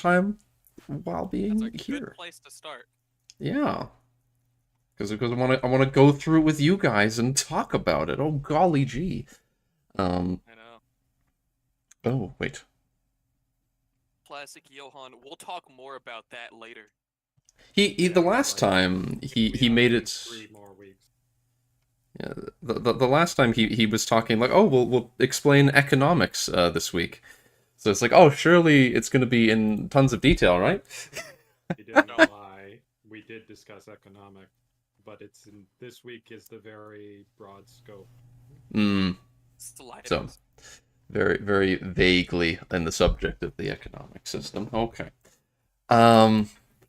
time while being That's a good here. place to start. Yeah, because I want to go through it with you guys and talk about it. Oh golly gee. Um. I know. Oh wait. Classic Johan. We'll talk more about that later. He the Yeah, last like time we he have made like it. 3 more weeks. Yeah, the last time he was talking like, oh, we'll explain economics this week. So it's like, oh, surely it's going to be in tons of detail, right? He didn't No. lie. We did discuss economic, but this week is the very broad scope. Hmm. So Sliders. very very vaguely in the subject of the economic system. Okay.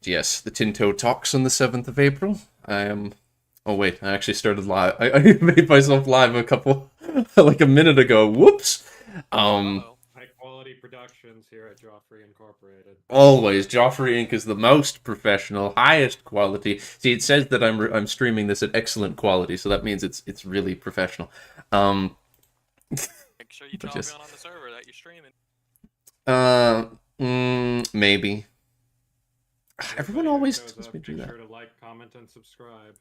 Yes, the Tinto talks on the 7th of April. I am. Oh wait, I actually started live. I made myself live a couple, like a minute ago. Whoops. Um, Uh-oh. High quality productions here at Joffrey Incorporated. Always, Joffrey Inc. is the most professional, highest quality. See, it says that I'm streaming this at excellent quality, so that means it's really professional. Um, Make sure you but drop me yes, on the server that you're streaming. maybe. Everyone Everybody who always shows tells up, me to do make that. sure to like, comment, and subscribe.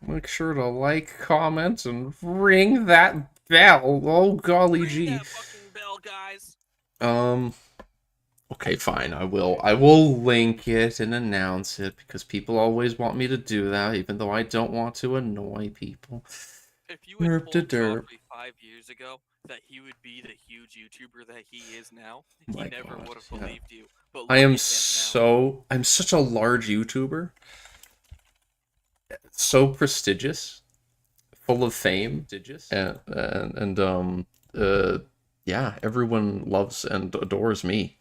Make sure to like, comment, and ring that bell. Oh golly Ring gee. that fucking bell, guys. Um. Okay, fine. I will. I will link it and announce it because people always want me to do that, even though I don't want to annoy people. If you had Derp to told derp. Joffrey 5 years ago that he would be the huge YouTuber that he is now, he My never God, would have yeah. believed you. But I look am at him now. I'm such a large YouTuber, so prestigious, full of fame, and yeah, everyone loves and adores me.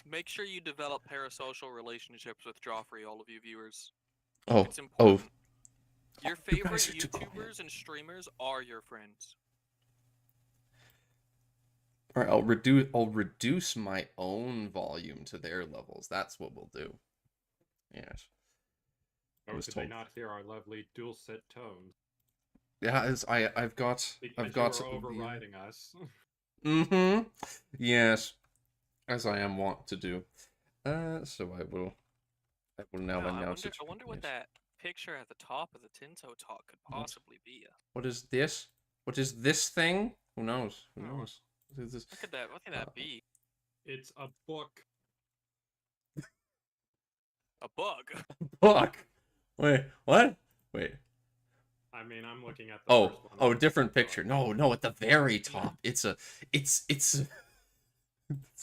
Make sure you develop parasocial relationships with Joffrey, all of you viewers. Oh, It's oh, important. Your you favorite guys are too quiet. YouTubers and streamers are your friends. All right, I'll reduce my own volume to their levels. That's what we'll do. Yes. I Oh, was could they told. not hear our lovely dulcet tones? Yeah, I've Because you got are overriding us. Mm-hmm. Yes, as I am wont to do. So I will now Now, announce it. I wonder what Yes. that picture at the top of the Tinto talk could What? possibly be. What is this? What is this thing? Who knows? Who Oh. knows? What is this? What could that be? It's a book. A bug. Book. Wait, what? Wait. I mean, I'm looking at the Oh, first one. oh, different picture. No, no, at the very top. It's it's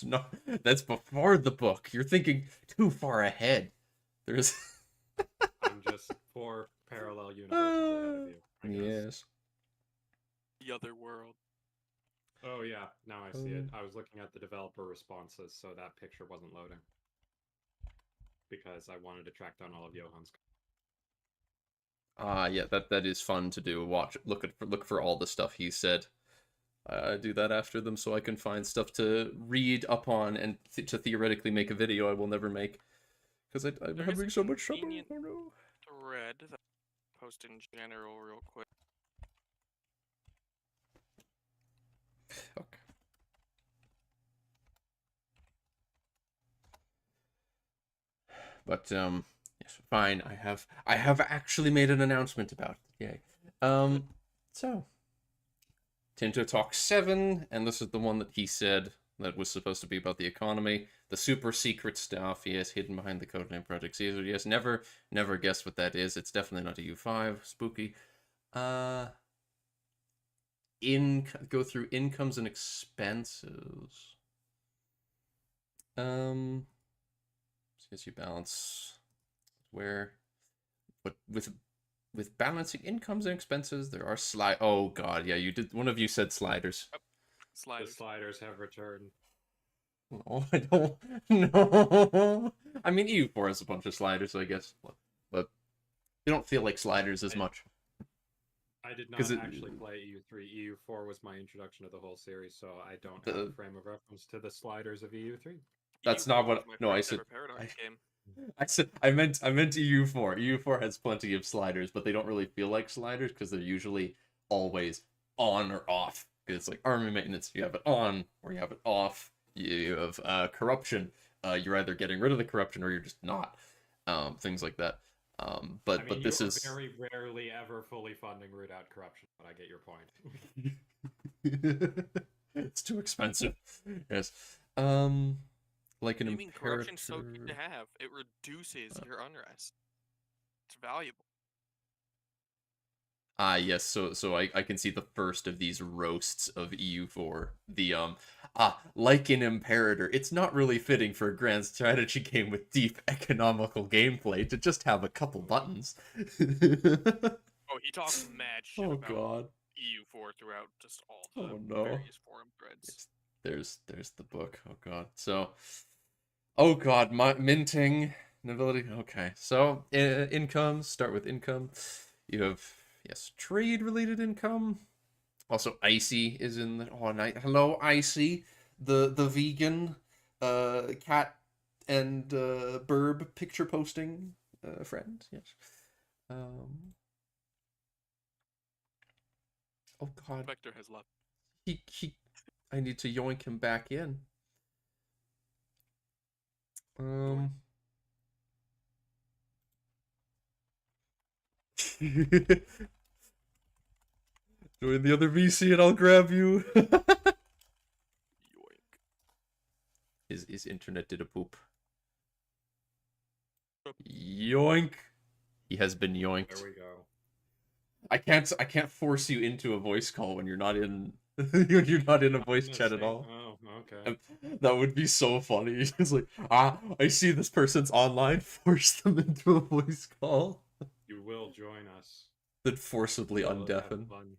not. That's before the book. You're thinking too far ahead. There's. I'm just 4 parallel universes ahead of you, I guess. Yes. The other world. Oh yeah, now I see it. I was looking at the developer responses, so that picture wasn't loading. Because I wanted to track down all of Johan's. Yeah, that is fun to do. Look for all the stuff he said. I do that after them so I can find stuff to read up on and to theoretically make a video I will never make. Because I'm There is having a so much trouble. convenient Oh no. thread that I'll post in general real quick. Okay. But yes, fine. I have actually made an announcement about it. Yay. So Tinto Talk 7, and this is the one that he said that was supposed to be about the economy, the super secret stuff. Yes, hidden behind the codename Project Caesar. Yes, never guessed what that is. It's definitely not a U5. Spooky. Go through incomes and expenses. As you balance but with balancing incomes and expenses, there are oh god, yeah, you did. One of you said sliders. Sliders. The sliders have returned. Oh, I don't know. I mean, EU4 has a bunch of sliders, so I guess, but you don't feel like sliders as much. I did not actually play EU3. EU4 was my introduction to the whole series, so I don't have a frame of reference to the sliders of EU3. That's EU4 not was what. my No, I first said. ever Paradox game. I meant EU4. EU4 has plenty of sliders, but they don't really feel like sliders because they're usually always on or off. Because it's like army maintenance, you have it on or you have it off. You have corruption. You're either getting rid of the corruption or you're just not. Things like that. I But mean, you this are is very rarely ever fully funding root out corruption, but I get your point. it's too expensive. Yes. Like an You mean corruption's so imperator. good to have? It reduces your unrest. It's valuable. Ah, yes. So I can see the first of these roasts of EU4. The like an imperator. It's not really fitting for a grand strategy game with deep economical gameplay to just have a couple buttons. Oh, he talks mad shit Oh about God. EU4 throughout just all Oh the no. various forum threads. Yes, there's the book. Oh God. So, oh God, minting nobility. Okay. So, income. Start with income. You have, yes, trade related income. Also, Icy is in the. Oh, night. Hello, Icy, the vegan, cat and burb picture posting friend. Yes. Um. Oh God. Vector has left. He. I need to yoink him back in. Um. Join the other VC and I'll grab you. Yoink. His internet did a poop. Yoink. He has been yoinked. There we go. I can't force you into a voice call when you're not in when you're not in a voice chat at all. Oh, okay. That would be so funny. It's like, I see this person's online, force them into a voice call. You will join us. Then forcibly We'll have undeafen. fun.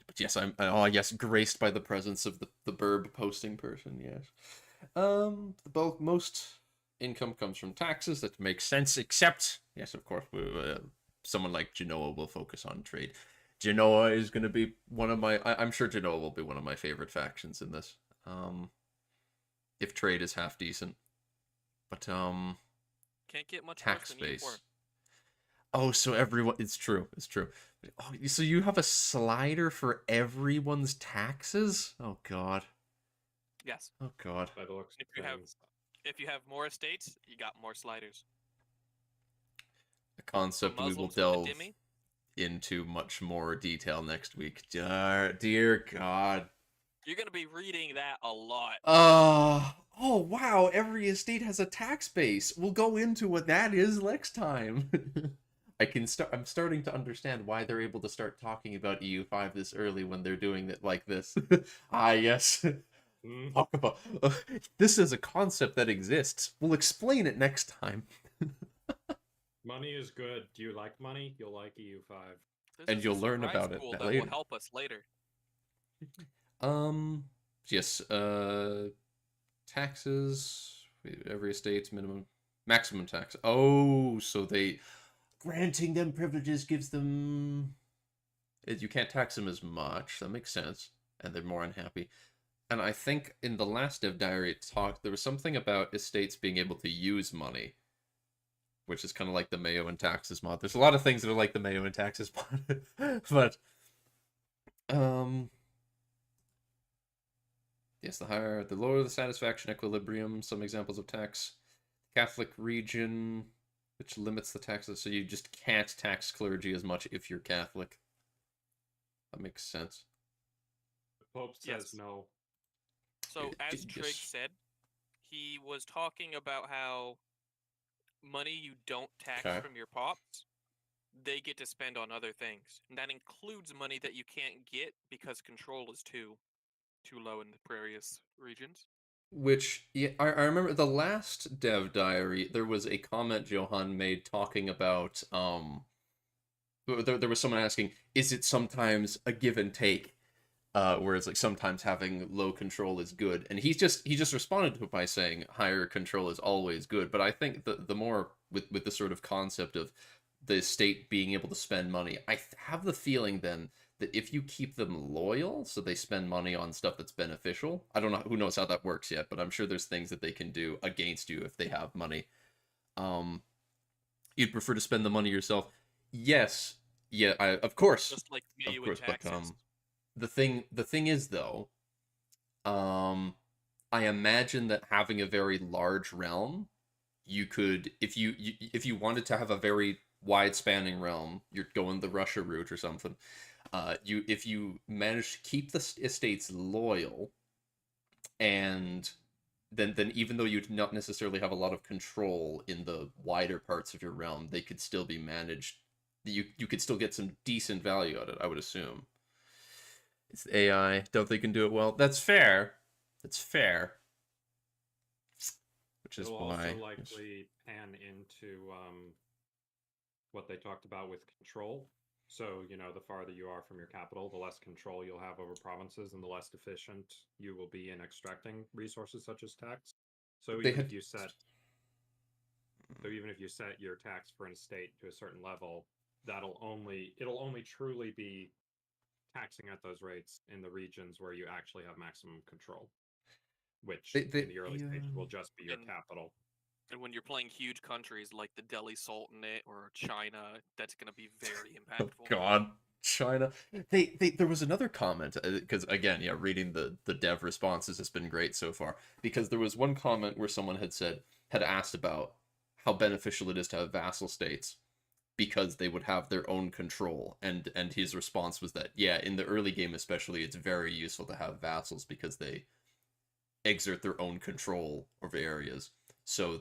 But yes, yes, graced by the presence of the burb posting person, yes. The bulk most income comes from taxes. That makes sense, except, yes, of course, someone like Genoa will focus on trade. Genoa is going to be one of my, I'm sure Genoa will be one of my favorite factions in this. If trade is half decent. But, Can't get much tax worse than base. EU4. Oh, so everyone, it's true. Oh, so you have a slider for everyone's taxes? Oh, God. Yes. Oh, God. That looks If you have more estates, you got more sliders. A concept we will Muslims with a delve dimmy. into much more detail next week. Dear God. You're gonna be reading that a lot. Oh wow, every estate has a tax base. We'll go into what that is next time. I'm starting to understand why they're able to start talking about EU5 this early when they're doing it like this. Yes. Talk about this is a concept that exists. We'll explain it next time. Money is good. Do you like money? You'll like EU5. And you'll learn about it that later. will help us later. Yes, taxes, every estate's maximum tax. Oh, so they granting them privileges gives them, you can't tax them as much. That makes sense, and they're more unhappy. And I think in the last Dev Diary there was something about estates being able to use money, which is kind of like the Mayo and taxes mod. There's a lot of things that are like the Mayo and taxes mod, but yes, the lower the satisfaction equilibrium. Some examples of tax: Catholic region, which limits the taxes, so you just can't tax clergy as much if you're Catholic. That makes sense. The Pope says no. So, as Trig said, he was talking about how money you don't tax from your pops, they get to spend on other things. And that includes money that you can't get because control is too low in the various regions. Which, yeah, I remember the last Dev Diary, there was a comment Johan made talking about, there was someone asking, is it sometimes a give and take? Whereas like sometimes having low control is good, and he just responded to it by saying higher control is always good. But I think the more with the sort of concept of the state being able to spend money, I have the feeling then that if you keep them loyal, so they spend money on stuff that's beneficial. I don't know, who knows how that works yet, but I'm sure there's things that they can do against you if they have money. You'd prefer to spend the money yourself? Yes, yeah, of course. Just like Mayo and taxes. the thing is though, I imagine that having a very large realm, you could, if you wanted to have a very wide spanning realm, you're going the Russia route or something. If you manage to keep the estates loyal, and then even though you'd not necessarily have a lot of control in the wider parts of your realm, they could still be managed. You could still get some decent value out of it, I would assume. It's AI. Don't they can do it well? That's fair. That's fair. Which is It'll why also likely pan into what they talked about with control. So, the farther you are from your capital, the less control you'll have over provinces and the less efficient you will be in extracting resources such as tax. So even if you set your tax for an estate to a certain level, it'll only truly be taxing at those rates in the regions where you actually have maximum control, which in the early stages will just be your capital. And when you're playing huge countries like the Delhi Sultanate or China, that's going to be very impactful. Oh God, China. There was another comment, because again, yeah, reading the dev responses has been great so far. Because there was one comment where someone had asked about how beneficial it is to have vassal states, because they would have their own control, and his response was that, yeah, in the early game especially, it's very useful to have vassals because they exert their own control over areas. So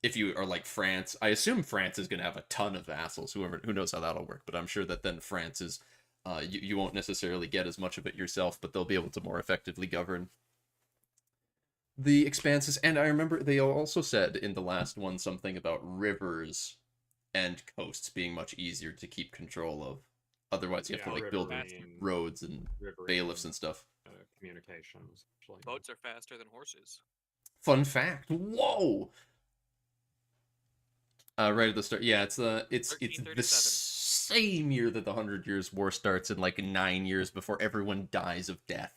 if you are like France, I assume France is going to have a ton of vassals. Who knows how that'll work? But I'm sure that then France is, you won't necessarily get as much of it yourself, but they'll be able to more effectively govern the expanses. And I remember they also said in the last one something about rivers and coasts being much easier to keep control of. Otherwise, you have to like build roads and bailiffs and stuff. Communications. Actually. Boats are faster than horses. Fun fact. Whoa. Right at the start, yeah, it's the same year that the 100 Years' War starts, in like 9 years before everyone dies of death.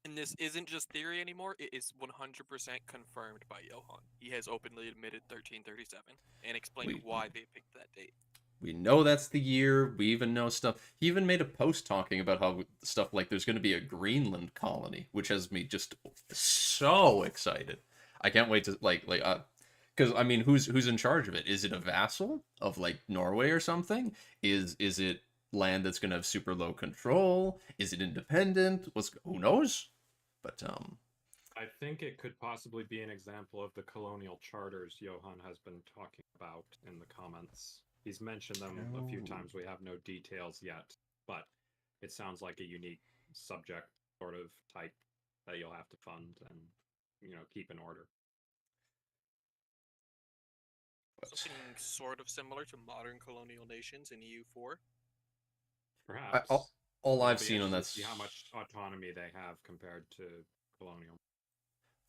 And this isn't just theory anymore; it is 100% confirmed by Johan. He has openly admitted 1337 and explained why they picked that date. We know that's the year. We even know stuff. He even made a post talking about how stuff like there's going to be a Greenland colony, which has me just so excited. I can't wait to because I mean, who's in charge of it? Is it a vassal of like Norway or something? Is it land that's gonna have super low control? Is it independent? Who knows? But I think it could possibly be an example of the colonial charters Johan has been talking about in the comments. He's mentioned them a few times. We have no details yet, but it sounds like a unique subject sort of type that you'll have to fund and keep in order. Something sort of similar to modern colonial nations in EU4. Perhaps. All I've seen on that. See how much autonomy they have compared to colonial.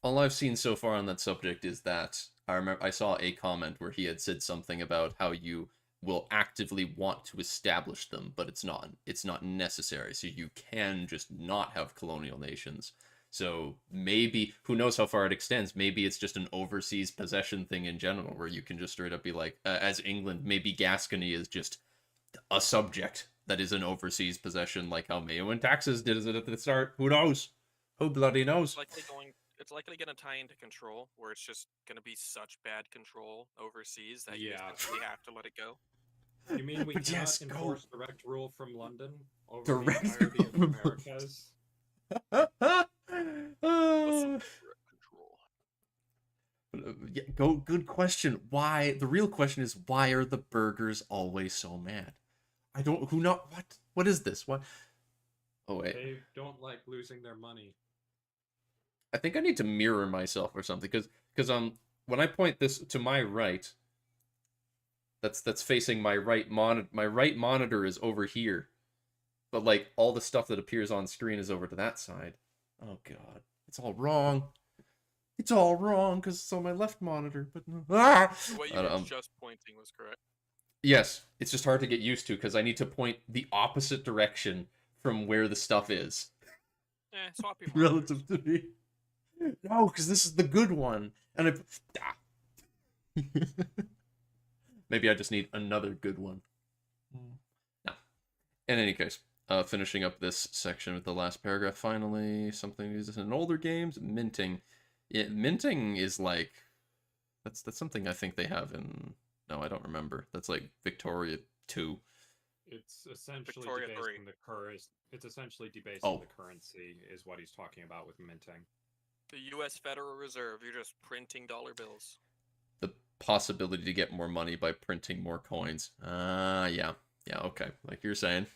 All I've seen so far on that subject is that I saw a comment where he had said something about how you will actively want to establish them, but it's not necessary. So you can just not have colonial nations. So maybe, who knows how far it extends? Maybe it's just an overseas possession thing in general, where you can just straight up be like, as England, maybe Gascony is just a subject that is an overseas possession, like how Mayo and Taxes did it at the start. Who knows? Who bloody knows? It's likely going to tie into control, where it's just going to be such bad control overseas that you essentially have to let it go. You mean we cannot enforce direct rule from London over the entirety of the Americas? Yeah, good question. Why? The real question is, why are the burgers always so mad? What is this? What? Oh wait. They don't like losing their money. I think I need to mirror myself or something, because when I point this to my right, that's facing my right monitor. My right monitor is over here, but like all the stuff that appears on screen is over to that side. Oh God, it's all wrong. It's all wrong because it's on my left monitor. But the way you were just pointing was correct. Yes, it's just hard to get used to because I need to point the opposite direction from where the stuff is. Swap your relative to me. No, because this is the good one, and maybe I just need another good one. No, In any case, finishing up this section with the last paragraph. Finally, something uses in older games. Minting. Yeah, minting is like that's something I think they have in. No, I don't remember. That's like Victoria 2. It's essentially Victoria 3. debasing the currency. It's essentially debasing Oh. the currency, is what he's talking about with minting. The U.S. Federal Reserve, you're just printing dollar bills. The possibility to get more money by printing more coins. Yeah, okay. Like you're saying,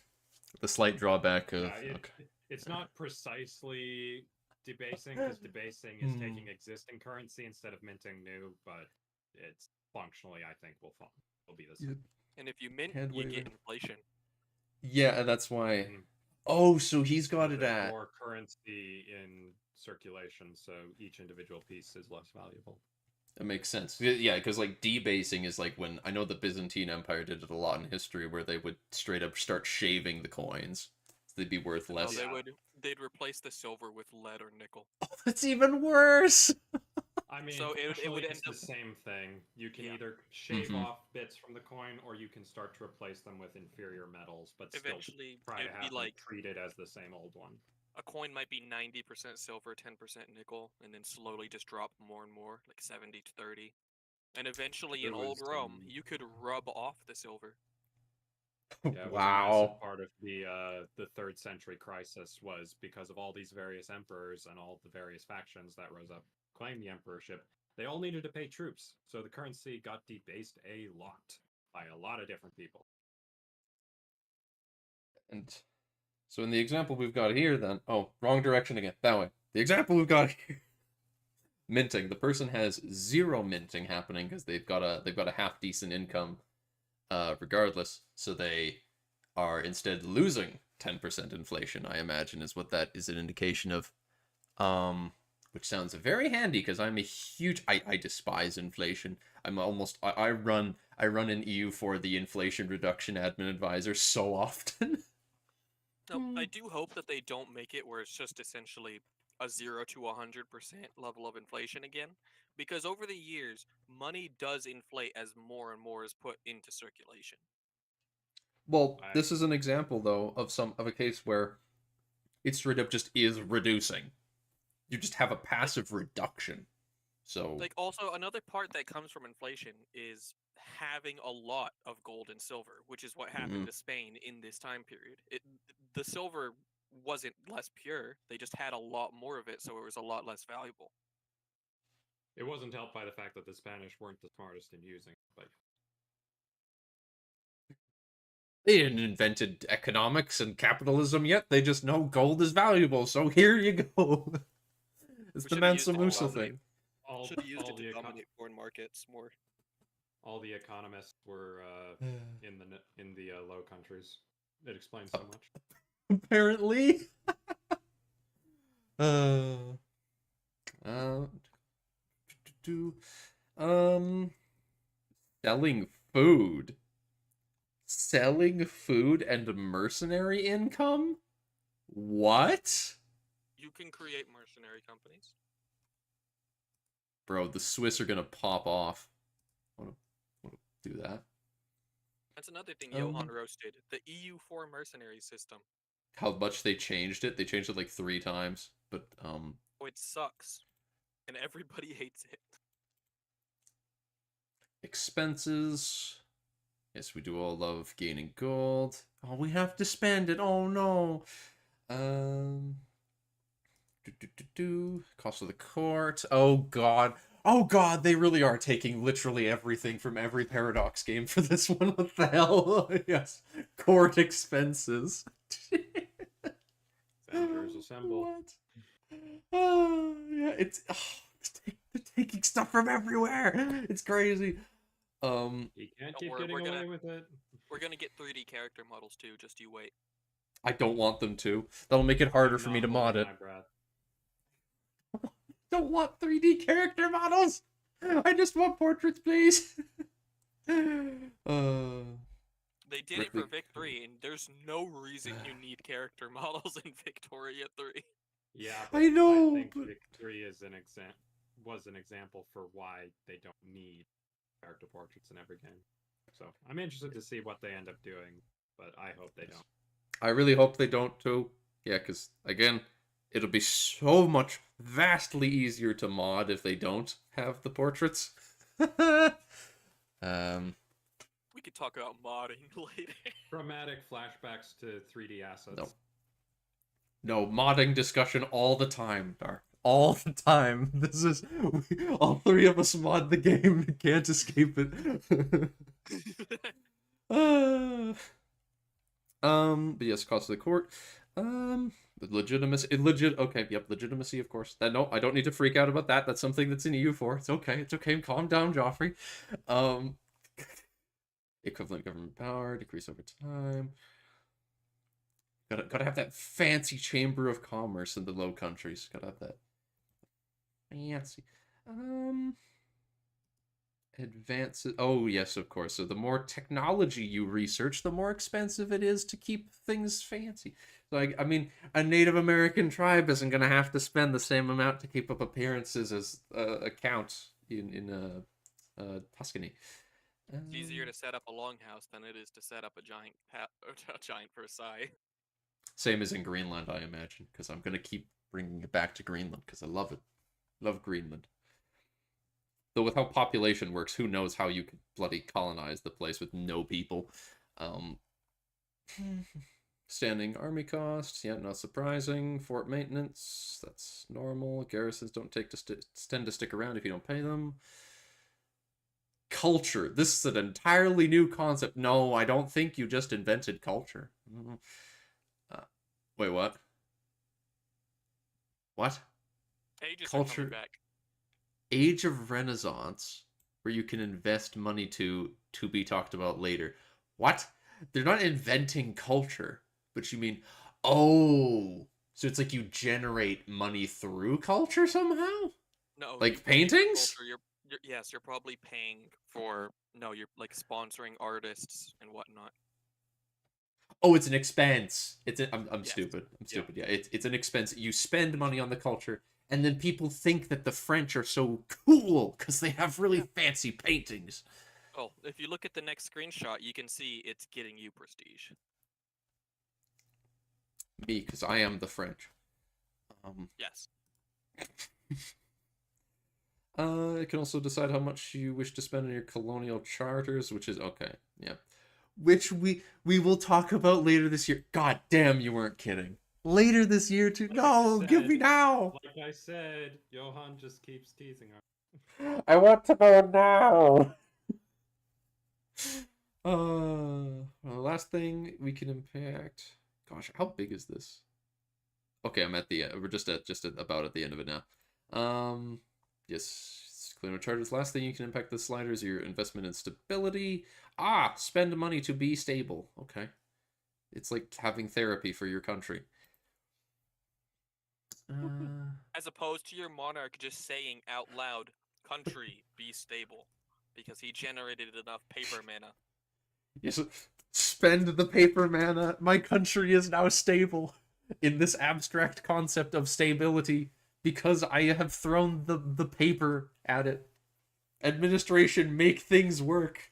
the slight drawback of okay. It's not precisely debasing, because debasing is taking existing currency instead of minting new, but it's functionally, I think, will be the same. And if you mint, Hand you get waving. inflation. Yeah, and that's why. Oh, so he's got it There's at more currency in circulation, so each individual piece is less valuable. It makes sense. Yeah, because like debasing is like when I know the Byzantine Empire did it a lot in history, where they would straight up start shaving the coins, so they'd be worth less. No, they'd replace the silver with lead or nickel. Oh, that's even worse. I mean, so it would end up the same thing. You can either shave off bits from the coin, or you can start to replace them with inferior metals, but eventually still try to have them treated as the same old one. A coin might be 90% silver, 10% nickel, and then slowly just drop more and more, like 70 to 30. And eventually, in old Rome, you could rub off the silver. Yeah, it was a massive part of the 3rd century crisis, was because of all these various emperors and all the various factions that rose up, claimed the emperorship. They all needed to pay troops, so the currency got debased a lot by a lot of different people. And so in the example we've got here, then wrong direction again. That way. The example we've got here. Minting. The person has 0 minting happening because they've got a half decent income, regardless. So they are instead losing 10% inflation. I imagine is what that is an indication of. Which sounds very handy because I'm a huge. I despise inflation. I'm almost. I run in EU for the inflation reduction admin advisor so often. No, I do hope that they don't make it where it's just essentially a 0 to 100% level of inflation again, because over the years, money does inflate as more and more is put into circulation. Well, this is an example though of a case where it straight up just is reducing. You just have a passive reduction. So like also another part that comes from inflation is having a lot of gold and silver, which is what happened to Spain in this time period. The silver wasn't less pure, they just had a lot more of it, so it was a lot less valuable. It wasn't helped by the fact that the Spanish weren't the smartest in using it, but they didn't invented economics and capitalism yet. They just know gold is valuable, so here you go. It's the Mansa Musa thing. Should have used it to dominate foreign markets more. All the economists were in the Low Countries. It explains so much. Apparently. Selling food and mercenary income? What? You can create mercenary companies. Bro, the Swiss are gonna pop off. I wanna do that. That's another thing Johan roasted. The EU4 mercenary system. How much they changed it? They changed it like 3 times, but Oh, it sucks. And everybody hates it. Expenses. Yes, we do all love gaining gold. Oh, we have to spend it. Oh no. Cost of the court. Oh god. Oh god, they really are taking literally everything from every Paradox game for this one. What the hell? Yes. Court expenses. Senators assemble. What? Oh, yeah, they're taking stuff from everywhere. It's crazy. You can't keep getting away with it. We're gonna get 3D character models too, just you wait. I don't want them to. That'll make it harder for me to mod it. Don't want 3D character models. I just want portraits, please. They did it for Vic 3, and there's no reason you need character models in Victoria 3. Yeah, I know. I think Vic 3 is was an example for why they don't need character portraits in every game. So I'm interested to see what they end up doing, but I hope they don't. I really hope they don't too. Yeah, because again, it'll be so much vastly easier to mod if they don't have the portraits. We could talk about modding later. Dramatic flashbacks to 3D assets. No. No, modding discussion all the time, Dark. All the time. This is all three of us mod the game. Can't escape it. But yes, cost of the court. Legitimacy. Okay, yep, legitimacy, of course. No, I don't need to freak out about that. That's something that's in EU4. It's okay. It's okay. Calm down, Joffrey. Equivalent government power, decrease over time. Gotta have that fancy chamber of commerce in the Low Countries. Gotta have that fancy. Advances. Oh yes, of course. So the more technology you research, the more expensive it is to keep things fancy. Like, I mean, a Native American tribe isn't gonna have to spend the same amount to keep up appearances as a count in Tuscany. It's easier to set up a longhouse than it is to set up a giant Versailles. Same as in Greenland, I imagine, because I'm gonna keep bringing it back to Greenland because I love it. Love Greenland. Though with how population works, who knows how you could bloody colonize the place with no people. Standing army costs, yeah, not surprising. Fort maintenance, that's normal. Garrisons don't tend to stick around if you don't pay them. Culture, this is an entirely new concept. No, I don't think you just invented culture. Wait, what? What? Ages Culture. are coming back. Age of Renaissance, where you can invest money to be talked about later. What? They're not inventing culture, but you mean, oh, so it's like you generate money through culture somehow? No, like paintings? Yes, you're probably paying for. No, you're like sponsoring artists and whatnot. Oh, it's an expense. I'm Yes. stupid. I'm stupid. Yeah, it's an expense. You spend money on the culture, and then people think that the French are so cool because they have really fancy paintings. Oh, if you look at the next screenshot, you can see it's getting you prestige. Me, because I am the French. Yes. You can also decide how much you wish to spend on your colonial charters, which is okay. Yeah. Which we will talk about later this year. God damn, you weren't kidding. Later this year too. No, give me now. Like I said, Johan just keeps teasing her. I want to know now. Last thing we can impact. Gosh, how big is this? Okay, I'm at the we're just about at the end of it now. Yes, colonial charters. Last thing you can impact the slider is your investment in stability. Spend money to be stable. Okay. It's like having therapy for your country. As opposed to your monarch just saying out loud, country, be stable. Because he generated enough paper mana. Yes, spend the paper mana. My country is now stable. In this abstract concept of stability. Because I have thrown the paper at it. Administration, make things work.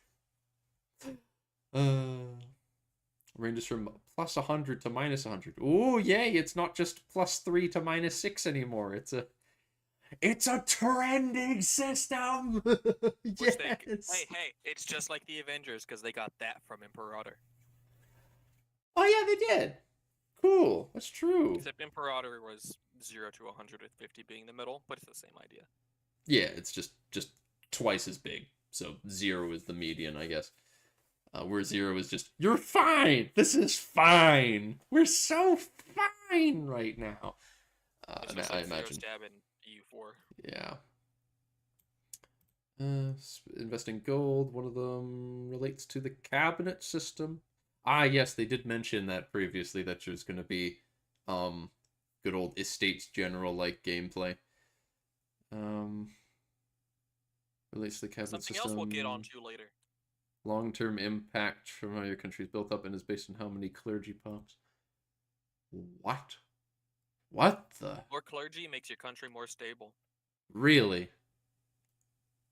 Ranges from plus 100 to minus 100. Ooh, yay! It's not just plus 3 to minus 6 anymore. It's a trending system. Yes. Hey! It's just like the Avengers because they got that from Imperator. Oh yeah, they did. Cool. That's true. Except Imperator was 0 to 150 being the middle, but it's the same idea. Yeah, it's just twice as big. So 0 is the median, I guess. Where 0 is just, you're fine. This is fine. We're so fine right now. I imagine. Stab in EU4. Yeah. Invest in gold. One of them relates to the cabinet system. Yes, they did mention that previously, that there's going to be good old Estates General like gameplay. Relates to the cabinet system. Something else we'll get onto later. Long-term impact from how your country is built up and is based on how many clergy pops. What? What the? More clergy makes your country more stable. Really?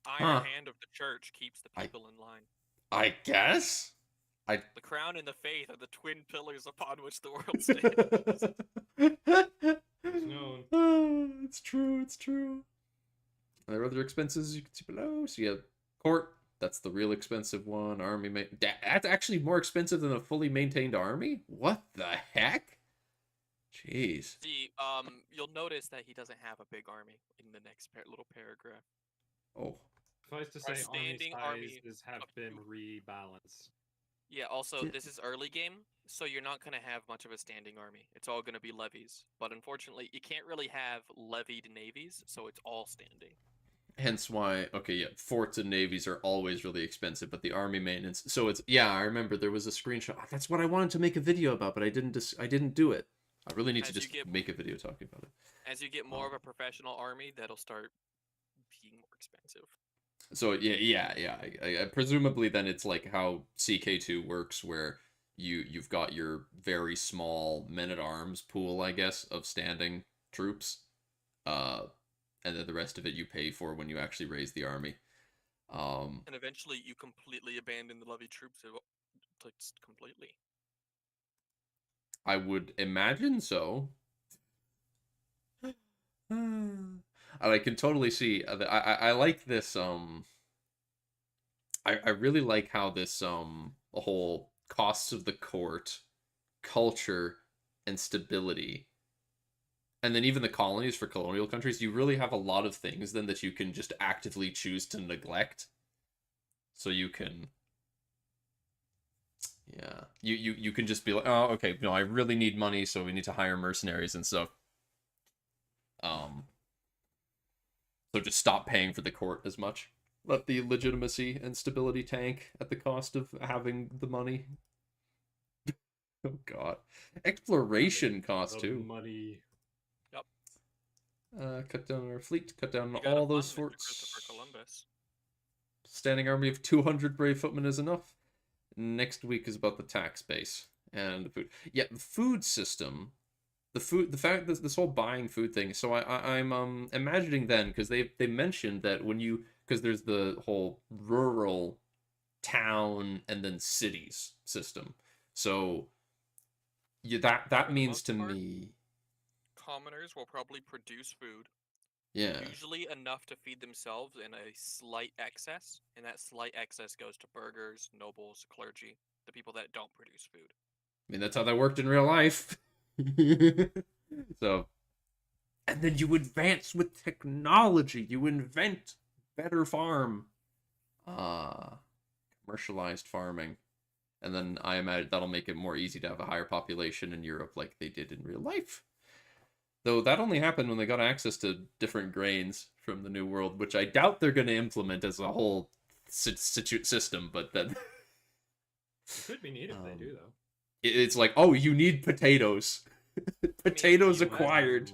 Iron hand of the church keeps the people in line. I guess? The crown and the faith are the twin pillars upon which the world stands. It's known. It's true. It's true. There are other expenses you can see below. So you have court. That's the real expensive one. Army. That's actually more expensive than a fully maintained army? What the heck? Jeez. See, you'll notice that he doesn't have a big army in the next little paragraph. Oh. Suffice to say, army sizes have been rebalanced. Yeah, also, this is early game, so you're not going to have much of a standing army. It's all going to be levies. But unfortunately, you can't really have levied navies, so it's all standing. Hence why, okay, yeah, forts and navies are always really expensive, but the army maintenance. So it's, yeah, I remember there was a screenshot. That's what I wanted to make a video about, but I didn't do it. I really need to just make a video talking about it. As you get more of a professional army, that'll start being more expensive. So yeah. I presumably then it's like how CK2 works, where you've got your very small men-at-arms pool, I guess, of standing troops, and then the rest of it you pay for when you actually raise the army. And eventually you completely abandon the levy troops, like completely. I would imagine so. I can totally see. I like this. I really like how this the whole costs of the court, culture, and stability, and then even the colonies for colonial countries. You really have a lot of things then that you can just actively choose to neglect. So you can. Yeah, you can just be like, oh, okay, no, I really need money, so we need to hire mercenaries and stuff. So just stop paying for the court as much. Let the legitimacy and stability tank at the cost of having the money. Oh god. Exploration costs too. Money. Yep. Cut down our fleet, cut down all those forts. Christopher Columbus. Standing army of 200 brave footmen is enough. Next week is about the tax base and the food. Yeah, the food system. The fact that this whole buying food thing. So I'm imagining then, because they mentioned that when you, because there's the whole rural, town, and then cities system. So that means to me, commoners will probably produce food. Yeah. Usually enough to feed themselves in a slight excess, and that slight excess goes to burghers, nobles, clergy, the people that don't produce food. I mean, that's how that worked in real life. So, and then you advance with technology. You invent better farm, commercialized farming, and then I imagine that'll make it more easy to have a higher population in Europe, like they did in real life. Though that only happened when they got access to different grains from the New World, which I doubt they're going to implement as a whole system. But that it could be neat if they do, though. It's like, oh, you need potatoes. Potatoes acquired.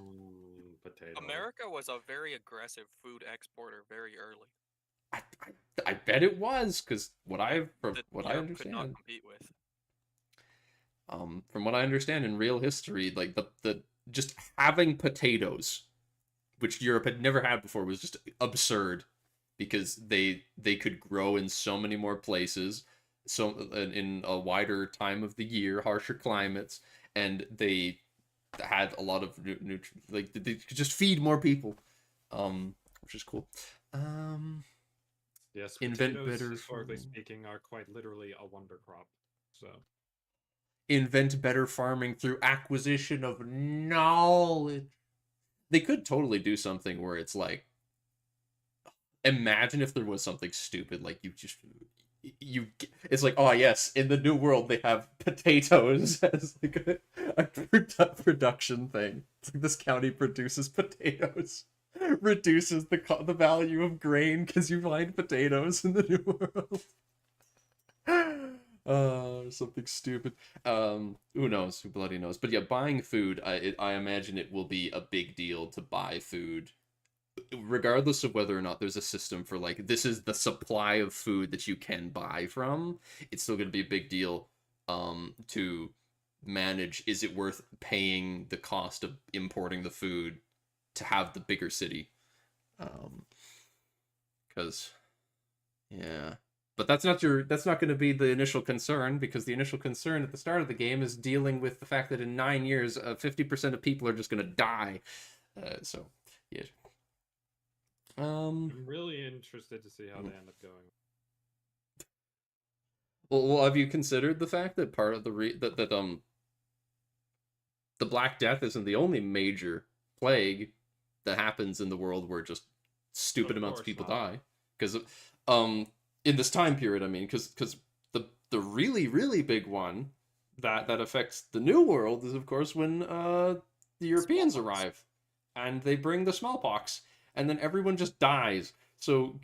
America was a very aggressive food exporter very early. I bet it was, because I understand. Could not compete with. From what I understand in real history, like the just having potatoes, which Europe had never had before, was just absurd, because they could grow in so many more places, so in a wider time of the year, harsher climates, and they had a lot of like they could just feed more people, which is cool. Yes, invent potatoes, better, historically speaking, are quite literally a wonder crop. So invent better farming through acquisition of knowledge. They could totally do something where it's like, imagine if there was something stupid like it's like, oh yes, in the New World they have potatoes as like a production thing. It's like this county produces potatoes, reduces the value of grain because you find potatoes in the New World. Something stupid. Who knows? Who bloody knows? But yeah, buying food, I imagine it will be a big deal to buy food, regardless of whether or not there's a system for like, this is the supply of food that you can buy from. It's still going to be a big deal to manage. Is it worth paying the cost of importing the food to have the bigger city? Because yeah, But that's not going to be the initial concern, because the initial concern at the start of the game is dealing with the fact that in 9 years, 50% of people are just going to die. So, yeah. I'm really interested to see how they end up going. Well, have you considered the fact that part of the the Black Death isn't the only major plague that happens in the world where just stupid amounts of people die? Because in this time period, I mean, because the really really big one that affects the New World is, of course, when the Europeans arrive and they bring the smallpox, and then everyone just dies. So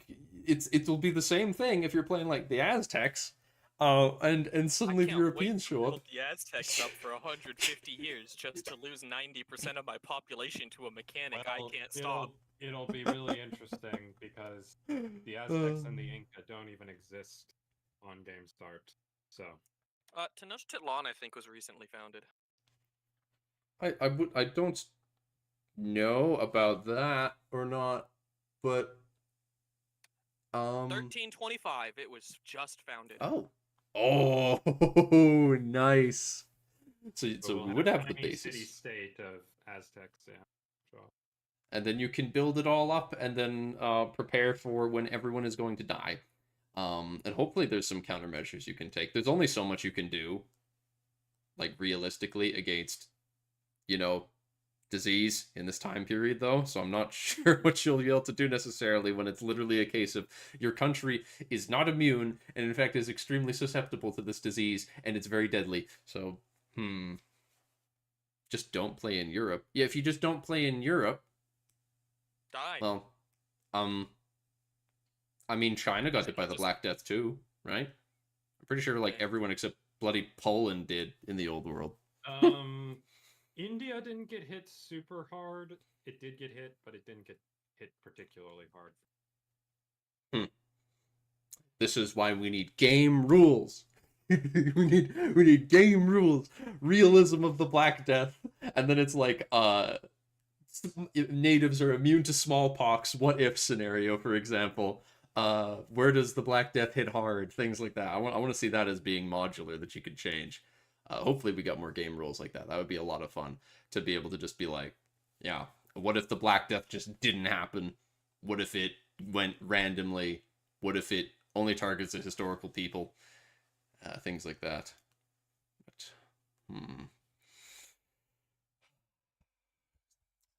it will be the same thing if you're playing like the Aztecs. And suddenly the Europeans show up. The Aztecs up for 150 years just to lose 90% of my population to a mechanic I can't stop. It'll be really interesting because the Aztecs and the Inca don't even exist on game start. So Tenochtitlan, I think, was recently founded. I don't know about that or not, but 1325, it was just founded. Oh, nice. So we'll we would have the basis. City-state of Aztecs, yeah. Sure. And then you can build it all up, and then prepare for when everyone is going to die. And hopefully there's some countermeasures you can take. There's only so much you can do, like, realistically, against, disease in this time period, though, so I'm not sure what you'll be able to do necessarily when it's literally a case of your country is not immune and in fact is extremely susceptible to this disease, and it's very deadly. So just don't play in Europe. Yeah, if you just don't play in Europe, die. Well, I mean, China got hit by the Black Death too, right? I'm pretty sure like everyone except bloody Poland did in the old world. India didn't get hit super hard. It did get hit, but it didn't get hit particularly hard. This is why we need game rules. we need game rules. Realism of the Black Death, and then it's like natives are immune to smallpox. What if scenario, for example? Where does the Black Death hit hard? Things like that. I want to see that as being modular, that you could change. Hopefully we got more game rules like that. That would be a lot of fun to be able to just be like, yeah, what if the Black Death just didn't happen? What if it went randomly? What if it only targets the historical people? Things like that. But,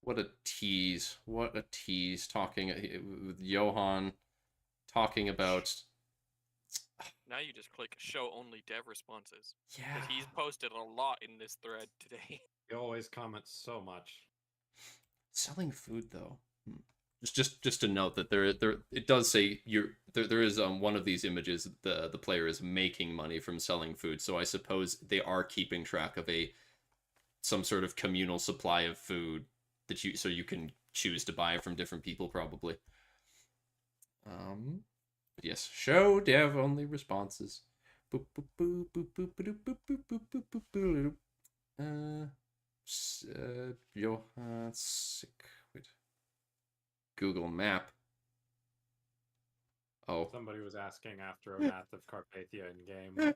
what a tease. What a tease. Talking with Johan, talking about... Now you just click show only dev responses. Yeah. He's posted a lot in this thread today. He always comments so much. Selling food, though. Just to note that there it does say there is one of these images the player is making money from selling food, so I suppose they are keeping track of some sort of communal supply of food that you can choose to buy from different people, probably. Yes, show dev only responses. Johan sick. Wait. Google Map. Oh. Somebody was asking after a map of Carpathia in game.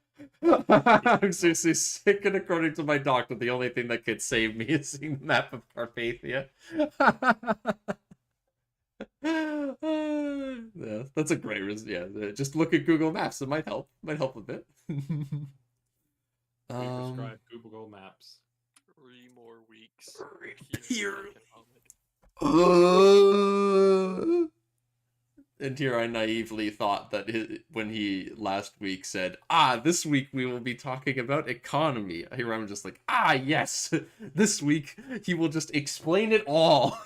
I'm seriously sick, and according to my doctor, the only thing that could save me is seeing the map of Carpathia. Yeah, that's a great just look at Google Maps. It might help a bit. We prescribe Google Maps. 3 more weeks. Here. And here I naively thought that when he last week said, this week we will be talking about economy. Here I'm just like, yes, this week he will just explain it all.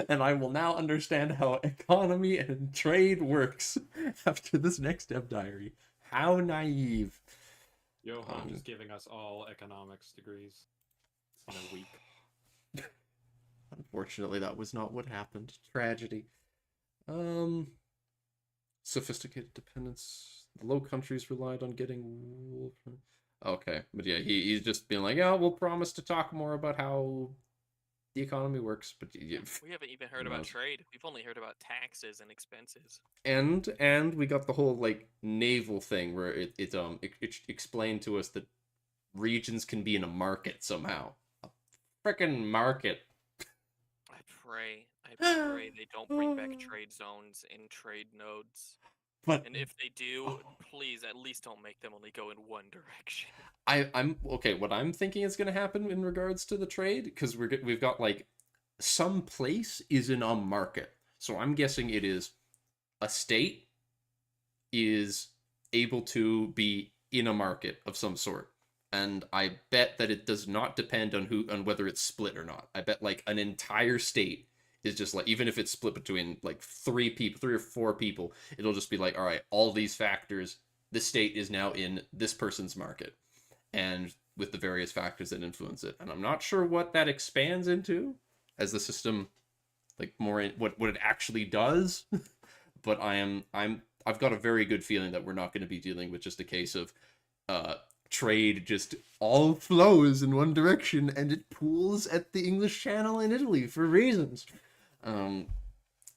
And I will now understand how economy and trade works after this next dev diary. How naive. Johan just giving us all economics degrees in a week. Unfortunately, that was not what happened. Tragedy. Sophisticated dependence. The Low Countries relied on getting wool from... Okay, but yeah, he's just been like, we'll promise to talk more about how the economy works, but we haven't even heard about trade. We've only heard about taxes and expenses. And we got the whole like naval thing where it explained to us that regions can be in a market somehow. A freaking market. I pray they don't bring back trade zones and trade nodes. And if they do, please at least don't make them only go in one direction. I'm okay. What I'm thinking is going to happen in regards to the trade, because we've got like some place is in a market, so I'm guessing it is a state is able to be in a market of some sort, and I bet that it does not depend on whether it's split or not. I bet like an entire state is just like, even if it's split between like three or four people, it'll just be like, all right, all these factors, this state is now in this person's market, and with the various factors that influence it. And I'm not sure what that expands into as the system, like more in what it actually does. But I've got a very good feeling that we're not going to be dealing with just a case of trade just all flows in one direction and it pools at the English Channel in Italy for reasons.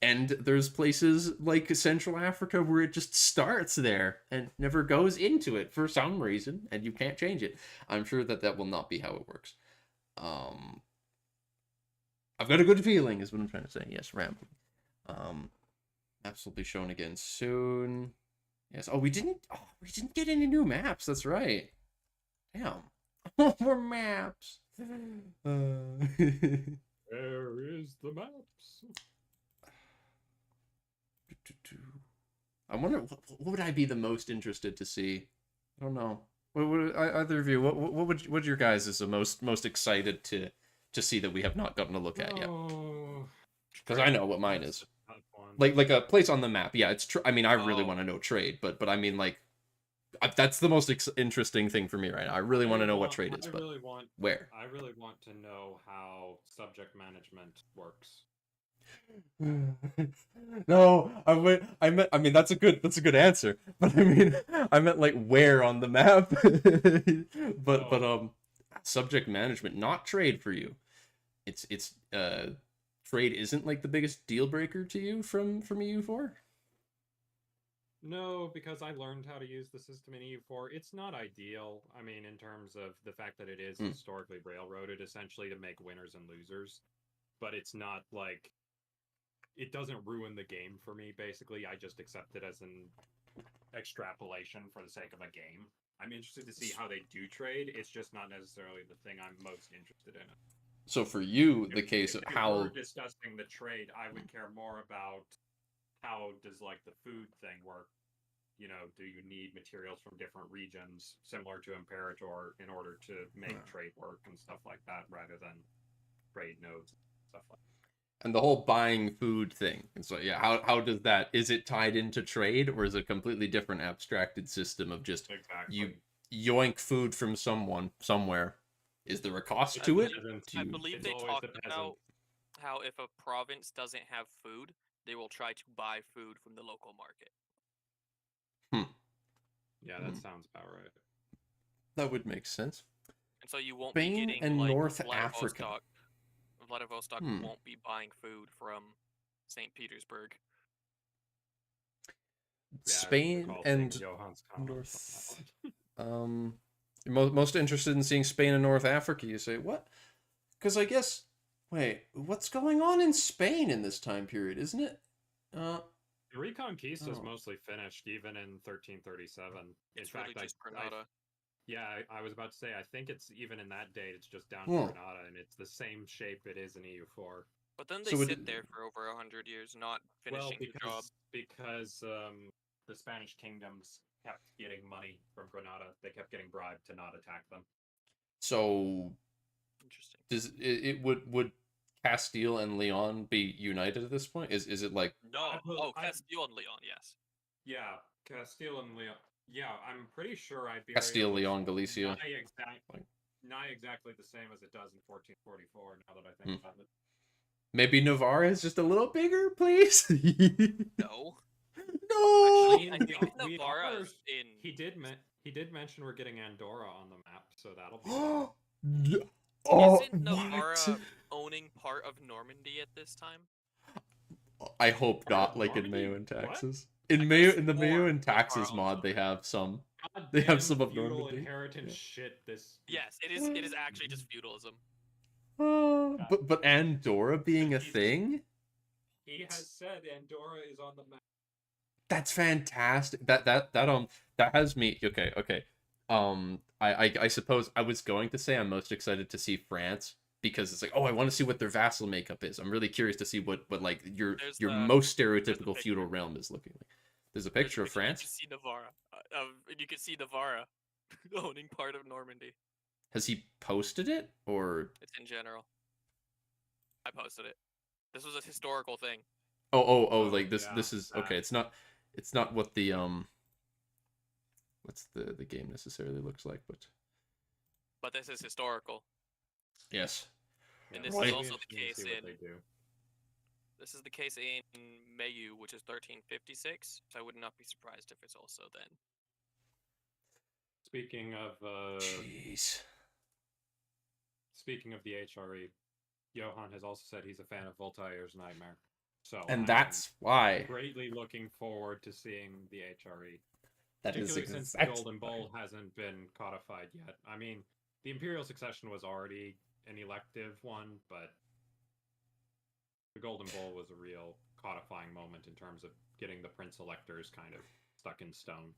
And there's places like Central Africa where it just starts there and never goes into it for some reason, and you can't change it. I'm sure that will not be how it works. I've got a good feeling, is what I'm trying to say. Yes, rambling. Maps will be shown again soon. Yes. Oh, we didn't get any new maps. That's right. Damn. More maps. Where is the maps? I wonder what would I be the most interested to see. I don't know. What would either of you? What your guys is the most excited to see that we have not gotten a look at yet? Because I know what mine is. Like a place on the map. Yeah, it's true. I mean, I really want to know trade, but I mean, like, that's the most interesting thing for me right now. I really want to know what trade is, but where? I really want to know how subject management works. No, I mean that's a good answer, but I meant like where on the map. but subject management, not trade for you. It's trade isn't like the biggest deal breaker to you from EU4? No, because I learned how to use the system in EU4. It's not ideal. I mean, in terms of the fact that it is historically railroaded essentially to make winners and losers, but it's not like, it doesn't ruin the game for me, basically. I just accept it as an extrapolation for the sake of a game. I'm interested to see how they do trade. It's just not necessarily the thing I'm most interested in. So for you, the case of how... If we're discussing the trade, I would care more about how does, like, the food thing work. You know, do you need materials from different regions, similar to Imperator, in order to make trade work and stuff like that, rather than trade nodes and stuff like that. And the whole buying food thing. And so, yeah, how does that... Is it tied into trade, or is it a completely different abstracted system of just you yoink food from someone, somewhere? Is there a cost to it? I believe they talked about how if a province doesn't have food, they will try to buy food from the local market. Yeah, that sounds about right. That would make sense. And so you won't Spain be getting and like North Africa. Vladivostok won't be buying food from St. Petersburg. Spain and North. Most interested in seeing Spain and North Africa. You say what? Because I guess. Wait, what's going on in Spain in this time period? Isn't it? The Reconquista is mostly finished, even in 1337. It's really just Granada. I was about to say, I think it's even in that date, it's just down to Granada, and it's the same shape it is in EU4. But then they sit there for over 100 years, not finishing the job. Because the Spanish kingdoms kept getting money from Granada. They kept getting bribed to not attack them. So, interesting. Does it would Castile and Leon be united at this point? Is it like Castile and Leon, yes. Yeah, Castile and Leon. Yeah, I'm pretty sure Iberia. Castile, Leon, Galicia. Not exactly the same as it does in 1444. Now that I think about it. Maybe Navarre is just a little bigger, please. No. No. Actually, I think Navarre is in. He did mention we're getting Andorra on the map, so that'll be. Isn't Navarre owning part of Normandy at this time? I hope Part of not, like in Normandy? Mayo and What? Taxes. I In could've the Mayo sworn and they are Taxes also mod, they there. have some. God They have damn some of feudal Normandy. inheritance Yeah. shit. This. Yes, it is actually just feudalism. But Andorra being a thing? He has said Andorra is on the map. That's fantastic. That has me okay. I suppose I was going to say I'm most excited to see France because it's like, oh, I want to see what their vassal makeup is. I'm really curious to see what like your most stereotypical feudal realm is looking like. There's a picture of France. You can see Navarra. You can see Navarra owning part of Normandy. Has he posted it or? It's in general. I posted it. This was a historical thing. Oh, like this. Yeah, This is okay. It's not what the what's the game necessarily looks like, But this is historical. yes. And this Right. is also the case in. They do. This is the case in Mayu, which is 1356. So I would not be surprised if it's also then. Speaking of Jeez. Speaking of the HRE, Johan has also said he's a fan of Voltaire's Nightmare. So And that's why. greatly looking forward to seeing the HRE. That is Particularly since the exactly. Golden Bull hasn't been codified yet. I mean, the Imperial Succession was already an elective one, but the Golden Bull was a real codifying moment in terms of getting the Prince Electors kind of stuck in stone.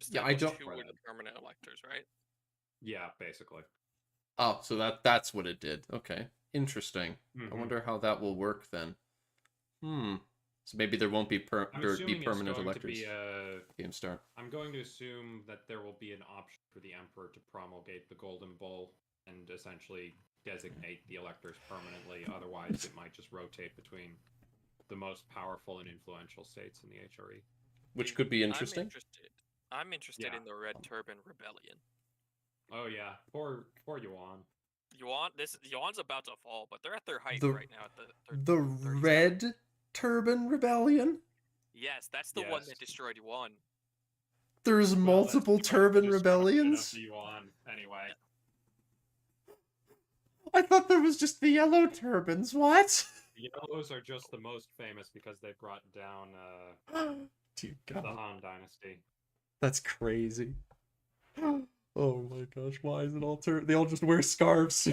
Yeah, I don't. Two were the permanent electors, right? Yeah, basically. Oh, so that's what it did. Okay, interesting. Mhm. I wonder how that will work then. So maybe there won't be I'm assuming permanent it's going electors. to be Game start. I'm going to assume that there will be an option for the Emperor to promulgate the Golden Bull and essentially designate the electors permanently. Otherwise, it might just rotate between the most powerful and influential states in the HRE. Which could be interesting. I'm interested Yeah. in the Red Turban Rebellion. Oh yeah, poor Yuan. Yuan's about to fall, but they're at their height The- right now. At the The 37. Red Turban Rebellion? Yes, that's the one Yes. that destroyed Yuan. There's Well, multiple that's part of the turban destruction of rebellions? the Yuan, anyway. I thought there was just the yellow turbans. What? The Yellows are just the most famous because they brought down Dear the God, Han Dynasty. that's crazy. Oh my gosh, why is it all They all just wear scarves.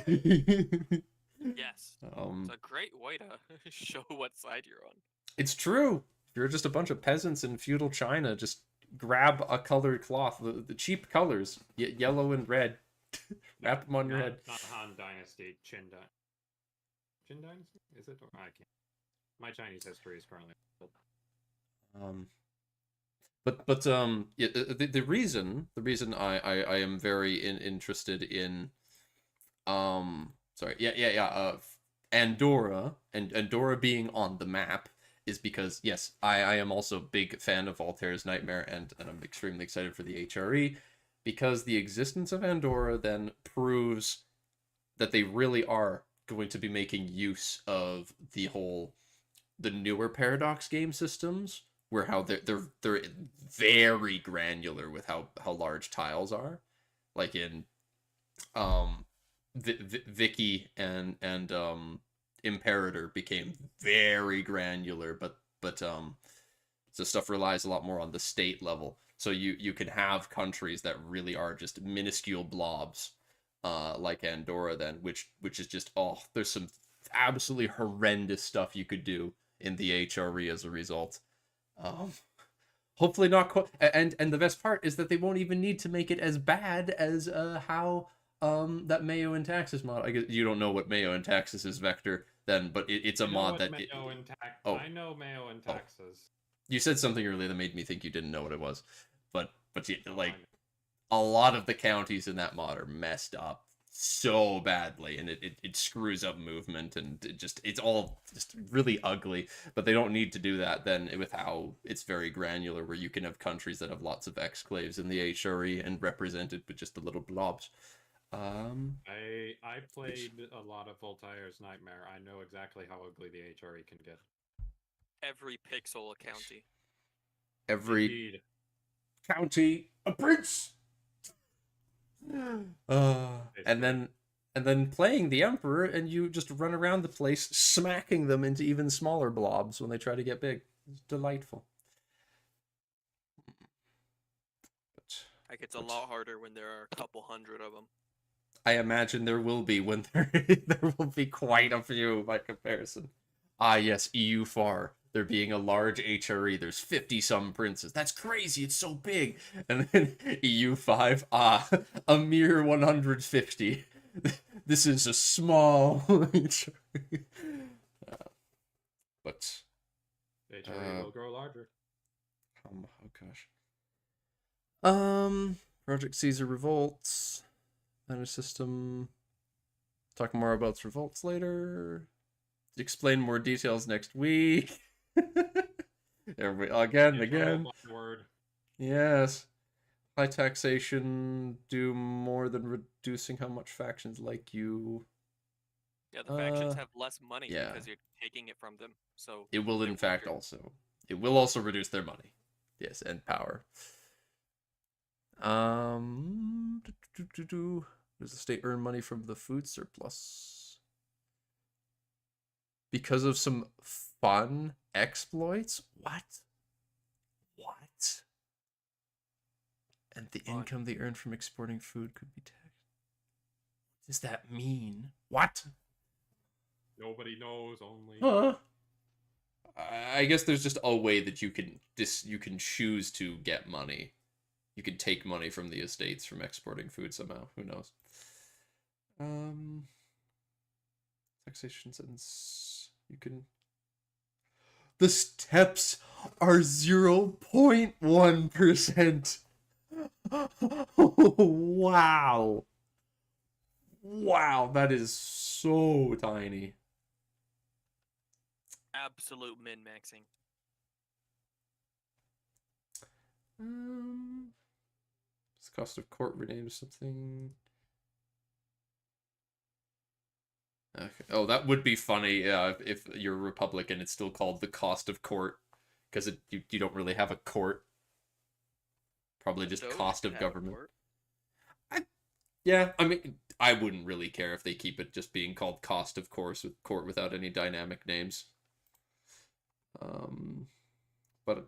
Yes. It's a great way to show what side you're on. It's true. If you're just a bunch of peasants in feudal China, just grab a colored cloth, the cheap colors, yellow and red, wrap them on your head. Not Han Dynasty, Qin Dynasty? Is it? I can't. My Chinese history is currently. Yeah, the reason I am very interested in Andorra and Andorra being on the map is because yes, I am also a big fan of Voltaire's Nightmare and I'm extremely excited for the HRE because the existence of Andorra then proves that they really are going to be making use of the newer Paradox game systems where how they're very granular with how large tiles are, like in Vicky and Imperator became very granular, but so stuff relies a lot more on the state level. So you can have countries that really are just minuscule blobs, like Andorra then, which is just there's some absolutely horrendous stuff you could do in the HRE as a result. Hopefully not quite. And the best part is that they won't even need to make it as bad as how that Mayo and Taxes mod. I guess you don't know what Mayo and Taxes is, Vector. Then, but it's a mod that. I know Mayo and Taxes. You said something earlier that made me think you didn't know what it was, but yeah, No, like a lot of the counties in that mod are messed up so badly, and it screws up movement, and it's all just really ugly. But they don't need to do that then with how it's very granular, where you can have countries that have lots of exclaves in the HRE and represented with just the little blobs. I played a lot of Voltaire's Nightmare. I know exactly how ugly the HRE can get. Every pixel a county. Every Indeed. county a prince. And then and then playing the Emperor, and you just run around the place, smacking them into even smaller blobs when they try to get big. It's delightful. Like, it's a lot harder when there are a couple hundred of them. I imagine there will be when there will be quite a few by comparison. Ah, yes, EU4. There being a large HRE, there's 50-some princes. That's crazy, it's so big. And then EU5, a mere 150. This is a small HRE. But... HRE will grow larger. Oh gosh. Project Caesar revolts. Manage system. Talk more about its revolts later. Explain more details next week. Again. Word. Yes. High taxation do more than reducing how much factions like you. Yeah, the factions have less money yeah. because you're taking it from them. So it will in fact also. It will also reduce their money. Yes, and power. Does the state earn money from the food surplus? Because of some fun exploits? What? And the income they earn from exporting food could be taxed. What does that mean? What? Nobody knows, only... Huh? I guess there's just a way that you can choose to get money. You could take money from the estates from exporting food somehow. Who knows? Taxation sentence. You can... The steps are 0.1%. Wow. Wow, that is so tiny. Absolute min-maxing. This cost of court renamed something. Okay. Oh, that would be funny if you're a Republican. It's still called the cost of court because you don't really have a court. Probably just cost of government. Yeah, I mean, I wouldn't really care if they keep it just being called cost of course with court without any dynamic names. But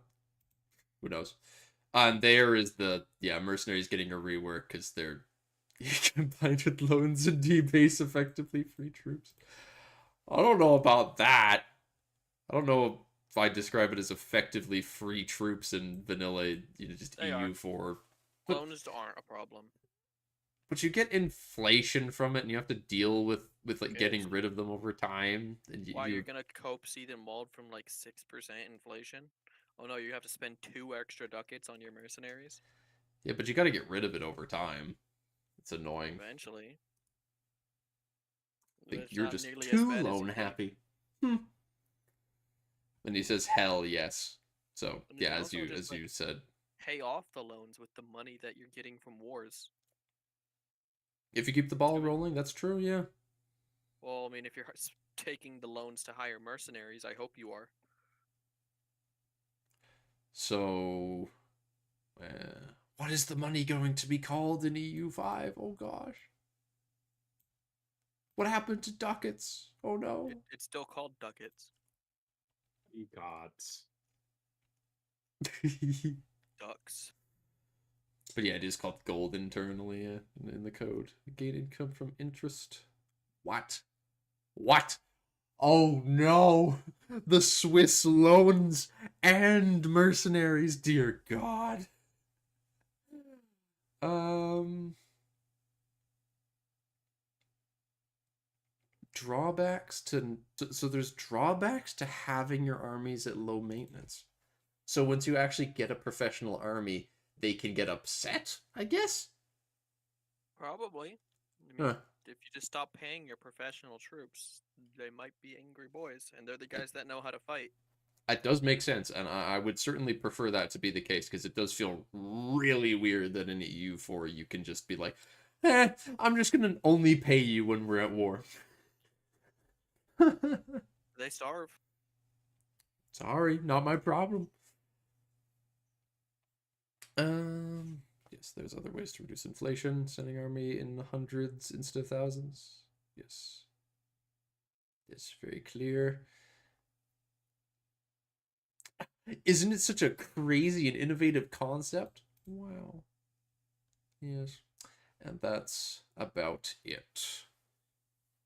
who knows? And there is the mercenaries getting a rework because they're combined with loans and debase effectively free troops. I don't know about that. I don't know if I describe it as effectively free troops in vanilla, just They EU4. Loans aren't a problem. But you get inflation from it, and you have to deal with like getting rid of them over time. And you're gonna cope seed and mold from like 6% inflation? Oh no, you have to spend 2 extra ducats on your mercenaries. Yeah, but you got to get rid of it over time. It's annoying. Eventually. I think you're just too loan happy. And he says, "Hell yes." So yeah, as you said, pay off the loans with the money that you're getting from wars. If you keep the ball rolling, that's true, yeah. Well, I mean, if you're taking the loans to hire mercenaries, I hope you are. So, what is the money going to be called in EU5? Oh gosh. What happened to ducats? Oh no. It's still called ducats. Gods. Ducks. But yeah, it is called gold internally in the code. Gain income from interest. What? Oh no! The Swiss loans and mercenaries, dear God. Drawbacks so there's drawbacks to having your armies at low maintenance. So once you actually get a professional army, they can get upset, I guess? Probably. I mean, if you just stop paying your professional troops, they might be angry boys, and they're the guys that know how to fight. It does make sense, and I would certainly prefer that to be the case, because it does feel really weird that in EU4 you can just be like, I'm just going to only pay you when we're at war. They starve. Sorry, not my problem. Yes, Yes, there's other ways to reduce inflation, sending army in hundreds instead of thousands. Yes. It's very clear. Isn't it such a crazy and innovative concept? Wow. Yes. And that's about it.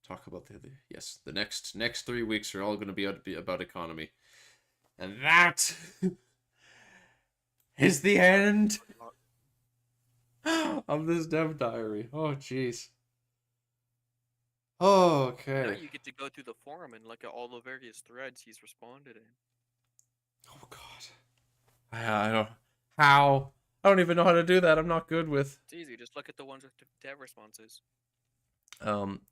Talk about the next 3 weeks are all going to be about economy. And that is the end of this dev diary. Oh, jeez. Oh, okay. Now you get to go through the forum and look at all the various threads he's responded in. Oh, God. I don't... How? I don't even know how to do that. I'm not good with... It's easy. Just look at the ones with dev responses.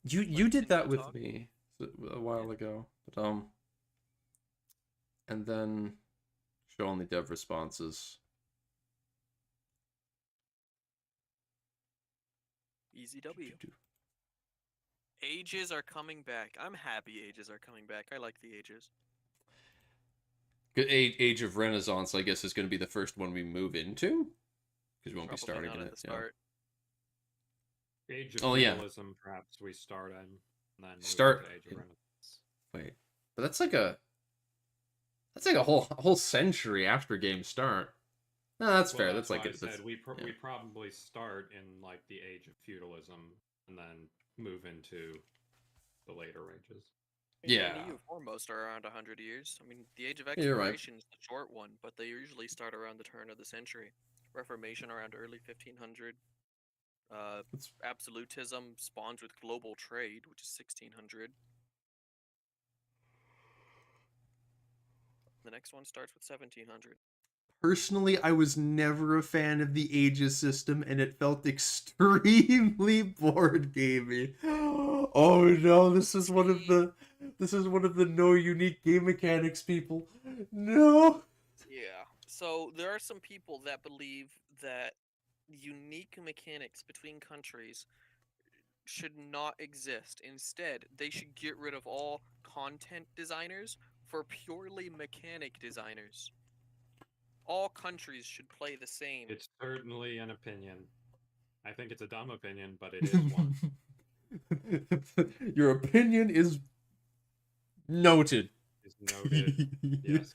You did that with me a while ago. But, and then show only dev responses. Easy W. Ages are coming back. I'm happy ages are coming back. I like the ages. Age of Renaissance, I guess, is going to be the first one we move into, because we won't be Probably starting not in at it. the start. Age of Feudalism, perhaps we start in, and then move Start. into Age of Renaissance. Wait, but that's like a whole century after games start. No, that's fair. That's like I said we probably start in like the Age of Feudalism and then move into the later ages. Yeah. The EU4 most are around 100 years. I mean, the Age of You're right. Exploration is the short one, but they usually start around the turn of the century. Reformation around early 1500. Absolutism spawns with global trade, which is 1600. The next one starts with 1700. Personally, I was never a fan of the ages system, and it felt extremely board gamey. Oh no, this is one of the no unique game mechanics people. No. Yeah. So there are some people that believe that unique mechanics between countries should not exist. Instead, they should get rid of all content designers for purely mechanic designers. All countries should play the same. It's certainly an opinion. I think it's a dumb opinion, but it is one. Your opinion is noted. Is noted. Yes.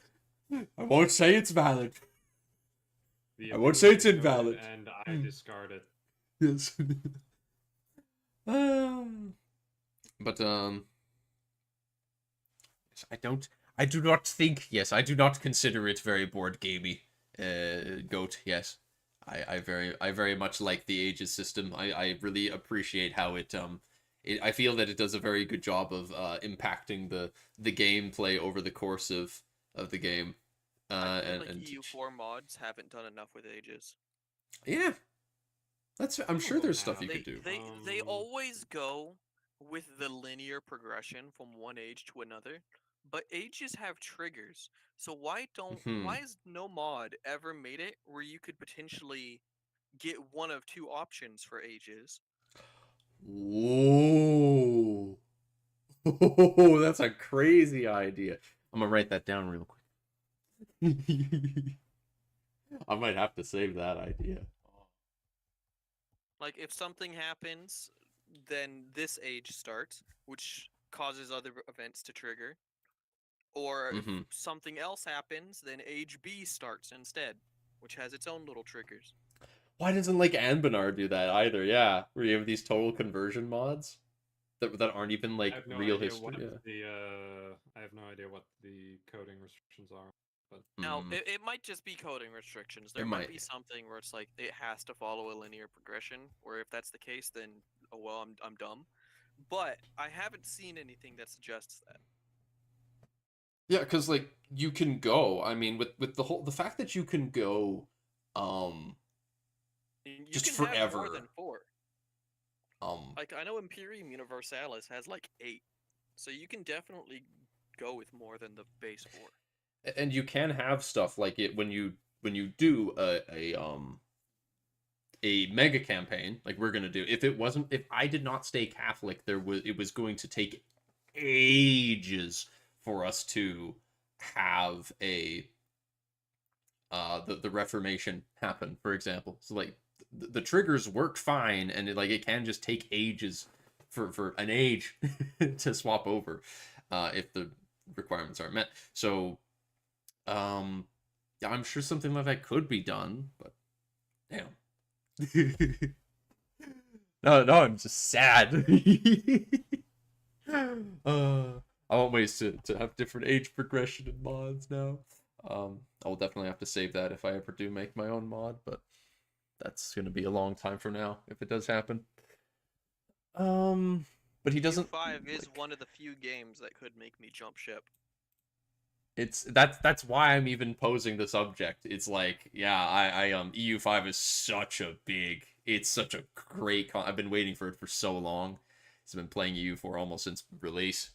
I won't say it's valid. I won't say it's invalid. And I discard it. Yes. But I do not consider it very board gamey. Goat, yes. I very much like the ages system. I really appreciate how I feel that it does a very good job of impacting the gameplay over the course of the game. I feel like EU4 mods haven't done enough with ages. Yeah. I'm sure there's stuff you could do. They always go with the linear progression from one age to another, but ages have triggers. So why has no mod ever made it where you could potentially get one of two options for ages? Whoa. Oh, that's a crazy idea. I'm gonna write that down real quick. I might have to save that idea. Like, if something happens, then this age starts, which causes other events to trigger. Or if something else happens, then age B starts instead, which has its own little triggers. Why doesn't like Anbanar do that either? Yeah, where you have these total conversion mods that aren't even like real history. I have no idea what the coding restrictions are. But now it might just be coding restrictions. There might be something where it's like it has to follow a linear progression. Or if that's the case, then oh well, I'm dumb. But I haven't seen anything that suggests that. Yeah, because like you can go. I mean, with the fact that you can go, just forever. Have more than 4. Like I know Imperium Universalis has like 8, so you can definitely go with more than the base 4. And you can have stuff like it when you do a mega campaign like we're gonna do. If I did not stay Catholic, it was going to take ages for us to have the Reformation happen, for example. So like the triggers work fine, and it can just take ages for an age to swap over if the requirements aren't met. So yeah, I'm sure something like that could be done, but damn. No, I'm just sad. I want ways to have different age progression in mods now. I will definitely have to save that if I ever do make my own mod, but that's gonna be a long time from now if it does happen. But he doesn't. EU5 is one of the few games that could make me jump ship. That's why I'm even posing the subject. It's like, yeah, I EU5 is such a big. It's such a great. I've been waiting for it for so long. I've been playing EU4 almost since release,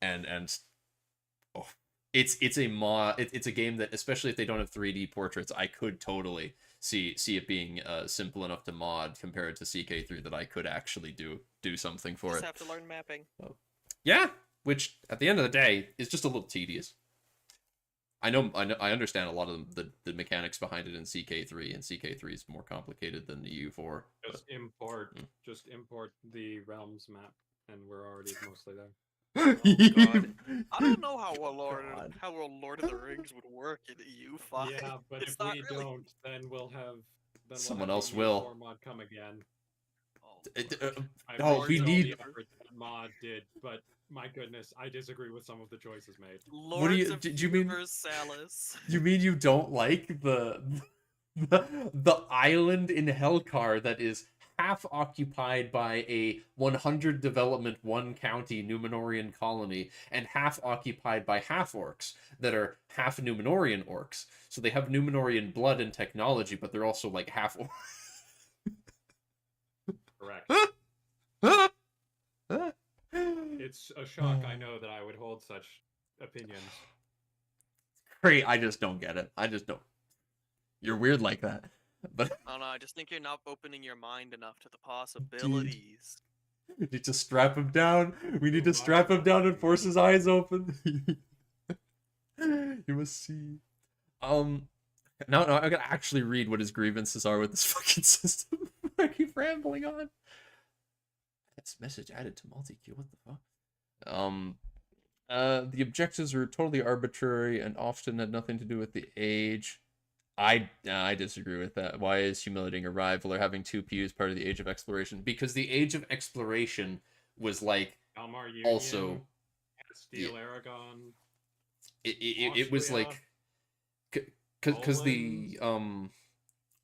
and oh, it's a mod. It's a game that, especially if they don't have 3D portraits, I could totally see it being simple enough to mod compared to CK3 that I could actually do something for Just it. have to learn mapping. Yeah, which at the end of the day is just a little tedious. I understand a lot of the mechanics behind it in CK3, and CK3 is more complicated than the EU4. Just import the realms map, and we're already mostly there. Oh god. I don't know how a Lord of the Rings would work in EU5. Yeah, but It's if not we really... don't, then we'll have Someone the else will. EU4 mod come again. Oh, we need the effort that mod did, but my goodness, I disagree with some of the choices made. Lords of Universalis. You mean you don't like the island in Hellcar that is half occupied by a 100 development 1 county Numenorian colony and half occupied by half orcs that are half Numenorian orcs. So they have Numenorian blood and technology, but they're also like half orcs. Correct. It's a shock, I know, that I would hold such opinions. Great, I just don't get it. I just don't. You're weird like that. But I don't know, I just think you're not opening your mind enough to the possibilities. we need to strap him down. We need to strap him down and force his eyes open. You must see. No, I gotta actually read what his grievances are with this fucking system. I keep rambling on. This message added to multi-queue. What the fuck? The objectives are totally arbitrary and often had nothing to do with the age. I disagree with that. Why is humiliating a rival or having 2 PUs part of the Age of Exploration? Because the Age of Exploration was like Kalmar Union, also Steel Aragon. It was like because the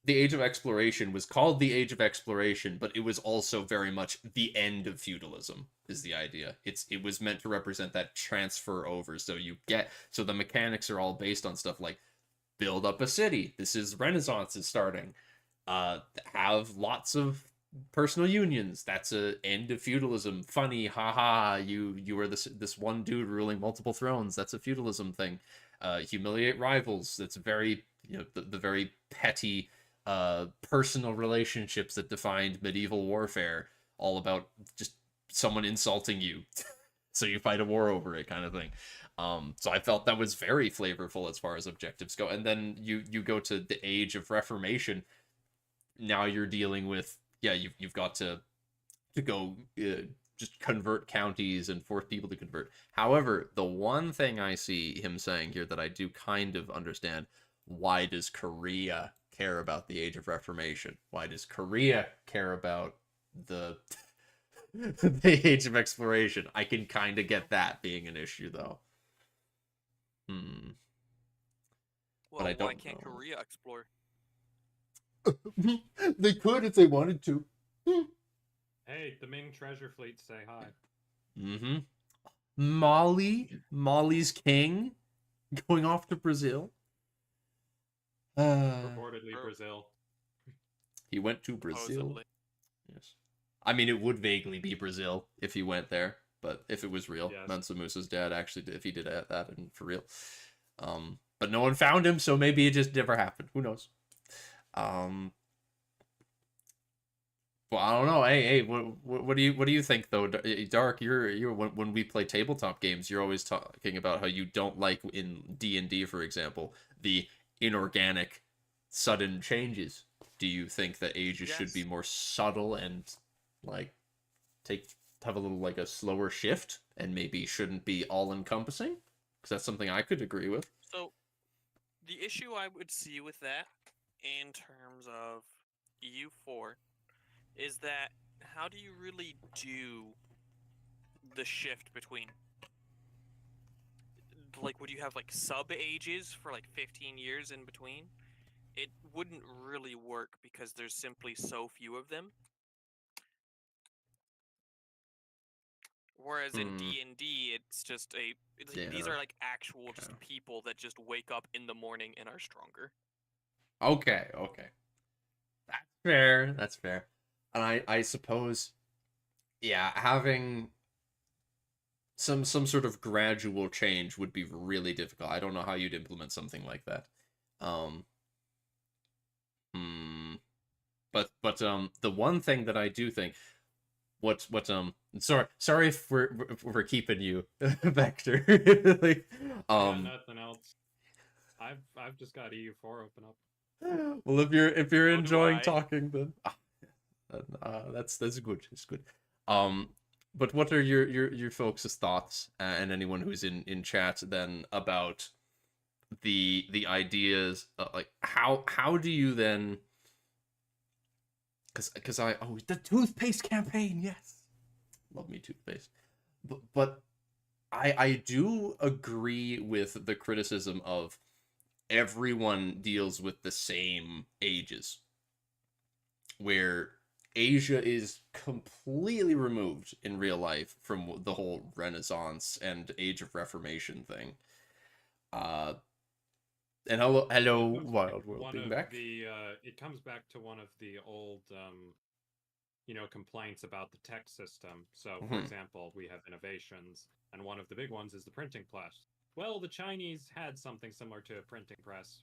Age of Exploration was called the Age of Exploration, but it was also very much the end of feudalism, is the idea. It was meant to represent that transfer over. So the mechanics are all based on stuff like build up a city. This is Renaissance is starting. Have lots of personal unions. That's a end of feudalism. Funny, haha. You are this one dude ruling multiple thrones. That's a feudalism thing. Humiliate rivals. That's very the very petty personal relationships that defined medieval warfare, all about just someone insulting you so you fight a war over it, kind of thing. So I felt that was very flavorful as far as objectives go. And then you go to the Age of Reformation. Now you're dealing with you've got to go just convert counties and force people to convert. However, the one thing I see him saying here that I do kind of understand: why does Korea care about the Age of Reformation? Why does Korea care about the the Age of Exploration? I can kind of get that being an issue, though. Well, but I don't why can't know. Korea explore? They could if they wanted to. Hey, the Ming treasure fleet say hi. Mm-hmm. Molly's king, going off to Brazil. Reportedly Brazil. He went to Brazil. Supposedly. Yes. I mean, it would vaguely be Brazil if he went there, but if it was real, Yes. Mansa Musa's dad actually did, if he did that and for real. But no one found him, so maybe it just never happened. Who knows? Well, I don't know. Hey, what do you think though, Dark? You're when we play tabletop games, you're always talking about how you don't like in D&D, for example, the inorganic sudden changes. Do you think that ages should be Yes. more subtle and like have a little like a slower shift and maybe shouldn't be all encompassing? Because that's something I could agree with. So the issue I would see with that in terms of EU4 is that how do you really do the shift between, like, would you have like sub ages for like 15 years in between? It wouldn't really work because there's simply so few of them. Whereas in Hmm. D&D, it's just these Yeah. are like actual just Okay. people that just wake up in the morning and are stronger. Okay. Okay. That's fair. That's fair. And I suppose, yeah, having some sort of gradual change would be really difficult. I don't know how you'd implement something like that. Um. Hmm. But the one thing that I do think, sorry if we're keeping you, Vector. Like, I got nothing else. I've just got EU4 open up. well, if you're So do enjoying I. talking, then that's good. It's good. Um, but what are your folks' thoughts, and anyone who's in chat then, about the ideas, like how do you then, because the toothpaste campaign, yes, love me toothpaste, but I do agree with the criticism of everyone deals with the same ages, where Asia is completely removed in real life from the whole Renaissance and Age of Reformation thing. Uh, and hello, Wild World being back. It comes back to one of the old complaints about the tech system. So, for example, we have innovations, and one of the big ones is the printing press. Well, the Chinese had something similar to a printing press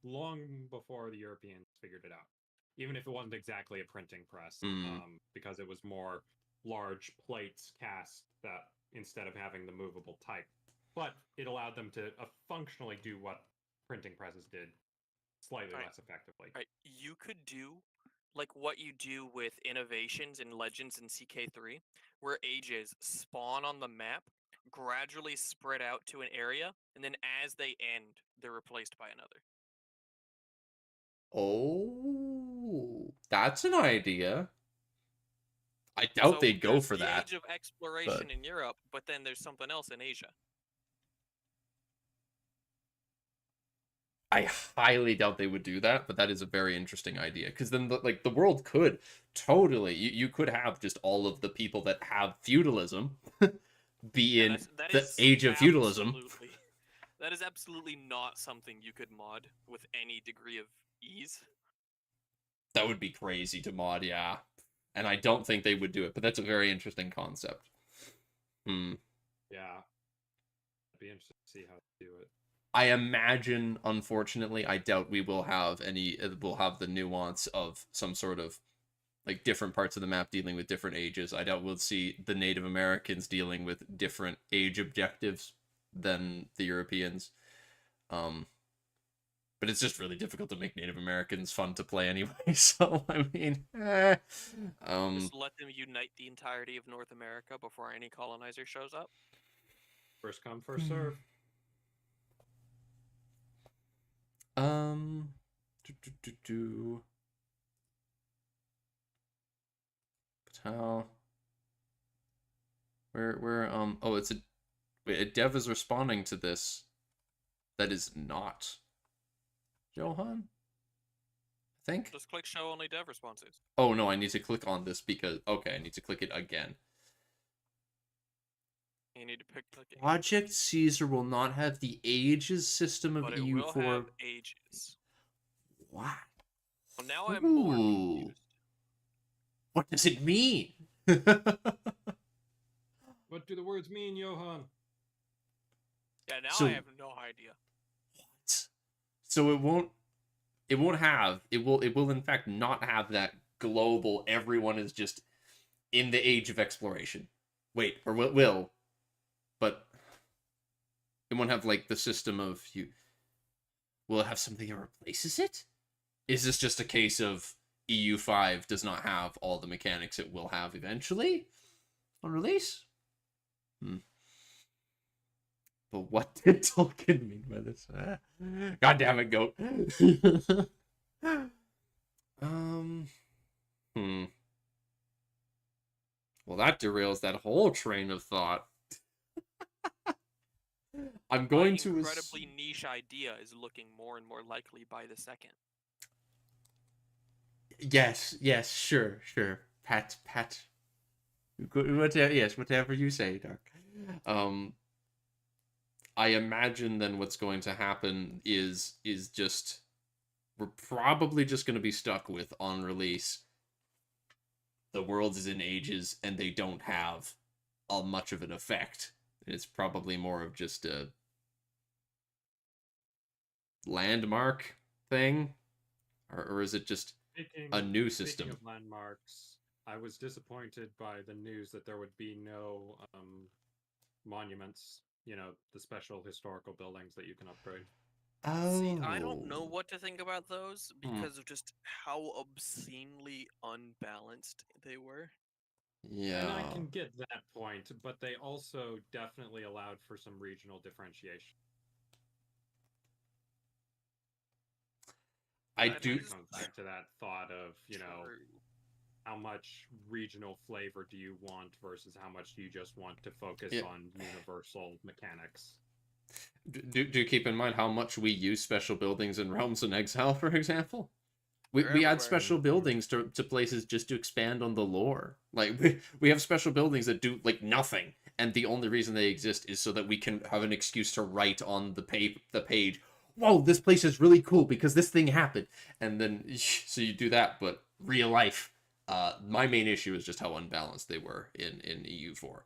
long before the Europeans figured it out. Even if it wasn't exactly a printing press, because it was more large plates cast that instead of having the movable type. But it allowed them to functionally do what printing presses did slightly less effectively. Right. You could do like what you do with innovations in Legends and CK3, where ages spawn on the map, gradually spread out to an area, and then as they end, they're replaced by another. Oh, that's an idea. I doubt So they'd go there's for the that, age of exploration but in Europe, but then there's something else in Asia. I highly doubt they would do that. But that is a very interesting idea, because then the world could totally, you could have just all of the people that have feudalism be in That the is age of feudalism. absolutely that is absolutely not something you could mod with any degree of ease. That would be crazy to mod, yeah. And I don't think they would do it, but that's a very interesting concept. Yeah. It'd be interesting to see how to do it. I imagine, unfortunately, I doubt we'll have the nuance of some sort of like different parts of the map dealing with different ages. I doubt we'll see the Native Americans dealing with different age objectives than the Europeans. But it's just really difficult to make Native Americans fun to play anyway. So I mean, Just let them unite the entirety of North America before any colonizer shows up. First come, first serve. But how? Where oh, it's a dev is responding to this. That is not Johan, I think. Just click show only dev responses. Oh no, I need to click on this because okay, I need to click it again. You need to click it. Project Caesar will not have the ages system of But it EU4. will have ages. What? Well, now I'm more confused. What does it mean? What do the words mean, Johan? Yeah, now I have no idea. What? So it will in fact not have that global, everyone is just in the age of exploration. Wait, or will, but it won't have like the system of you. Will it have something that replaces it? is this just a case of EU5 does not have all the mechanics it will have eventually on release? But what did Tolkien mean by this? God damn it, goat. Well, that derails that whole train of thought. I'm going to incredibly niche idea is looking more and more likely by the second. Yes, sure. Pat. Whatever you say, Dark. I imagine then what's going to happen is just we're probably just going to be stuck with on release. The world is in ages and they don't have much of an effect. It's probably more of just a landmark thing, or is it just a new system? Speaking of landmarks, I was disappointed by the news that there would be no monuments. You know, the special historical buildings that you can upgrade. See, I don't know what to think about those because of just how obscenely unbalanced they were. Yeah. And I can get that point, but they also definitely allowed for some regional differentiation. I That do comes back to that thought of, how much regional flavor do you want versus how much do you just want to focus on universal mechanics? Do keep in mind how much we use special buildings in Realms in Exile, for example. We add special buildings to places just to expand on the lore. Like, we have special buildings that do, like, nothing. And the only reason they exist is so that we can have an excuse to write on the page, whoa, this place is really cool because this thing happened. And then, so you do that, but real life. My main issue is just how unbalanced they were in EU4.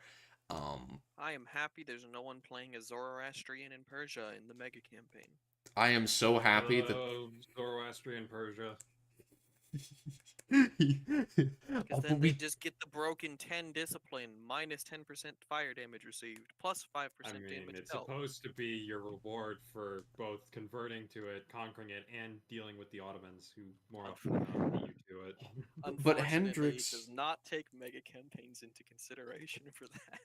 I am happy there's no one playing a Zoroastrian in Persia in the mega campaign. I am so happy that Zoroastrian Persia. Because then they just get the broken 10 discipline, minus 10% fire damage received, plus 5% damage it's dealt. supposed to be your reward for both converting to it, conquering it, and dealing with the Ottomans, who more often than not beat you to it. Unfortunately, Hendrix it does not take mega campaigns into consideration for that.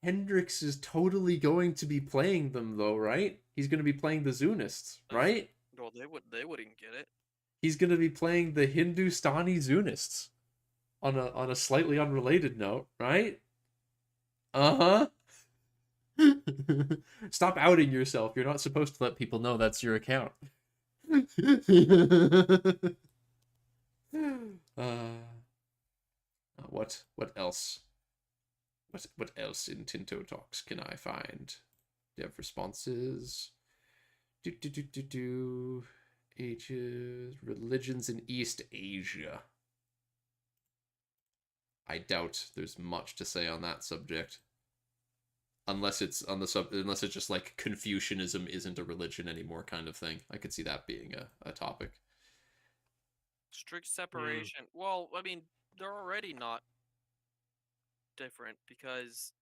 Hendrix is totally going to be playing them, though, right? He's going to be playing the Zunists, right? Well, they wouldn't get it. He's going to be playing the Hindustani Zunists on a slightly unrelated note, right? Uh-huh. Stop outing yourself. You're not supposed to let people know that's your account. What else? What else in Tinto Talks can I find? Dev responses. Ages, religions in East Asia. I doubt there's much to say on that subject. Unless it's unless it's just like Confucianism isn't a religion anymore kind of thing. I could see that being a topic. Strict separation. Well, I mean, they're already not different because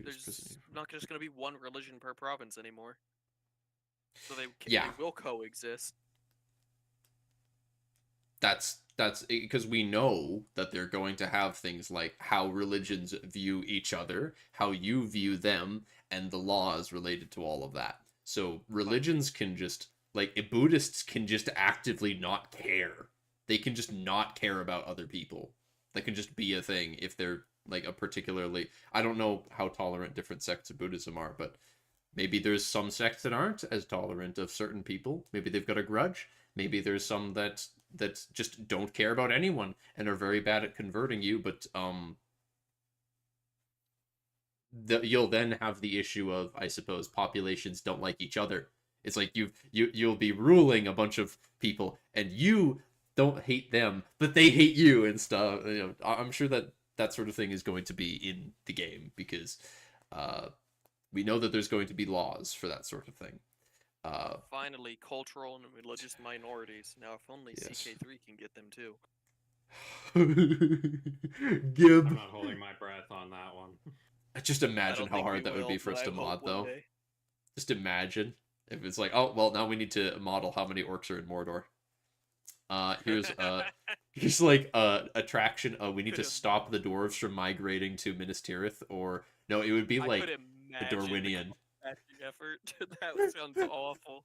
there's not just going to be one religion per province anymore. So they will coexist. That's because we know that they're going to have things like how religions view each other, how you view them, and the laws related to all of that. So religions can just, like, Buddhists can just actively not care. They can just not care about other people. That can just be a thing if they're like a particularly, I don't know how tolerant different sects of Buddhism are, but maybe there's some sects that aren't as tolerant of certain people. Maybe they've got a grudge. Maybe there's some that just don't care about anyone and are very bad at converting you, but you'll then have the issue of, I suppose, populations don't like each other. It's like you'll be ruling a bunch of people and you don't hate them, but they hate you and stuff. You know, I'm sure that sort of thing is going to be in the game because we know that there's going to be laws for that sort of thing. Finally, cultural and religious minorities. Now, if only CK3 can get them too. Gib. I'm not holding my breath on that one. Just imagine how hard that would be for us to mod, though. Just imagine if it's like, oh, well, now we need to model how many orcs are in Mordor. here's like a attraction. We need to stop the dwarves from migrating to Minas Tirith, or no, it would be I like could the imagine Dorwinian. acting effort. That sounds awful.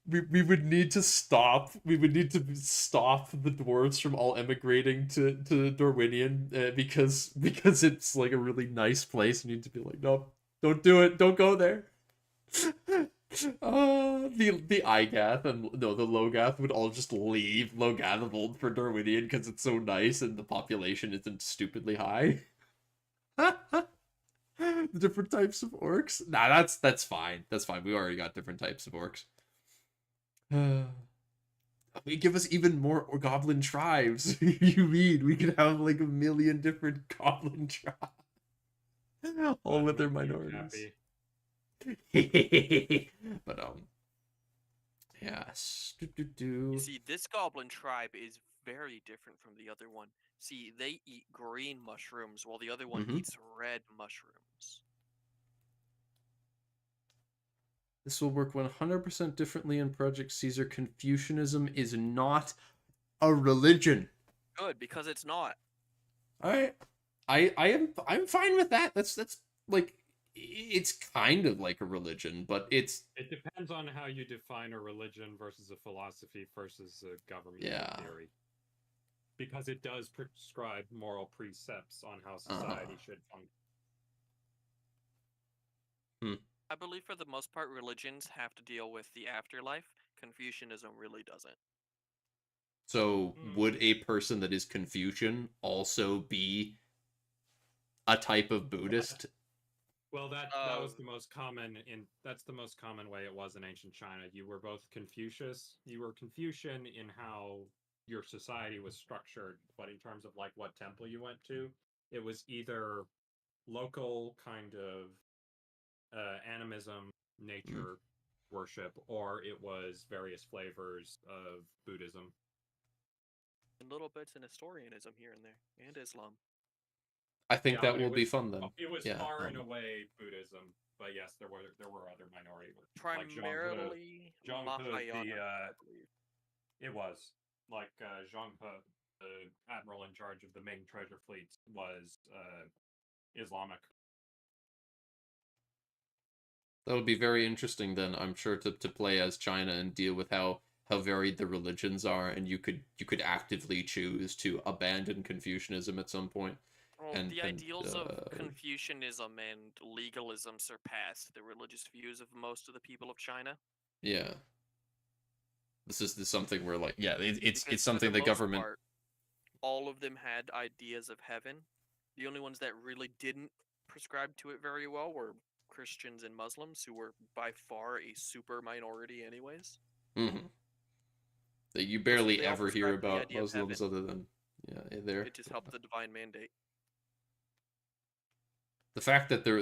We would need to stop. We would need to stop the dwarves from all emigrating to Dorwinian because it's like a really nice place. You need to be like, no, don't do it. Don't go there. The Igath and no, the Logath would all just leave Logathervold for Dorwinian because it's so nice and the population isn't stupidly high. The different types of orcs. Nah, that's fine. That's fine. We already got different types of orcs. We give us even more goblin tribes. You mean we could have like 1,000,000 different goblin tribes, all with their minorities. But yes. You see, this goblin tribe is very different from the other one. See, they eat green mushrooms while the other one eats red mushrooms. This will work 100% differently in Project Caesar. Confucianism is not a religion. Good, because it's not. Alright. I'm fine with that. That's like, it's kind of like a religion, but it depends on how you define a religion versus a philosophy versus a government theory. Because it does prescribe moral precepts on how society should function. I believe for the most part, religions have to deal with the afterlife. Confucianism really doesn't. So, would a person that is Confucian also be a type of Buddhist? Well, that was the most common that's the most common way it was in ancient China. You were both Confucius, you were Confucian in how your society was structured, but in terms of like what temple you went to, it was either local kind of animism, nature worship, or it was various flavors of Buddhism. And little bits in Nestorianism here and there, and Islam. I think that will be fun then. It was far and away Buddhism, but yes, there were other minority groups. Primarily like Mahayana. It was like Zhang He, the admiral in charge of the Ming treasure fleets, was Islamic. That would be very interesting then, I'm sure, to play as China and deal with how varied the religions are, and you could actively choose to abandon Confucianism at some point. Well, the ideals of Confucianism and legalism surpassed the religious views of most of the people of China. Yeah. This is something where, like, yeah, it's something the government... all of them had ideas of heaven. The only ones that really didn't prescribe to it very well were Christians and Muslims, who were by far a super minority anyways. That you barely ever hear about Muslims other than it just helped the divine mandate. The fact that there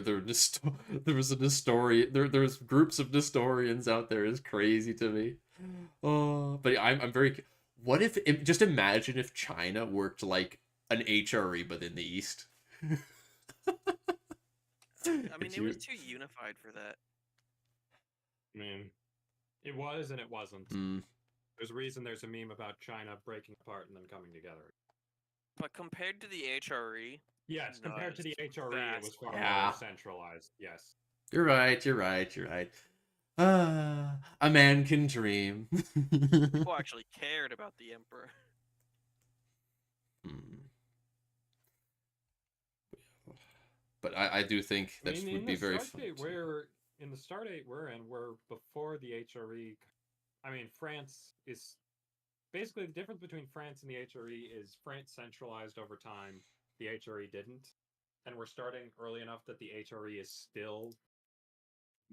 was a Nestorian, there's groups of Nestorians out there is crazy to me. But I'm very... What if just imagine if China worked like an HRE but in the East? I mean, it was too unified for that. I mean, it was and it wasn't. There's a reason there's a meme about China breaking apart and then coming together. But compared to the HRE... Yes, compared to the HRE, it was far more centralized. Yes. You're right. A man can dream. People actually cared about the emperor. But I do think that would be very fun. In the Stardate we're in, we're before the HRE. I mean, France is... Basically, the difference between France and the HRE is France centralized over time. The HRE didn't. And we're starting early enough that the HRE is still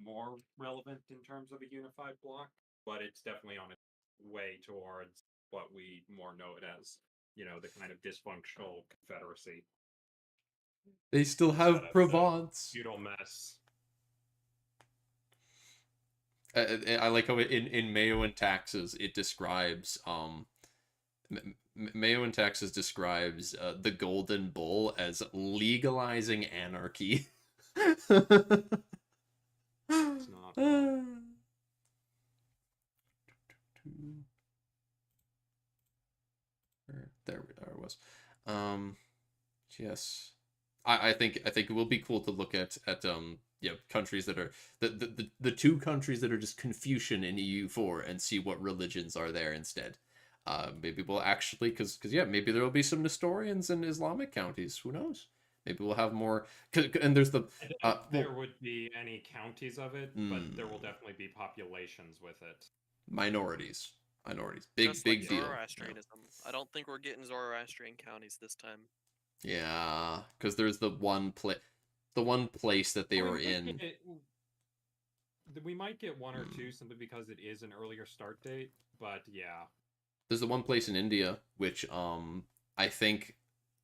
more relevant in terms of a unified bloc, but it's definitely on its way towards what we more know it as, the kind of dysfunctional confederacy. They still have Provence. Feudal mess. I like how in Mayo and Taxes it describes Mayo and Taxes describes the Golden Bull as legalizing anarchy. It's not wrong. was. Yes. I think it will be cool to look at countries that are the two countries that are just Confucian in EU4 and see what religions are there instead. Maybe we'll actually because maybe there will be some Nestorians in Islamic counties. Who knows? Maybe we'll have more. And there's the there would be any counties of it, but there will definitely be populations with it. Minorities. Big Just like big deal. Zoroastrianism. I don't think we're getting Zoroastrian counties this time. Yeah, because there's the one place that they were in. We might get one or two simply because it is an earlier start date, but yeah. There's the one place in India which I think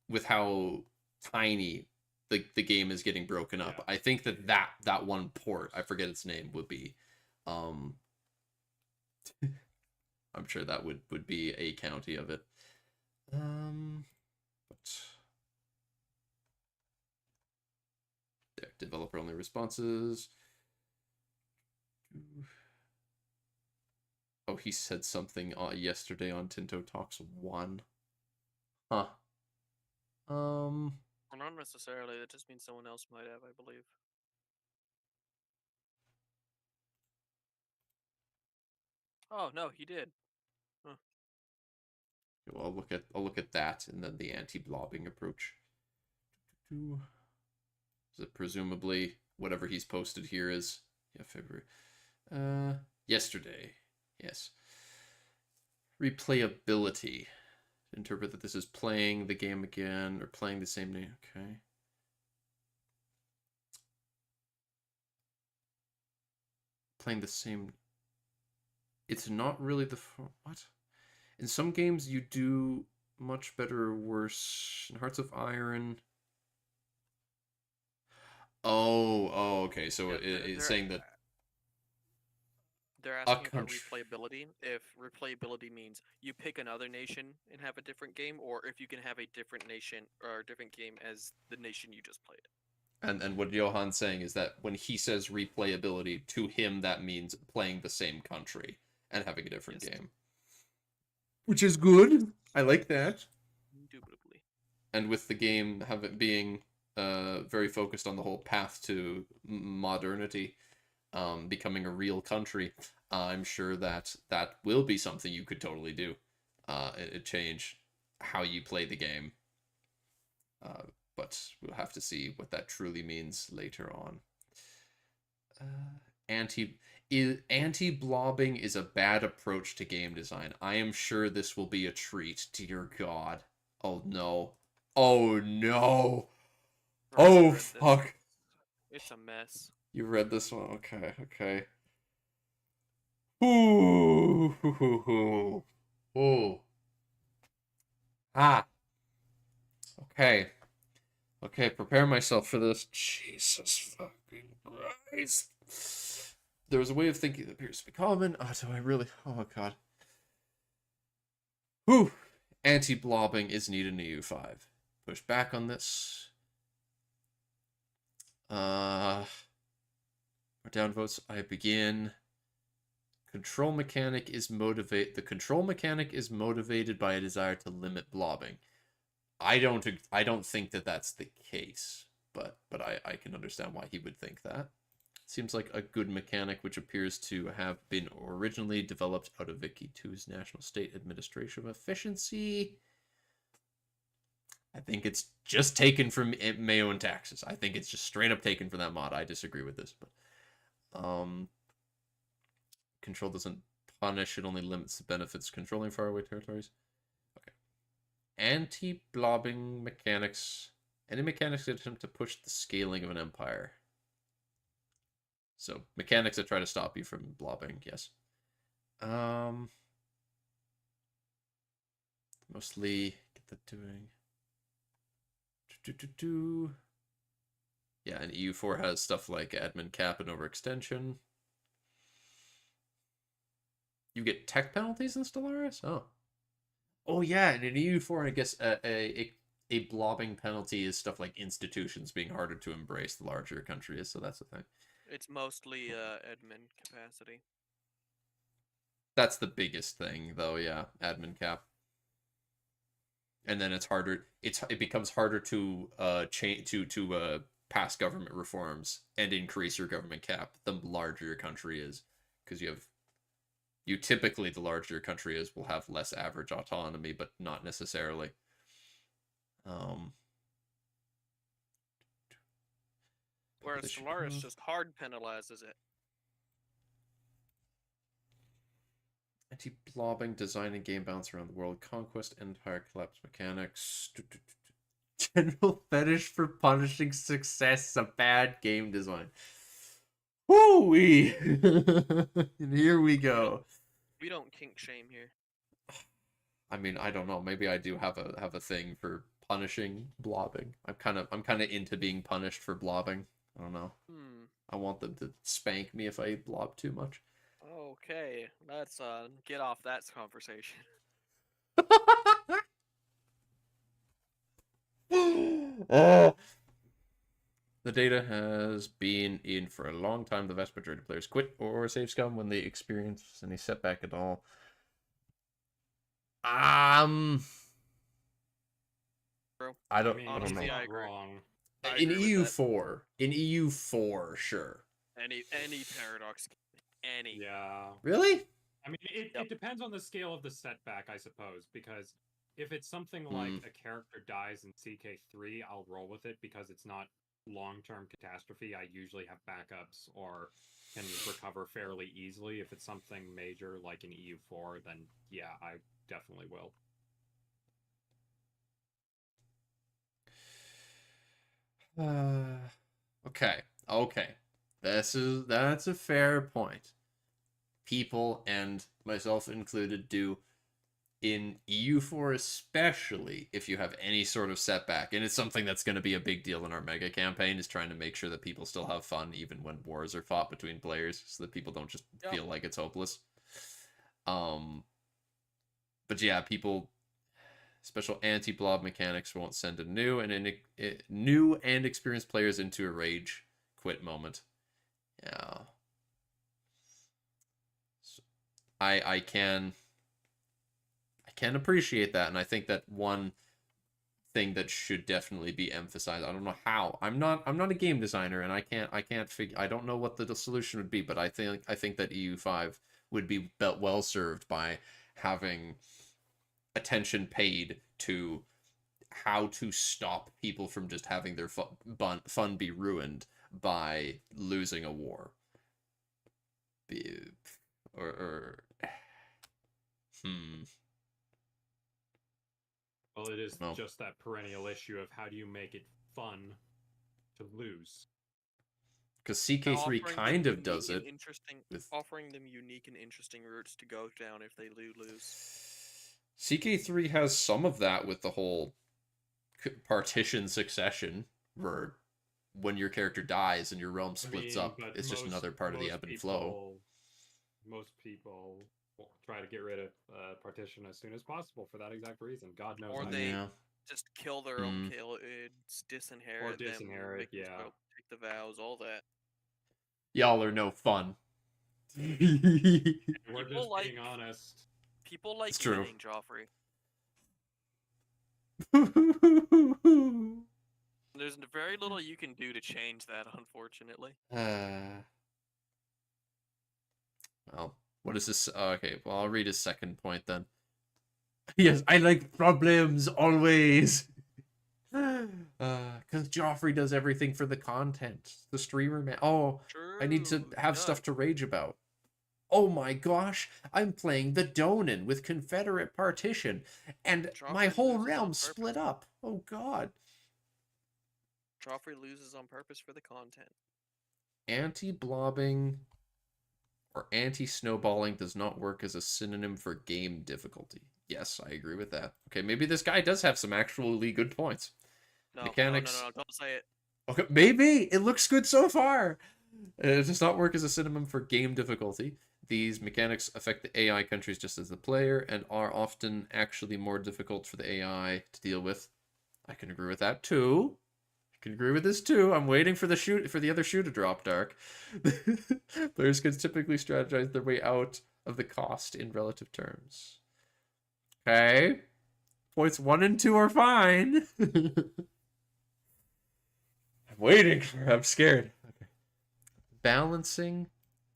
with how tiny the game is getting broken up, I think that one port, I forget its name, would be I'm sure that would be a county of it. But there, developer only responses. Oh, he said something yesterday on Tinto Talks 1. Huh. Well, not necessarily. That just means someone else might have, I believe. Oh no, he did. Huh. Well, I'll look at that and then the anti-blobbing approach. Is it presumably whatever he's posted here is February. Yesterday. Yes. Replayability. Interpret that this is playing the game again or playing the same name. Okay. Playing the same. It's not really the what? In some games you do much better or worse. In Hearts of Iron. Oh, okay. So it's saying that they're asking about replayability. If replayability means you pick another nation and have a different game, or if you can have a different nation or a different game as the nation you just played. And what Johan's saying is that when he says replayability, to him that means playing the same country and having a different game. Which is good. I like that. Indubitably. And with the game being very focused on the whole path to modernity, becoming a real country, I'm sure that will be something you could totally do. It change how you play the game. But we'll have to see what that truly means later on. Anti-blobbing is a bad approach to game design. I am sure this will be a treat. Dear God. Oh no. Oh no. Oh fuck. It's a mess. You read this one? Okay. Ooh. Ooh. Ah. Okay, prepare myself for this. Jesus fucking Christ. There was a way of thinking that appears to be common. Oh, do I really? Oh, God. Whew. Anti-blobbing is needed in EU5. Push back on this. We're down votes. I begin. The control mechanic is motivated by a desire to limit blobbing. I don't think that that's the case, but I can understand why he would think that. Seems like a good mechanic which appears to have been originally developed out of Wiki 2's National State Administration of Efficiency. I think it's just taken from Mayo and Taxes. I think it's just straight up taken from that mod. I disagree with this, but control doesn't punish, it only limits the benefits controlling faraway territories. Anti-blobbing mechanics. Any mechanics that attempt to push the scaling of an empire. So, mechanics that try to stop you from blobbing, yes. Mostly get that doing. Yeah, and EU4 has stuff like admin cap and overextension. You get tech penalties in Stellaris? Oh yeah, and in EU4, I guess a blobbing penalty is stuff like institutions being harder to embrace the larger a country is, so that's the thing. It's mostly admin capacity. That's the biggest thing, though, yeah, admin cap. and then it's harder. It becomes harder to change to pass government reforms and increase your government cap the larger your country is, because you typically, the larger your country is, will have less average autonomy, but not necessarily. Whereas Stellaris just hard penalizes it. Anti-blobbing, designing game balance around the world, conquest, empire collapse mechanics. General fetish for punishing success, a bad game design. Woo-wee! And here we go. We don't kink shame here. I mean, I don't know. Maybe I do have a thing for punishing blobbing. I'm kind of into being punished for blobbing. I don't know. I want them to spank me if I blob too much. Okay, let's get off that conversation. The data has been in for a long time. The vast majority of players quit or save scum when they experience any setback at all. I don't know. I agree. Wrong. In EU4, sure. Any paradox, any. Yeah. Really? I mean, it depends on the scale of the setback, I suppose, because if it's something like a character dies in CK3, I'll roll with it because it's not long-term catastrophe. I usually have backups or can recover fairly easily. If it's something major like in EU4, then yeah, I definitely will. Okay. That's a fair point. People, and myself included, do in EU4, especially if you have any sort of setback, and it's something that's going to be a big deal in our mega campaign, is trying to make sure that people still have fun even when wars are fought between players, so that people don't just feel like it's hopeless. But yeah, people, special anti-blob mechanics won't send new and experienced players into a rage quit moment. Yeah. So I can appreciate that, and I think that one thing that should definitely be emphasized. I don't know how. I'm not a game designer, and I can't figure. I don't know what the solution would be, but I think that EU5 would be well served by having attention paid to how to stop people from just having their fun be ruined by losing a war. Well, it is just that perennial issue of how do you make it fun to lose? Because CK3 kind of does it. Offering them unique and interesting routes to go down if they lose. CK3 has some of that with the whole partition succession, where when your character dies and your realm splits up, it's just another part of the ebb and flow. Most people try to get rid of partition as soon as possible for that exact reason. God knows. Or they just kill their own kids, disinherit them, make them take the vows, all that. Y'all are no fun. We're just being honest. People like winning, Joffrey. There's very little you can do to change that, unfortunately. Well, what is this? Okay, well, I'll read his second point then. Yes, I like problems always. Because Joffrey does everything for the content. The streamer man. Oh, true. I need to have stuff to rage about. Oh my gosh, I'm playing the Donan with Confederate partition, and my whole realm split up. Oh god. Joffrey loses on purpose for the content. Anti-blobbing or anti-snowballing does not work as a synonym for game difficulty. Yes, I agree with that. Okay, maybe this guy does have some actually good points. No, mechanics. No, don't say it. Okay, maybe it looks good so far. It does not work as a synonym for game difficulty. These mechanics affect the AI countries just as the player and are often actually more difficult for the AI to deal with. I can agree with that too. I can agree with this too. I'm waiting for the other shoe to drop, Dark. Players can typically strategize their way out of the cost in relative terms. Okay. Points 1 and 2 are fine. I'm waiting for. I'm scared. Okay. Balancing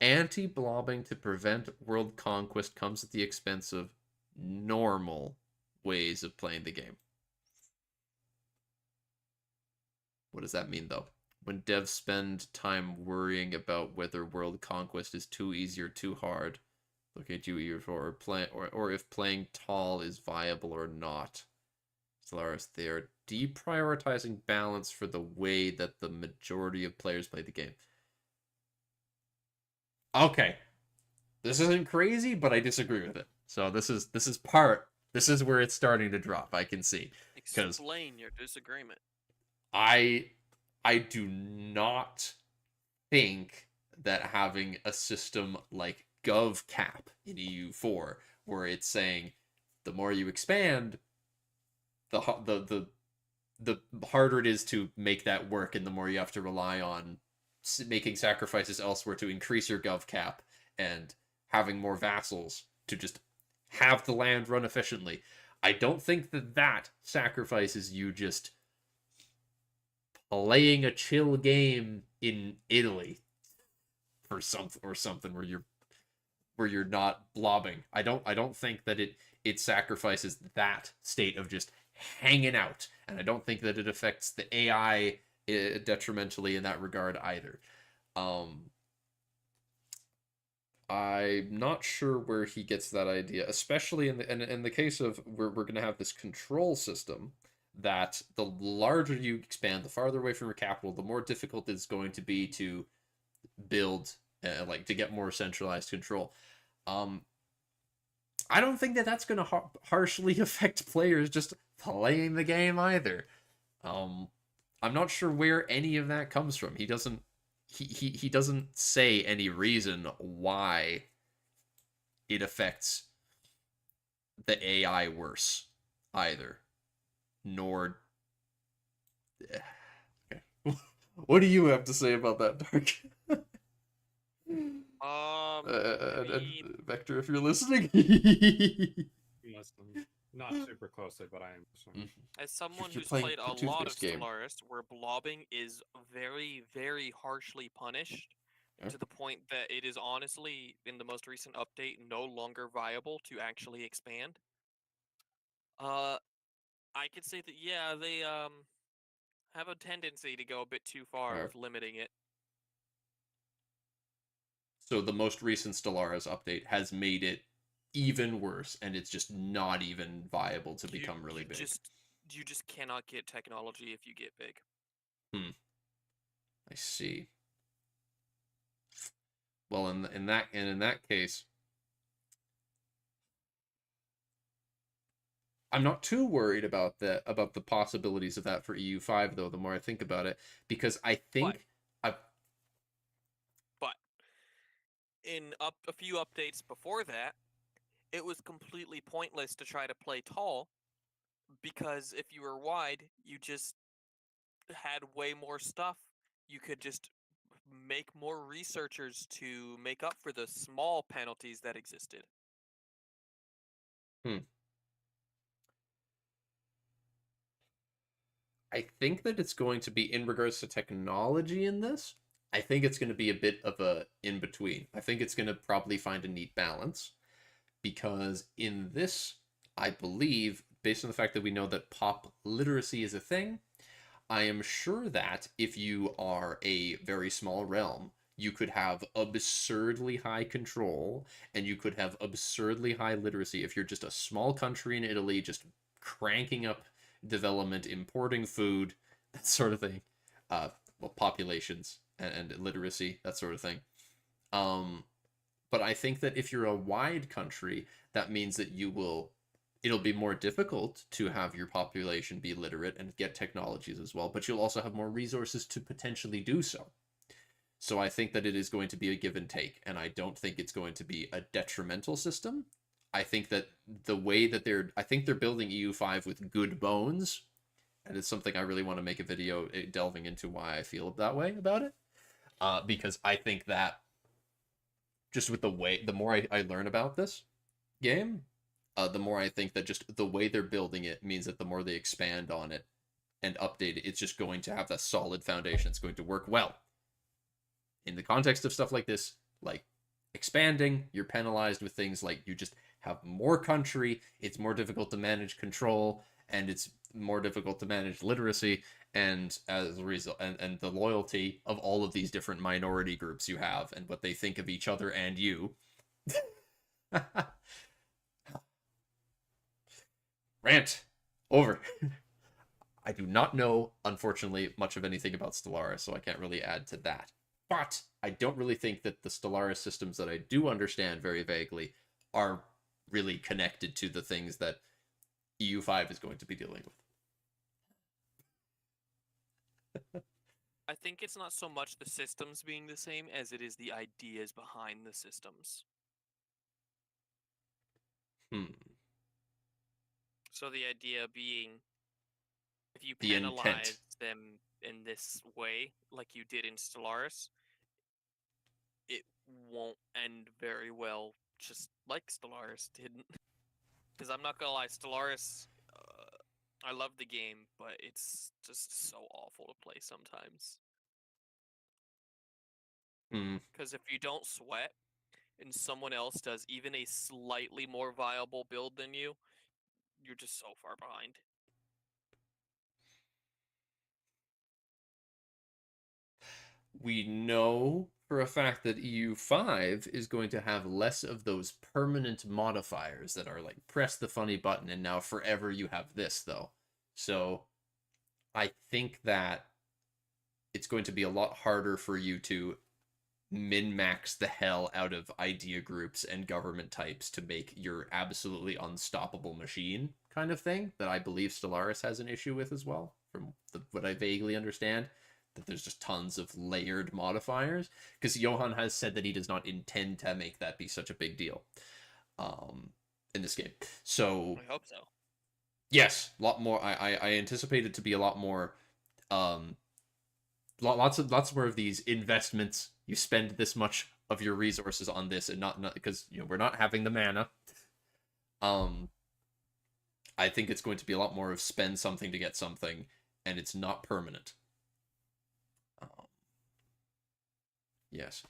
anti-blobbing to prevent world conquest comes at the expense of normal ways of playing the game. What does that mean, though? When devs spend time worrying about whether world conquest is too easy or too hard, look at EU4 or if playing tall is viable or not. Stellaris, they are deprioritizing balance for the way that the majority of players play the game. Okay, this isn't crazy, but I disagree with it. So this is where it's starting to drop. I can see. Explain your disagreement. I do not think that having a system like GovCap in EU4, where it's saying the more you expand, the harder it is to make that work, and the more you have to rely on making sacrifices elsewhere to increase your GovCap and having more vassals to just have the land run efficiently. I don't think that sacrifices you just playing a chill game in Italy for something where you're not blobbing. I don't think that it sacrifices that state of just hanging out, and I don't think that it affects the AI detrimentally in that regard either. I'm not sure where he gets that idea, especially in the case of we're going to have this control system that the larger you expand, the farther away from your capital, the more difficult it's going to be to build, to get more centralized control. I don't think that that's going to harshly affect players just playing the game either. I'm not sure where any of that comes from. He doesn't say any reason why it affects the AI worse either. Nor okay. What do you have to say about that, Dark? Vector, if you're listening. Listen, not super closely, but I am listening. As someone You're who's playing played the a lot of toothpaste game. Stellaris, where blobbing is very, very harshly punished, Yeah. to the point that it is honestly, in the most recent update, no longer viable to actually expand. I could say that, yeah, they have a tendency to go a bit too far Alright. with limiting it. So the most recent Stellaris update has made it even worse, and it's just not even viable to become really big. You just cannot get technology if you get big. I see. Well, in that case, I'm not too worried about the possibilities of that for EU5 though. The more I think about it, because I think But in a few updates before that, it was completely pointless to try to play tall, because if you were wide, you just had way more stuff. You could just make more researchers to make up for the small penalties that existed. I think that it's going to be, in regards to technology in this, I think it's going to be a bit of a in between. I think it's going to probably find a neat balance, because in this, I believe, based on the fact that we know that pop literacy is a thing, I am sure that if you are a very small realm, you could have absurdly high control and you could have absurdly high literacy if you're just a small country in Italy, just cranking up development, importing food, that sort of thing. Well, populations and literacy, that sort of thing. But I think that if you're a wide country, that means that it'll be more difficult to have your population be literate and get technologies as well, but you'll also have more resources to potentially do so. So I think that it is going to be a give and take, and I don't think it's going to be a detrimental system. I think that the way that they're building EU5 with good bones, and it's something I really want to make a video delving into why I feel that way about it. Because I think that just with the more I learn about this game, the more I think that just the way they're building it means that the more they expand on it and update it, it's just going to have that solid foundation. It's going to work well. In the context of stuff like this, like expanding, you're penalized with things like you just have more country, it's more difficult to manage control, and it's more difficult to manage literacy, and as a result, and the loyalty of all of these different minority groups you have and what they think of each other and you. Rant over. I do not know, unfortunately, much of anything about Stellaris, so I can't really add to that. But I don't really think that the Stellaris systems that I do understand very vaguely are really connected to the things that EU5 is going to be dealing with. I think it's not so much the systems being the same as it is the ideas behind the systems. So the idea being, if you penalize them in this way, like you did in Stellaris, it won't end very well, just like Stellaris didn't. Because I'm not gonna lie, Stellaris, I love the game, but it's just so awful to play sometimes. Because if you don't sweat, and someone else does even a slightly more viable build than you, you're just so far behind. We know for a fact that EU5 is going to have less of those permanent modifiers that are like press the funny button and now forever you have this, though. So I think that it's going to be a lot harder for you to min-max the hell out of idea groups and government types to make your absolutely unstoppable machine kind of thing that I believe Stellaris has an issue with as well, from what I vaguely understand, that there's just tons of layered modifiers, because Johan has said that he does not intend to make that be such a big deal in this game. So I hope so. yes, a lot more. I anticipate it to be a lot more lots more of these investments. You spend this much of your resources on this, and not because we're not having the mana. I think it's going to be a lot more of spend something to get something, and it's not permanent. Yes.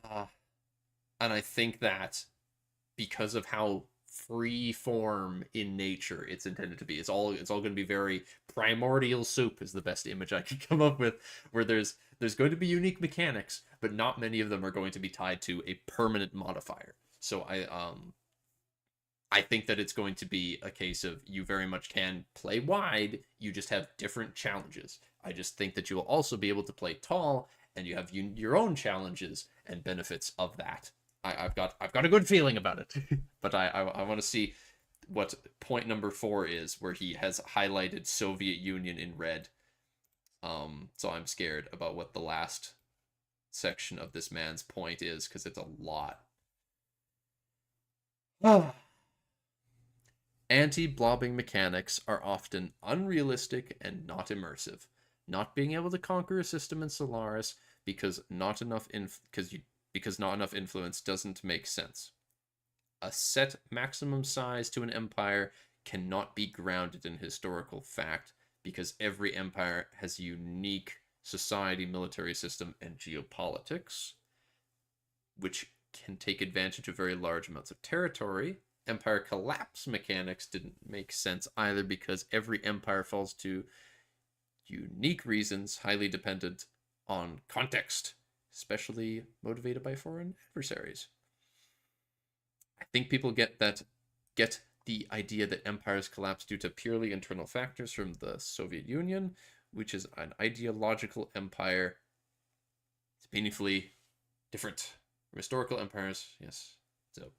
And I think that because of how free form in nature it's intended to be, it's all going to be very primordial soup is the best image I could come up with, where there's going to be unique mechanics, but not many of them are going to be tied to a permanent modifier. So I think that it's going to be a case of you very much can play wide, you just have different challenges. I just think that you will also be able to play tall, and you have your own challenges and benefits of that. I've got a good feeling about it, but I want to see what point number 4 is, where he has highlighted Soviet Union in red. So I'm scared about what the last section of this man's point is, because it's a lot. Anti-blobbing mechanics are often unrealistic and not immersive. Not being able to conquer a system in Stellaris because not enough influence doesn't make sense. A set maximum size to an empire cannot be grounded in historical fact, because every empire has a unique society, military system, and geopolitics, which can take advantage of very large amounts of territory. Empire collapse mechanics didn't make sense either, because every empire falls to unique reasons, highly dependent on context, especially motivated by foreign adversaries. I think people get the idea that empires collapse due to purely internal factors from the Soviet Union, which is an ideological empire. It's meaningfully different from historical empires. Yes. So,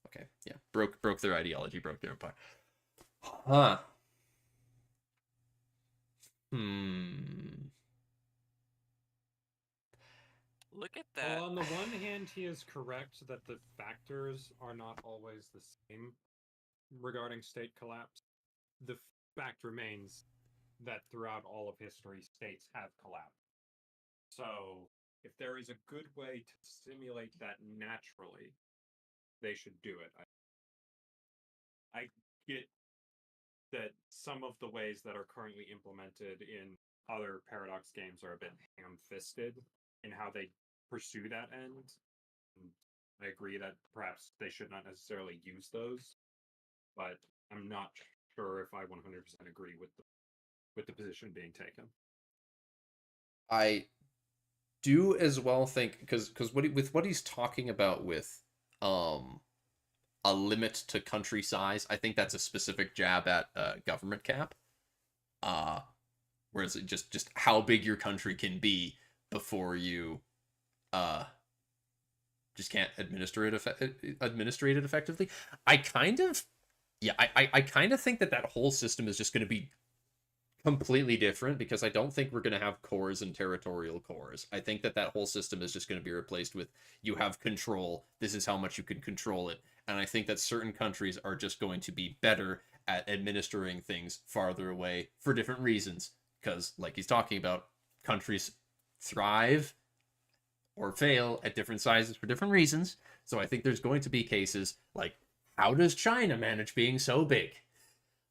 okay, yeah, broke their ideology, broke their empire. Huh. Look at that. Well, on the one hand, he is correct that the factors are not always the same regarding state collapse. The fact remains that throughout all of history, states have collapsed. So, if there is a good way to simulate that naturally, they should do it. I get that some of the ways that are currently implemented in other Paradox games are a bit ham-fisted in how they pursue that end. I agree that perhaps they should not necessarily use those, but I'm not sure if I 100% agree with the position being taken. I do as well think because with what he's talking about with a limit to country size, I think that's a specific jab at government cap. Uh, Whereas it just how big your country can be before you uh just can't administer it effectively. I kind of I kind of think that that whole system is just going to be completely different because I don't think we're going to have cores and territorial cores. I think that that whole system is just going to be replaced with you have control. This is how much you can control it. And I think that certain countries are just going to be better at administering things farther away for different reasons. Because, like he's talking about, countries thrive or fail at different sizes for different reasons. So I think there's going to be cases like, how does China manage being so big?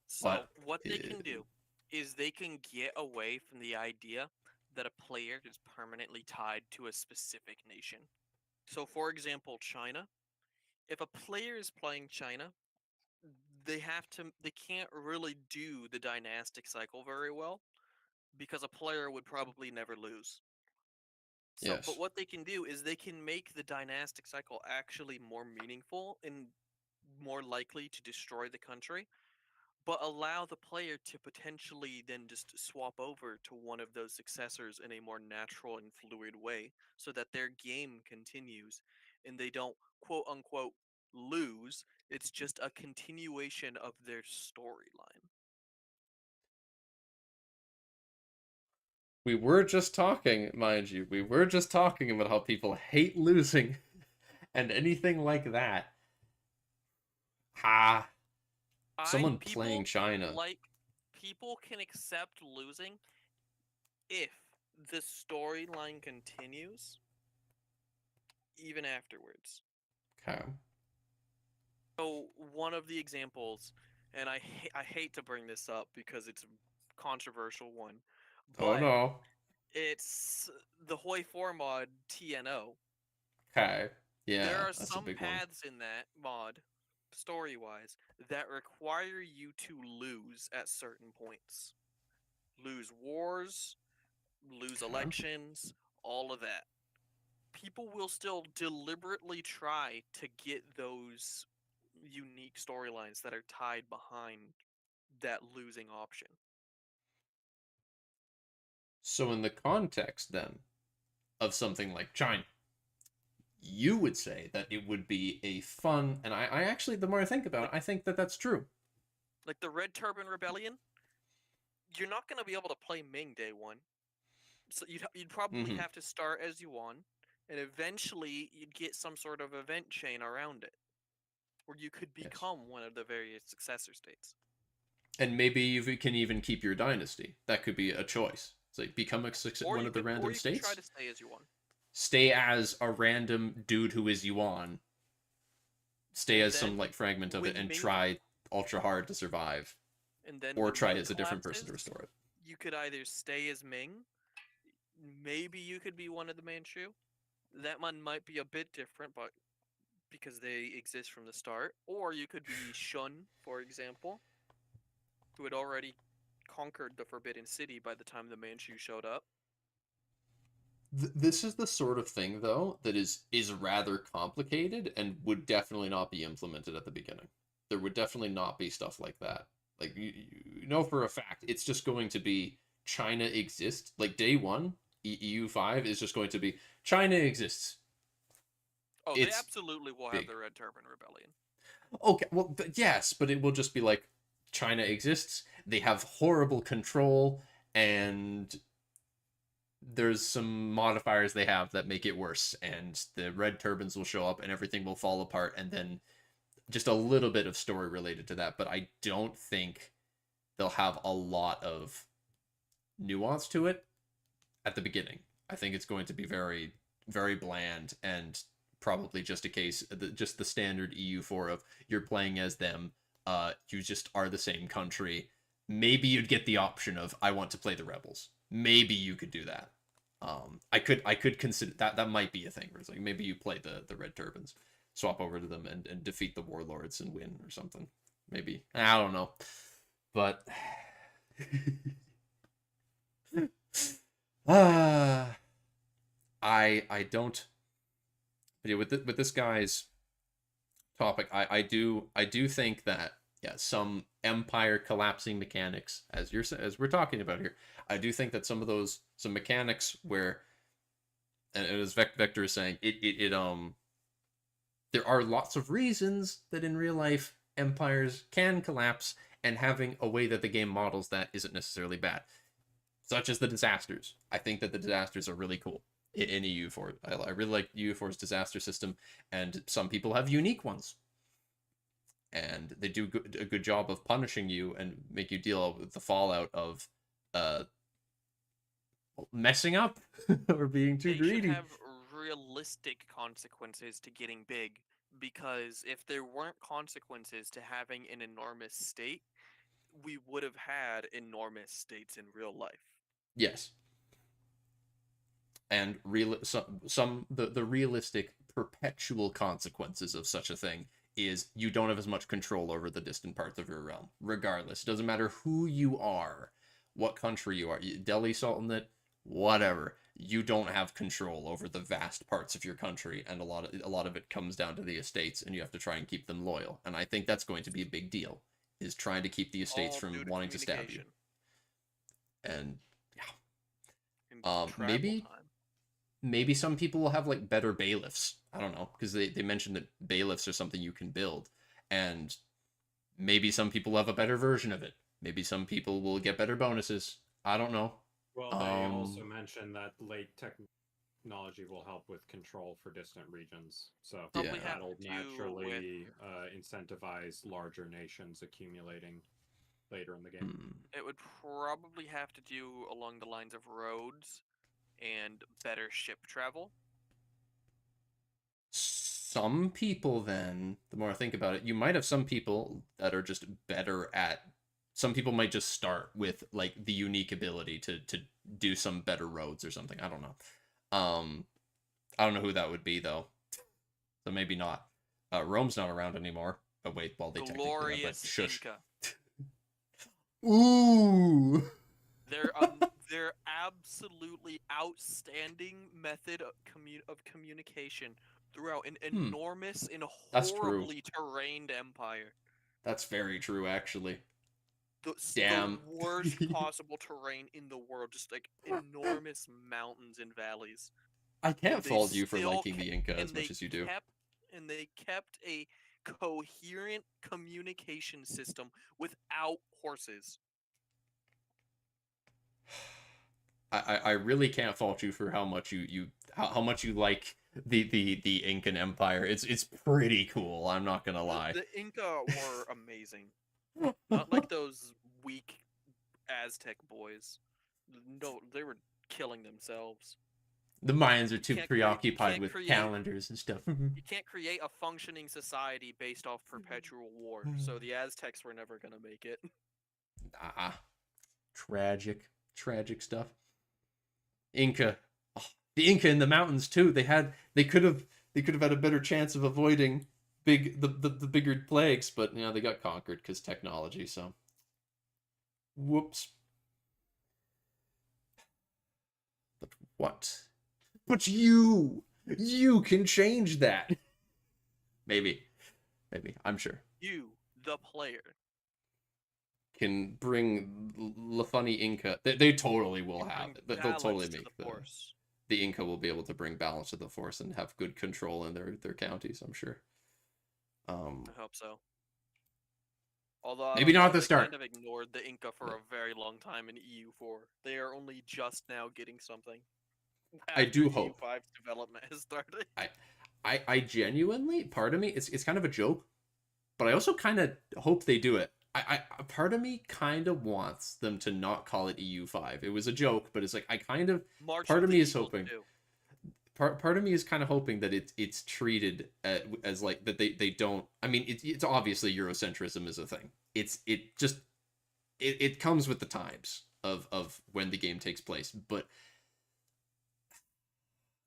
So But, what they can do is they can get away from the idea that a player is permanently tied to a specific nation. So for example, China, if a player is playing China, they can't really do the dynastic cycle very well because a player would probably never lose. So, but yes. what they can do is they can make the dynastic cycle actually more meaningful and more likely to destroy the country, but allow the player to potentially then just swap over to one of those successors in a more natural and fluid way so that their game continues and they don't quote unquote lose. It's just a continuation of their storyline. We were just talking, mind you, we were just talking about how people hate losing and anything like that. Ha! Someone playing China. People can accept losing if the storyline continues even afterwards. Okay. So one of the examples, and I hate to bring this up because it's a controversial one, Oh but no. it's the Hoi 4 mod TNO. Okay. There Yeah, are that's a some big one. paths in that mod, story-wise, that require you to lose at certain points. Lose wars, lose Okay. elections, all of that. People will still deliberately try to get those unique storylines that are tied behind that losing option. So in the context then of something like China, you would say that it would be a fun, and I actually, the more I think about it, I think that that's true. Like the Red Turban Rebellion, you're not going to be able to play Ming day one. So you'd probably Mm-hmm. have to start as Yuan, and eventually you'd get some sort of event chain around it, where you could Yes. become one of the various successor states. And maybe you can even keep your dynasty. That could be a choice. It's like become one of the Or random you could try states. to stay as Yuan. Stay as a random dude who is Yuan. Stay And as some then like fragment of it when and Ming try ultra hard to survive. and then Or when try Ming as a different person to collapses, restore it. you could either stay as Ming, maybe you could be one of the Manchu. That one might be a bit different, but because they exist from the start. Or you could be Shun, for example, who had already conquered the Forbidden City by the time the Manchu showed up. This is the sort of thing though that is rather complicated and would definitely not be implemented at the beginning. There would definitely not be stuff like that. Like you know for a fact, it's just going to be China exists. Like day one, EU5 is just going to be China exists. Oh, they It's absolutely will have big. the Red Turban Rebellion. Okay, well, yes, but it will just be like China exists. They have horrible control, and there's some modifiers they have that make it worse, and the red turbans will show up, and everything will fall apart, and then just a little bit of story related to that. But I don't think they'll have a lot of nuance to it at the beginning. I think it's going to be very, very bland and probably just a case, just the standard EU4 of you're playing as them, you just are the same country. Maybe you'd get the option of I want to play the rebels. Maybe you could do that. I could consider that. That might be a thing where it's like maybe you play the red turbans, swap over to them and defeat the warlords and win or something. Maybe, I don't know, but I don't. But yeah, with this guy's topic, I do think that, yeah, some empire collapsing mechanics, as we're talking about here, I do think that some mechanics where, and as Vector is saying, there are lots of reasons that in real life empires can collapse, and having a way that the game models that isn't necessarily bad, such as the disasters. I think that the disasters are really cool in EU4. I really like EU4's disaster system, and some people have unique ones. And they do a good job of punishing you and make you deal with the fallout of messing up or being too greedy. They should have realistic consequences to getting big, because if there weren't consequences to having an enormous state, we would have had enormous states in real life. Yes. And the realistic perpetual consequences of such a thing is you don't have as much control over the distant parts of your realm. Regardless, it doesn't matter who you are, what country you are, Delhi Sultanate, whatever. You don't have control over the vast parts of your country, and a lot of it comes down to the estates, and you have to try and keep them loyal. And I think that's going to be a big deal, is trying to keep the estates from wanting to stab you. And yeah, maybe some people will have like better bailiffs. I don't know, because they mentioned that bailiffs are something you can build, and maybe some people have a better version of it. Maybe some people will get better bonuses. I don't know. Well, they also mentioned that late technology will help with control for distant regions, so that'll naturally incentivize larger nations accumulating later in the game. It would probably have to do along the lines of roads and better ship travel. Some people, then, the more I think about it, you might have some people that are just better at. Some people might just start with like the unique ability to do some better roads or something. I don't know. I don't know who that would be though. So maybe not. Rome's not around anymore. Oh wait, well they technically are, but shush. Inca. Ooh. Their absolutely outstanding method of communication throughout an enormous and horribly terrained empire. That's very true, actually. The worst possible terrain in the world, just like enormous mountains and valleys. I can't fault you for liking the Inca as much as you do. And they kept a coherent communication system without horses. I really can't fault you for how much how much you like the Incan Empire. It's pretty cool. I'm not gonna lie. The Inca were amazing. Not like those weak Aztec boys. No, they were killing themselves. The Mayans are too preoccupied with calendars and stuff. You can't create a functioning society based off perpetual war, so the Aztecs were never gonna make it. Tragic stuff. Inca, the Inca in the mountains too. They could have had a better chance of avoiding the bigger plagues, but they got conquered because technology. So, whoops. But what? But you can change that. Maybe, I'm sure. You, the player, can bring the funny Inca. They totally will have it. They'll totally make the Inca will be able to bring balance to the force and have good control in their counties, I'm sure. I hope so. Although maybe not at the they start. kind of ignored the Inca for a very long time in EU4. They are only just now getting something. I do hope EU5's development has started. I genuinely, part of me, it's kind of a joke, but I also kind of hope they do it. Part of me kind of wants them to not call it EU5. It was a joke, but it's like part of me is hoping. part of me is kind of hoping that it's treated as like that they don't. I mean, it's obviously Eurocentrism is a thing. It comes with the times of when the game takes place, but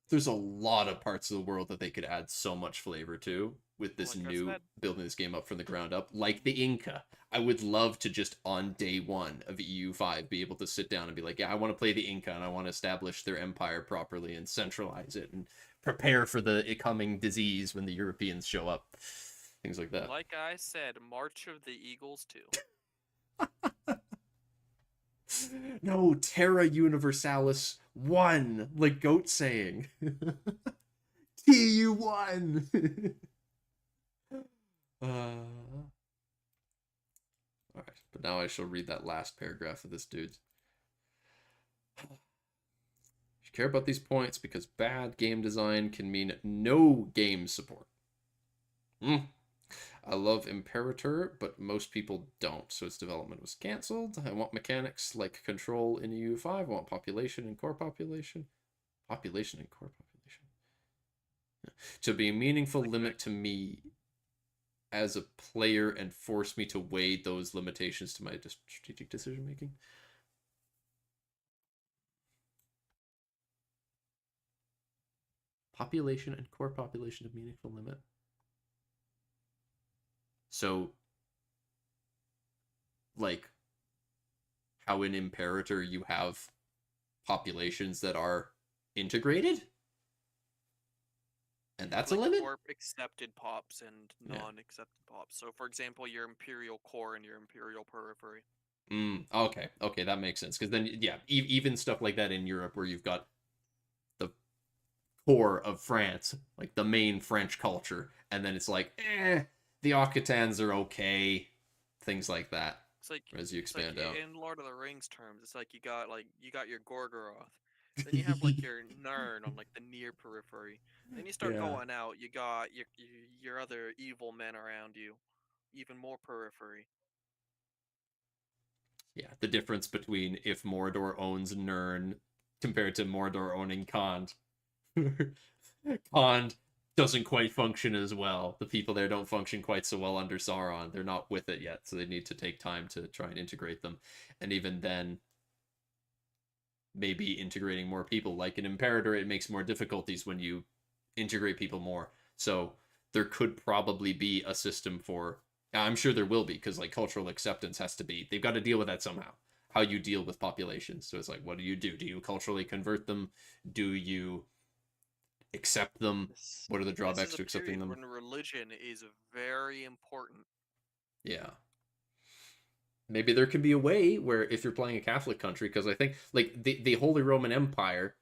there's a lot of parts of the world that they could add so much flavor to with this new building this game up from the ground up, like the Inca. I would love to just on day one of EU5 be able to sit down and be like, yeah, I want to play the Inca and I want to establish their empire properly and centralize it and prepare for the coming disease when the Europeans show up. Things like that. Like I said, March of the Eagles too. No, Terra Universalis 1, like Goat saying. TU1. Alright, but now I shall read that last paragraph of this dude's. You care about these points because bad game design can mean no game support. I love Imperator, but most people don't, so its development was cancelled. I want mechanics like control in EU5. I want population and core population. Population and core population. Yeah. To be a meaningful limit to me as a player and force me to weigh those limitations to my strategic decision making. Population and core population of meaningful limit. So, like, how in Imperator you have populations that are integrated? And that's like a limit? Or accepted pops and non-accepted pops. So, for example, your Imperial core and your Imperial periphery. Okay, that makes sense. Because then, yeah, even stuff like that in Europe where you've got the core of France, like the main French culture, and then it's like, the Octans are okay, things like that. It's like as you expand out. In Lord of the Rings terms, it's like you got your Gorgoroth, then you have like your Nirn on like the near periphery. Then you start going out, you got your other evil men around you, even more periphery. Yeah, the difference between if Mordor owns Nirn compared to Mordor owning Khand. Khand doesn't quite function as well. The people there don't function quite so well under Sauron. They're not with it yet, so they need to take time to try and integrate them. And even then, maybe integrating more people. Like in Imperator, it makes more difficulties when you integrate people more. So there could probably be a system for... I'm sure there will be, because like cultural acceptance has to be... They've got to deal with that somehow. How you deal with populations. So it's like, what do you do? Do you culturally convert them? Do you accept them? What are the drawbacks to accepting them? When religion is very important. Yeah. Maybe there could be a way where if you're playing a Catholic country, because I think like the Holy Roman Empire,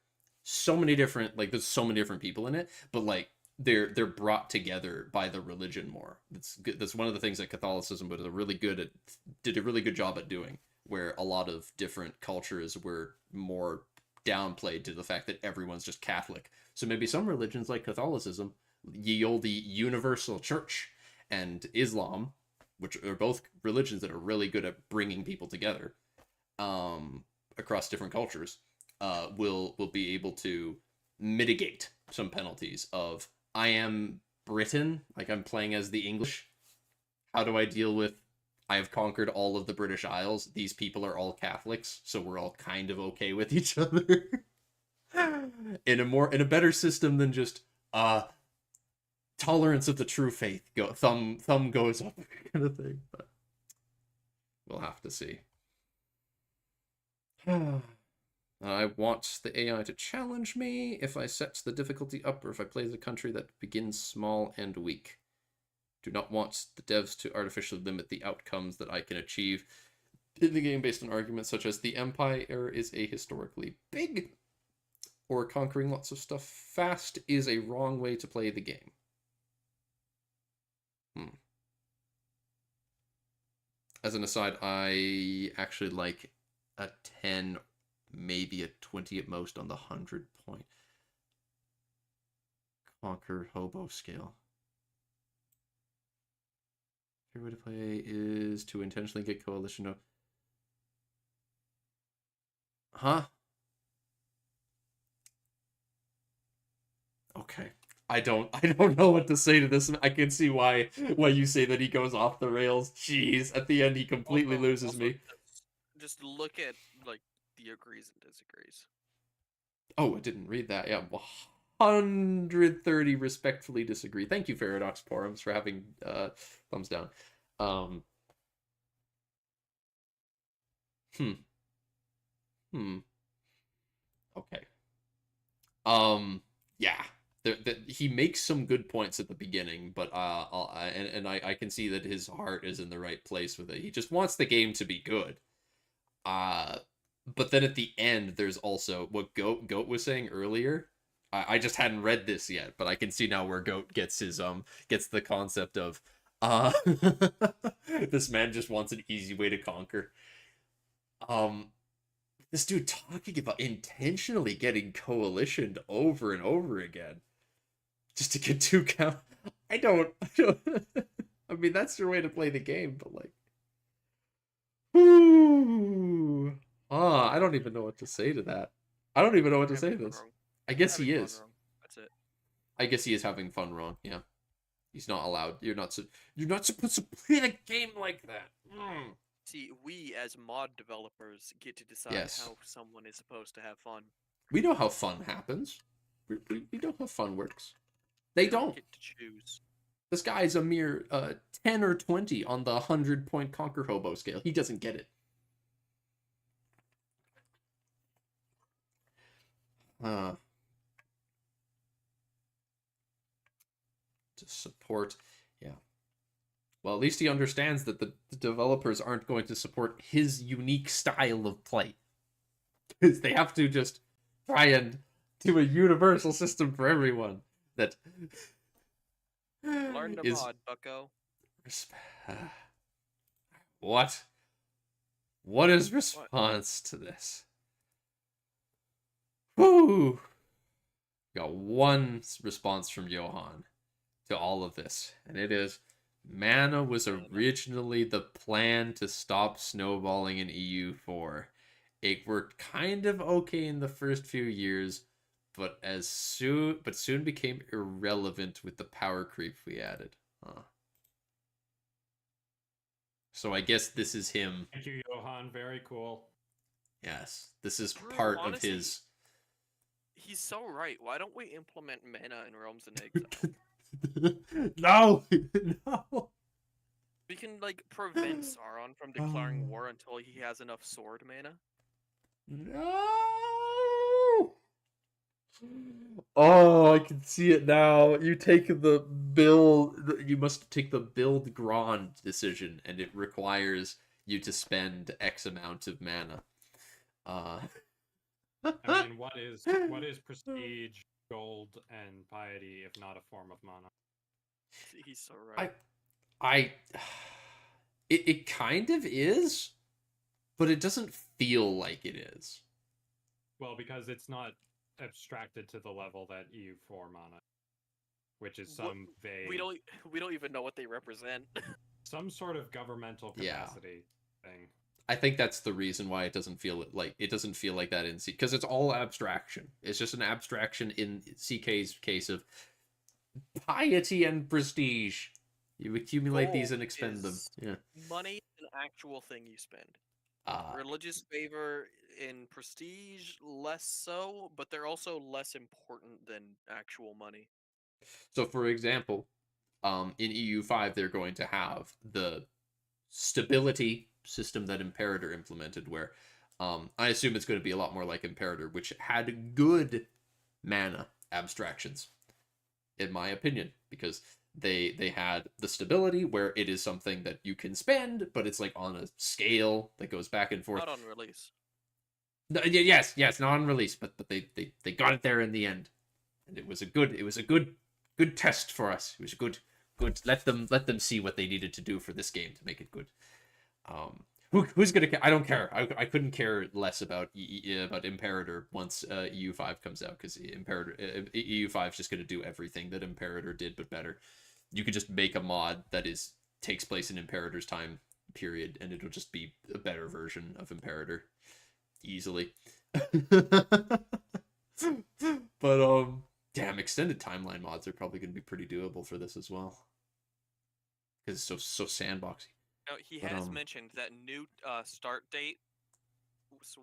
so many different, like there's so many different people in it, but like they're brought together by the religion more. That's one of the things that Catholicism did a really good job at doing, where a lot of different cultures were more downplayed to the fact that everyone's just Catholic. So maybe some religions like Catholicism, ye olde universal church, and Islam, which are both religions that are really good at bringing people together across different cultures, will be able to mitigate some penalties of, I am Britain, like I'm playing as the English. How do I deal with, I have conquered all of the British Isles. These people are all Catholics, so we're all kind of okay with each other. in a better system than just tolerance of the true faith, thumb goes up kind of thing. But we'll have to see. I want the AI to challenge me if I set the difficulty up or if I play the country that begins small and weak. Do not want the devs to artificially limit the outcomes that I can achieve in the game based on arguments such as the Empire is a historically big, or conquering lots of stuff fast is a wrong way to play the game. As an aside, I actually like a 10, maybe a 20 at most on the 100 point conquer hobo scale. Favorite way to play is to intentionally get coalition of... Huh? Okay. I don't know what to say to this. I can see why you say that he goes off the rails. Jeez, at the end he completely loses me. Just look at like the agrees and disagrees. Oh, I didn't read that. Yeah, 130 respectfully disagree. Thank you, Paradox Forums, for having thumbs down. Hmm. Okay. Yeah. He makes some good points at the beginning, but I can see that his heart is in the right place with it. He just wants the game to be good. But then at the end, there's also what Goat was saying earlier. I just hadn't read this yet, but I can see now where Goat gets his gets the concept of this man just wants an easy way to conquer. This dude talking about intentionally getting coalitioned over and over again just to get 2 count. I don't I mean, that's your way to play the game, but like, whoo. I don't even know what to say to that. I don't even know what to say to this. I guess he is. That's it. I guess he is having fun wrong. Yeah, he's not allowed. You're not supposed to play the game like that. See, we as mod developers get to decide how someone is supposed to have fun. We know how fun happens. We know how fun works. They don't get to choose. This guy's a mere 10 or 20 on the 100-point Conquer Hobo scale. He doesn't get it. To support, yeah. Well, at least he understands that the developers aren't going to support his unique style of play. Because they have to just try and do a universal system for everyone that learn the mod, bucko. What? What is response to this? Woo! Got one response from Johan to all of this, and it is: mana was originally the plan to stop snowballing in EU4. It worked kind of okay in the first few years, but soon became irrelevant with the power creep we added. So I guess this is him. Thank you, Johan. Very cool. Yes, this is part of his. He's so right. Why don't we implement mana in Realms and Exile? No! No! We can, like, prevent Sauron from declaring war until he has enough sword mana. No! Oh, I can see it now. You take the build. You must take the build Grand decision, and it requires you to spend X amount of mana. I mean, what is prestige, gold, and piety if not a form of mana? He's so right. It kind of is, but it doesn't feel like it is. Well, because it's not abstracted to the level that EU4 mana, which is some vague. We don't even know what they represent. Some sort of governmental capacity thing. I think that's the reason why it doesn't feel like that in C, because it's all abstraction. It's just an abstraction in CK's case of piety and prestige. You accumulate these and expend them. Yeah. Money is an actual thing you spend. Religious favor in prestige, less so, but they're also less important than actual money. So, for example, in EU5, they're going to have the stability system that Imperator implemented, where I assume it's going to be a lot more like Imperator, which had good mana abstractions, in my opinion, because they had the stability where it is something that you can spend, but it's like on a scale that goes back and forth. Not on release. No, yes, not on release, but they got it there in the end, and it was a good test for us. It was good. Let them see what they needed to do for this game to make it good. Who's gonna care? I don't care. I couldn't care less about Imperator once EU5 comes out, because EU5 is just gonna do everything that Imperator did but better. You could just make a mod that takes place in Imperator's time period, and it'll just be a better version of Imperator easily. But Damn, extended timeline mods are probably going to be pretty doable for this as well. Because it's so sandboxy. Now, he has mentioned that new start date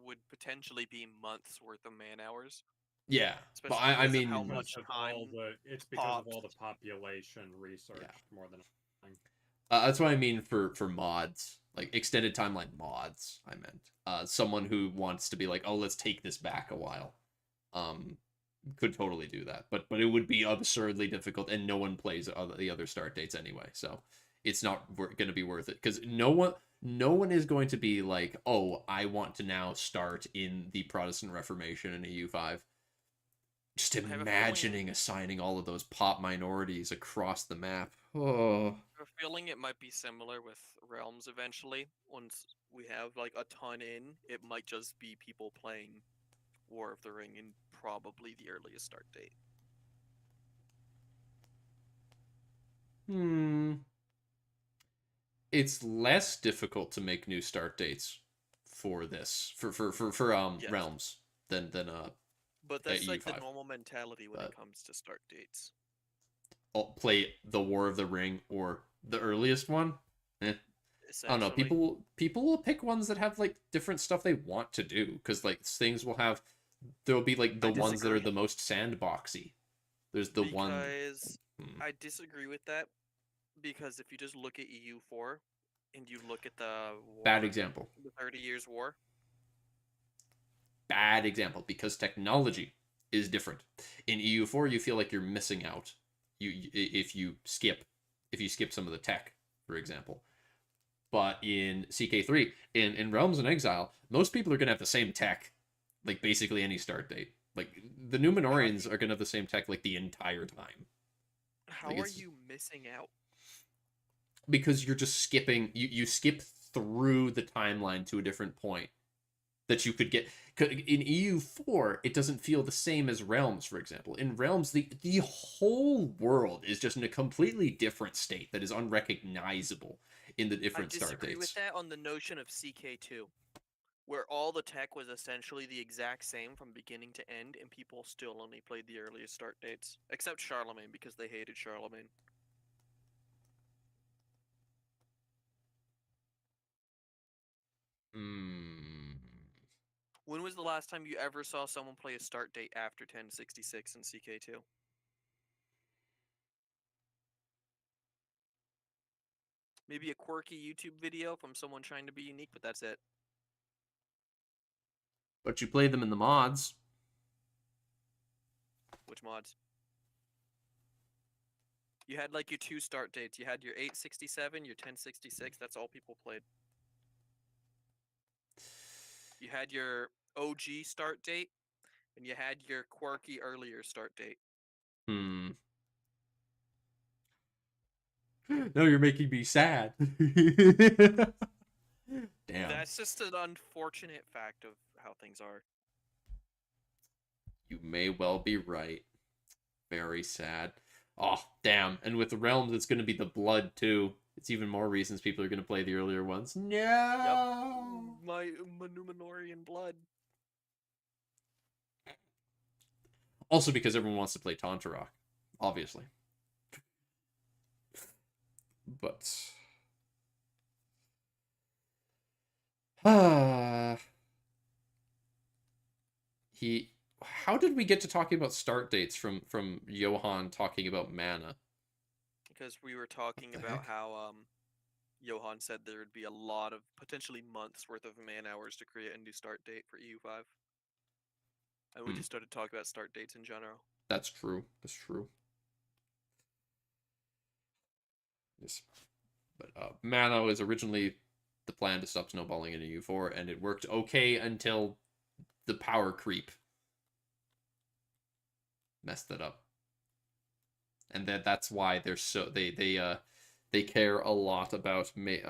would potentially be months worth of man hours. Yeah, but Especially I because of mean, how much time it's because popped. of all the population research Yeah. more than anything. That's what I mean for mods, like extended timeline mods. I meant someone who wants to be like, oh, let's take this back a while. Could totally do that, but it would be absurdly difficult, and no one plays the other start dates anyway, so it's not going to be worth it because no one is going to be like, oh, I want to now start in the Protestant Reformation in EU5. Just imagining assigning all of those pop minorities across the map. Oh. I have a feeling it might be similar with Realms eventually. Once we have like a ton in, it might just be people playing War of the Ring in probably the earliest start date. It's less difficult to make new start dates for this for Yes. Realms than But that's like EU5. the normal mentality when it comes to start dates. I'll play the War of the Ring or the earliest one. I don't know. People will pick ones that have like different stuff they want to do because like things will have. There'll be like the ones that are the most sandboxy. There's the one. Because I disagree with that. Because if you just look at EU4 and you look at the war, bad example. The 30 Years' War. Bad example because technology is different. In EU4, you feel like you're missing out. If you skip some of the tech, for example. But in CK3, in Realms in Exile, most people are gonna have the same tech, like basically any start date. Like the Numenorians are gonna have the same tech like the entire time. How are you missing out? Because you're just skipping. You skip through the timeline to a different point that you could get. In EU4, it doesn't feel the same as Realms, for example. In Realms, the whole world is just in a completely different state that is unrecognizable in the different start dates. I disagree with that on the notion of CK2, where all the tech was essentially the exact same from beginning to end, and people still only played the earliest start dates, except Charlemagne because they hated Charlemagne. When was the last time you ever saw someone play a start date after 1066 in CK2? Maybe a quirky YouTube video from someone trying to be unique, but that's it. But you play them in the mods. Which mods? You had like your 2 start dates. You had your 867, your 1066. That's all people played. You had your OG start date, and you had your quirky earlier start date. No, you're making me sad. Damn. That's just an unfortunate fact of how things are. You may well be right. Very sad. Oh, damn. And with the Realms, it's going to be the blood, too. It's even more reasons people are going to play the earlier ones. No! Yep. My Numenorian blood. Also because everyone wants to play Tantarok, obviously. But... How did we get to talking about start dates from Johan talking about mana? Because we were talking about how Johan said there would be a lot of potentially months worth of man hours to create a new start date for EU5. And we just started talking about start dates in general. That's true. That's true. Yes. But mana was originally the plan to stop snowballing in EU4, and it worked okay until the power creep messed it up. And that's why they're so they care a lot about they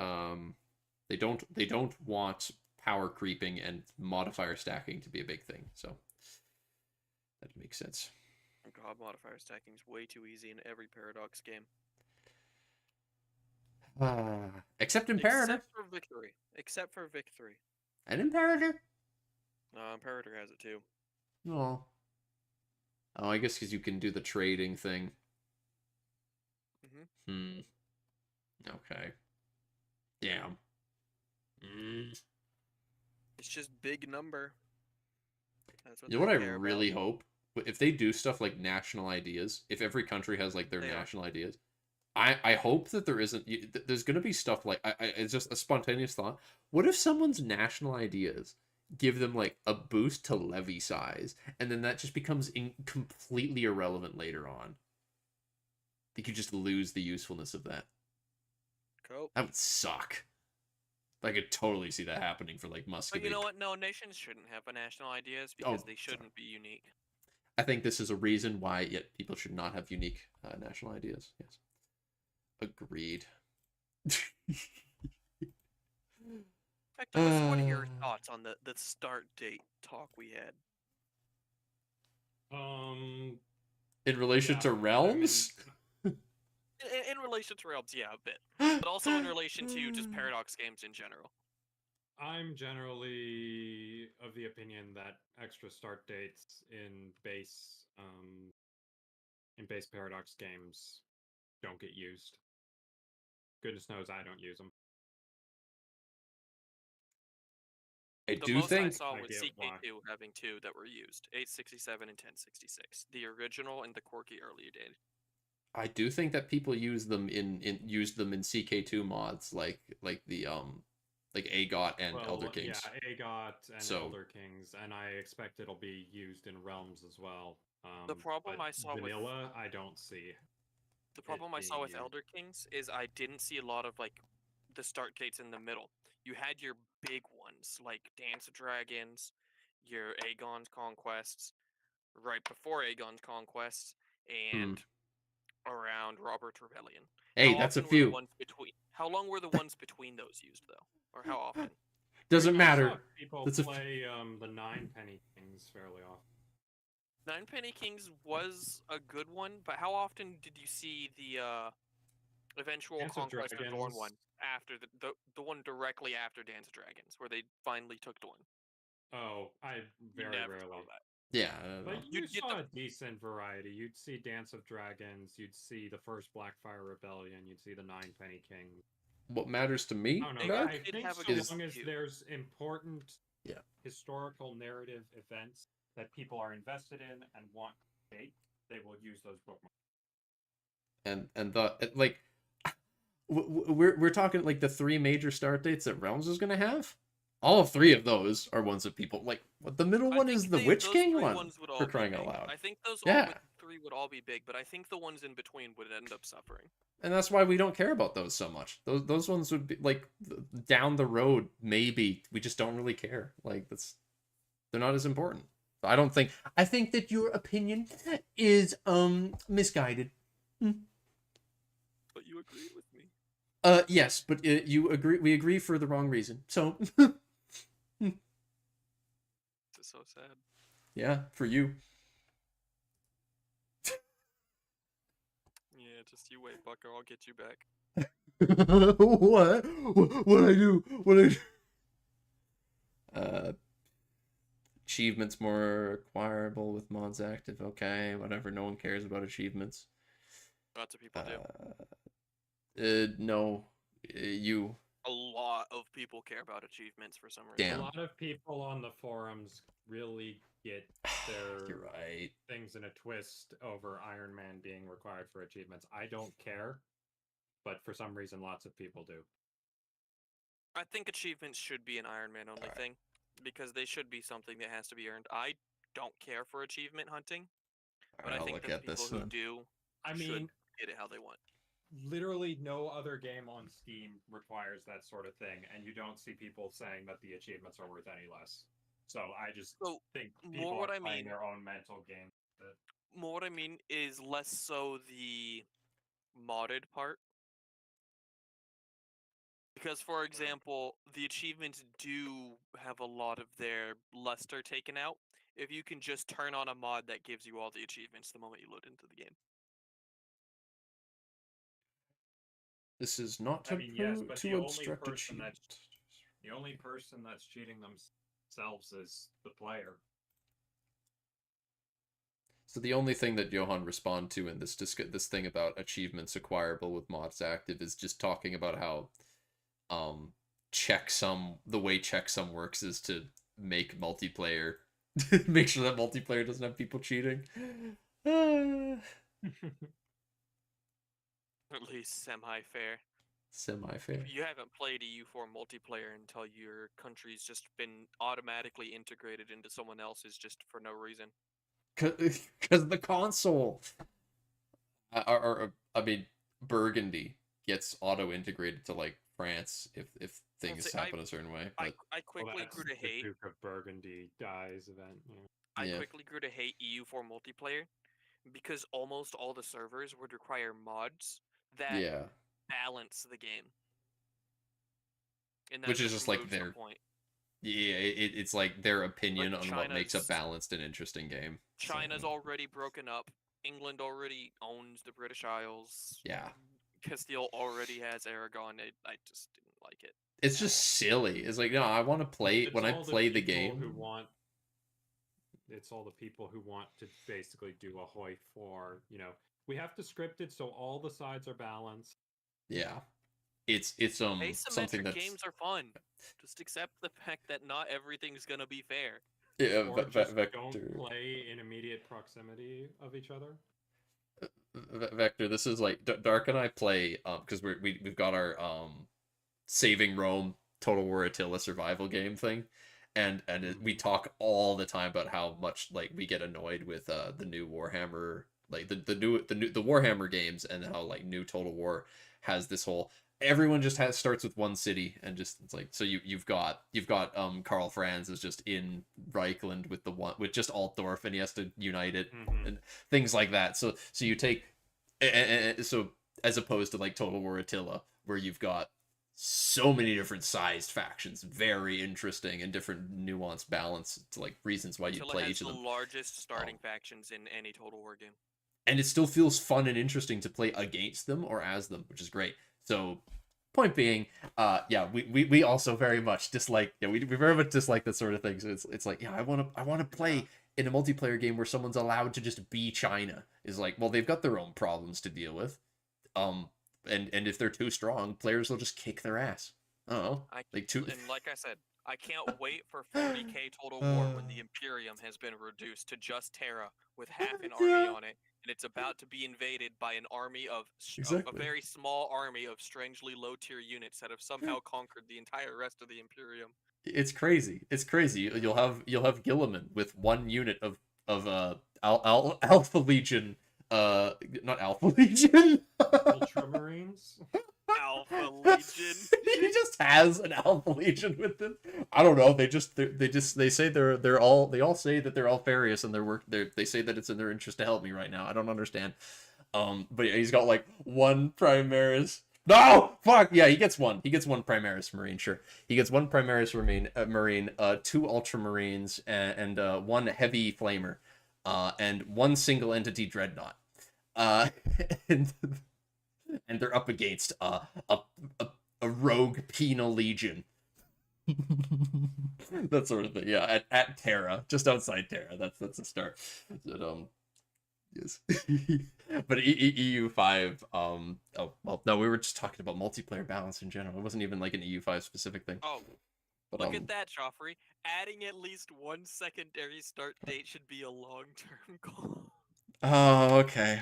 don't want power creeping and modifier stacking to be a big thing. So that makes sense. God, modifier stacking is way too easy in every Paradox game. Except Imperator. Except for Victory. And Imperator? No, Imperator has it too. Oh. Oh, I guess because you can do the trading thing. Mm-hmm. Okay. Damn. It's just big number. That's what You know they what I care really about. hope? If they do stuff like national ideas, if every country has like their They are. national ideas, I hope that there isn't. There's going to be stuff like it's just a spontaneous thought. What if someone's national ideas give them like a boost to levy size, and then that just becomes completely irrelevant later on? They could just lose the usefulness of that. Cool. That would suck. I could totally see that happening for like But Muscovy. you know what? No, nations shouldn't have a national ideas because they shouldn't be unique. I think this is a reason why yet people should not have unique national ideas. Yes. Agreed. Hector, what are your thoughts on the start date talk we had? In relation to realms? In relation to realms, yeah, a bit. But also in relation to just Paradox games in general. I'm generally of the opinion that extra start dates in base Paradox games don't get used. Goodness knows I don't use them. I The do most think I saw I was get why. CK2 having two that were used, 867 and 1066, the original and the quirky earlier date. I do think that people use them in CK2 mods like the like AGOT and Elder Kings. Yeah, AGOT and So- Elder Kings, and I expect it'll be used in Realms as well. The problem but I saw with- vanilla, I don't see. The problem I saw being with used. Elder Kings is I didn't see a lot of like the start dates in the middle. You had your big ones like Dance of Dragons, your Aegon's Conquests, right before Aegon's Conquests, and around Robert's Rebellion. Hey, How that's a often were the few. ones between? How long were the ones between those used though, or how often? Doesn't I matter. saw people That's a play the 9-penny Kings fairly often. Nine Penny Kings was a good one, but how often did you see the eventual Dance of Conquest of Dorne Dragons. one after the one directly after Dance of Dragons, where they finally took Dorne? Oh, I You very never rarely. saw that. Yeah. I don't know. But You'd you get saw the- a decent variety. You'd see Dance of Dragons. You'd see the first Blackfire Rebellion. You'd see the 9-penny King. What matters to me, I don't know. They I did think have a so good long as view. there's important Yeah. historical narrative events that people are invested in and want to date, they will use those bookmarks. and the like we're talking like the three major start dates that Realms is gonna have. All three of those are ones that people like. What the middle one is the Witch those King three one, ones would all for be crying out big. loud. I think those Yeah. three would all be big, but I think the ones in between would end up suffering. And that's why we don't care about those so much. Those ones would be like down the road, maybe. We just don't really care. Like they're not as important. So I think that your opinion is misguided. But you agreed with me. Yes, but we agree for the wrong reason. So This is so sad. yeah, for you. Yeah, just you wait, Bucker. I'll get you back. What? What I do? What I do? Achievements more acquirable with mods active. Okay, whatever. No one cares about achievements. Lots of people do. No. You. A lot of people care about achievements for some reason. Damn. A lot of people on the forums really get their You're right. things in a twist over Iron Man being required for achievements. I don't care, but for some reason, lots of people do. I think achievements should be an Iron Man only Alright. thing, because they should be something that has to be earned. I don't care for achievement hunting, but Alright, I I'll think look that at people this who then. do I should mean, get it how they want. literally no other game on Steam requires that sort of thing, and you don't see people saying that the achievements are worth any less. So I just So, think more people what are I playing mean- their own mental game. More what I mean is less so the modded part. Because, for example, the achievements do have a lot of their luster taken out if you can just turn on a mod that gives you all the achievements the moment you load into the game. This is not I mean, yes, but to the only obstruct person achievement. the only person that's cheating themselves is the player. So the only thing that Johan respond to in this thing about achievements acquirable with mods active is just talking about how the way checksum works is to make multiplayer make sure that multiplayer doesn't have people cheating. At least semi-fair. Semi-fair. You haven't played EU4 multiplayer until your country's just been automatically integrated into someone else's just for no reason. Because the console, I mean, Burgundy gets auto-integrated to like France if things happen a certain way. But I quickly grew to hate. Duke of Burgundy dies event. Yeah. I quickly grew to hate EU4 multiplayer because almost all the servers would require mods that balance the game. And which is just like their point. Yeah, it's like their opinion on what makes a balanced and interesting game. China's already broken up. England already owns the British Isles. Yeah. Castile already has Aragon. I just didn't like it. It's just silly. It's like, no, I want to play when I play the game. It's all the people who want to basically do a Hoi for, we have to script it so all the sides are balanced. Yeah. It's something that games are fun. Just accept the fact that not everything's gonna be fair. Yeah, or just don't play in immediate proximity of each other. Vector, this is like Dark and I play because we've got our Saving Rome Total War Attila survival game thing, and we talk all the time about how much like we get annoyed with the new Warhammer, like the Warhammer games, and how like new Total War has this whole everyone just starts with one city, and just it's like, so you've got Karl Franz is just in Reichland with just Altdorf, and he has to unite it and things like that. So you take so as opposed to like Total War Attila, where you've got so many different sized factions, very interesting and different nuanced balance to like reasons why you play each of them. The largest starting factions in any Total War game, and it still feels fun and interesting to play against them or as them, which is great. So point being, we also very much dislike, we very much dislike that sort of thing. So it's like, I want to play in a multiplayer game where someone's allowed to just be China. Is like, well, they've got their own problems to deal with. And if they're too strong, players will just kick their ass. And like I said, I can't wait for 40k Total War when the Imperium has been reduced to just Terra with half an army on it, and it's about to be invaded by an army of a very small army of strangely low tier units that have somehow conquered the entire rest of the Imperium. It's crazy. It's crazy. You'll have Guilliman with one unit of Alpha Legion. Not Alpha Legion. Ultramarines. Alpha Legion. He just has an Alpha Legion with him. I don't know. They say they all say that they're Alfarius, and they say that it's in their interest to help me right now. I don't understand. But yeah, he's got like one Primaris. No, fuck yeah, he gets one. He gets one Primaris Marine. Sure, he gets one Primaris Marine, 2 Ultramarines, and one Heavy Flamer, and one single entity Dreadnought. And they're up against a rogue penal legion. That sort of thing. Yeah, at Terra, just outside Terra. That's a start. But, yes. But EU5. No, we were just talking about multiplayer balance in general. It wasn't even like an EU5 specific thing. Oh. But, look at that, Joffrey. Adding at least one secondary start date should be a long-term goal. Oh, okay.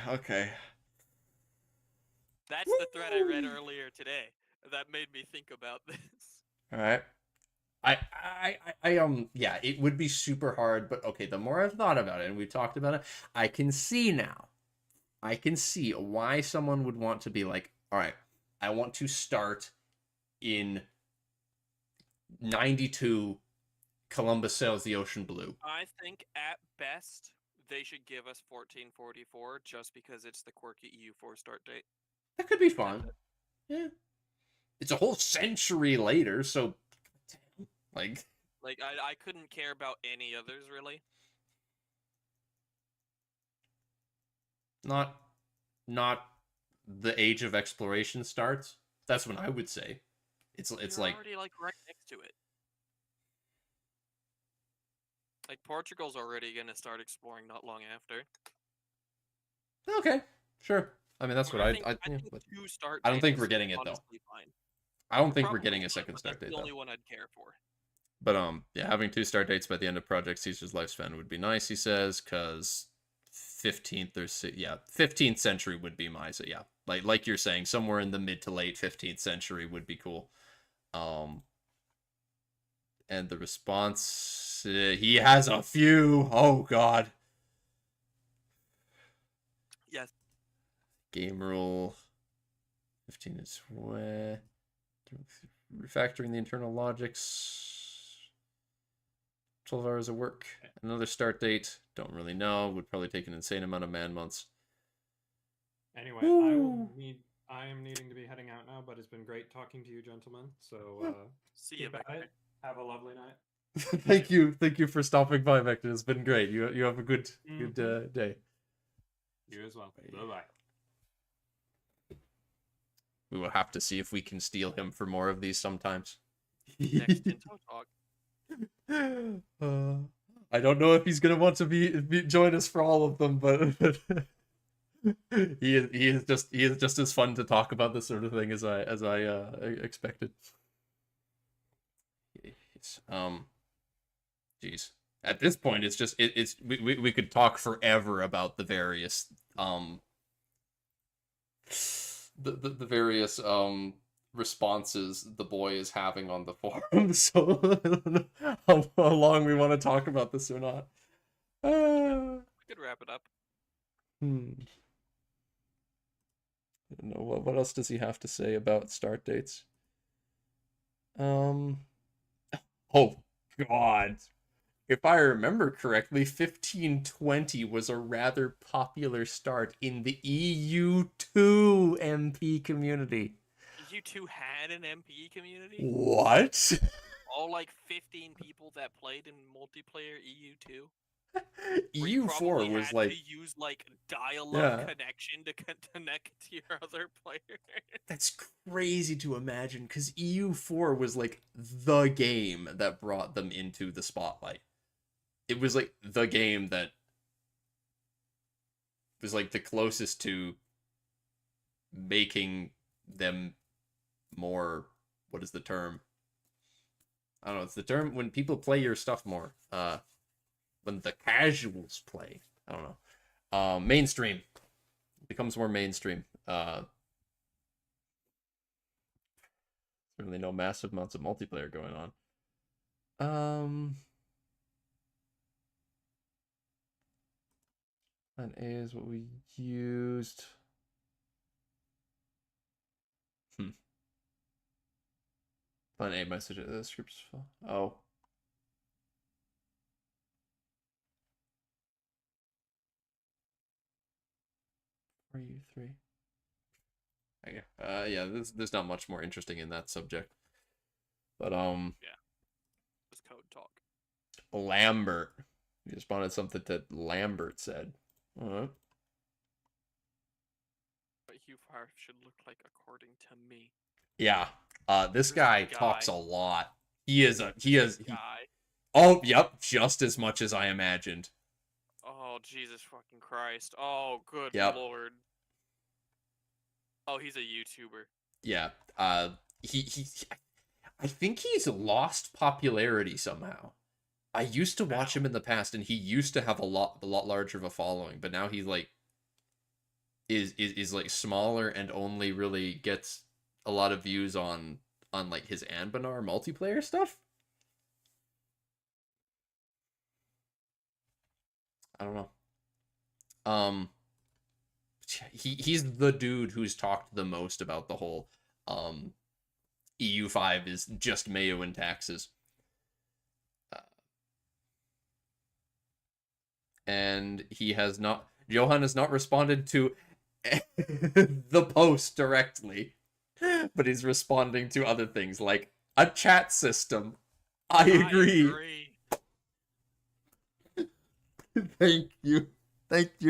That's the thread I read earlier today. That made me think about this. All right. Yeah, it would be super hard, but okay, the more I've thought about it and we've talked about it, I can see now. I can see why someone would want to be like, all right, I want to start in 92, Columbus sails the ocean blue. I think at best they should give us 1444 just because it's the quirky EU4 start date. That could be fun. Yeah. It's a whole century later, so like I couldn't care about any others really. Not the age of exploration starts. That's when I would say. It's like already like right next to it. Like Portugal's already gonna start exploring not long after. Okay, sure. I mean, that's what I think yeah, 2 start I don't think dates we're is getting it, though. honestly fine. I don't think we're Probably getting a not, second but start that's date, the though. only one I'd care for. But yeah, having 2 start dates by the end of Project Caesar's lifespan would be nice, he says, because 15th or 15th century would be my, so yeah, like you're saying, somewhere in the mid to late 15th century would be cool. And the response, he has a few. Oh God. Yes. Game rule 15 is where refactoring the internal logics. 12 hours of work. Another start date. Don't really know. Would probably take an insane amount of man months. Anyway, Woo. I am needing to be heading out now, but it's been great talking to you, gentlemen. So See you, keep at Vector. it. Have a lovely night. Thank you for stopping by, Vector. It's been great. You have a good day. You as well. Bye-bye. We will have to see if we can steal him for more of these sometimes. Next Tinto Talk. I don't know if he's gonna want to join us for all of them, but he is just as fun to talk about this sort of thing as I expected. Jeez. At this point, it's just we could talk forever about the various the various responses the boy is having on the forum. So I don't know how long we want to talk about this or not. We could wrap it up. I don't know what else does he have to say about start dates. Oh God. If I remember correctly, 1520 was a rather popular start in the EU2 MP community. EU2 had an MP community? What? All like 15 people that played in multiplayer EU2? EU4 was had like... to use like dial-up Yeah. connection to connect to your other player. That's crazy to imagine, because EU4 was like the game that brought them into the spotlight. It was like the game that was like the closest to making them more, what is the term? I don't know, it's the term when people play your stuff more. When the casuals play. I don't know. Mainstream. It becomes more mainstream. Certainly no massive amounts of multiplayer going on. Plan A is what we used. Plan A message. The script's full. Oh. For you three. Okay. Yeah. There's not much more interesting in that subject. But Yeah. Just code talk. Lambert. We responded something that Lambert said. Alright. But EU5 should look like according to me. Yeah. This guy talks a lot. Guy. Oh, yep, just as much as I imagined. Oh, Jesus fucking Christ. Oh, good Yep. lord. Oh, he's a YouTuber. Yeah. He I think he's lost popularity somehow. I used to watch him in the past, and he used to have a lot larger of a following, but now he's like is like smaller and only really gets a lot of views on like his Anbanar multiplayer stuff. I don't know. He's the dude who's talked the most about the whole EU5 is just Mayo and taxes. And Johan has not responded to the post directly, but he's responding to other things like a chat system. I agree. Thank you,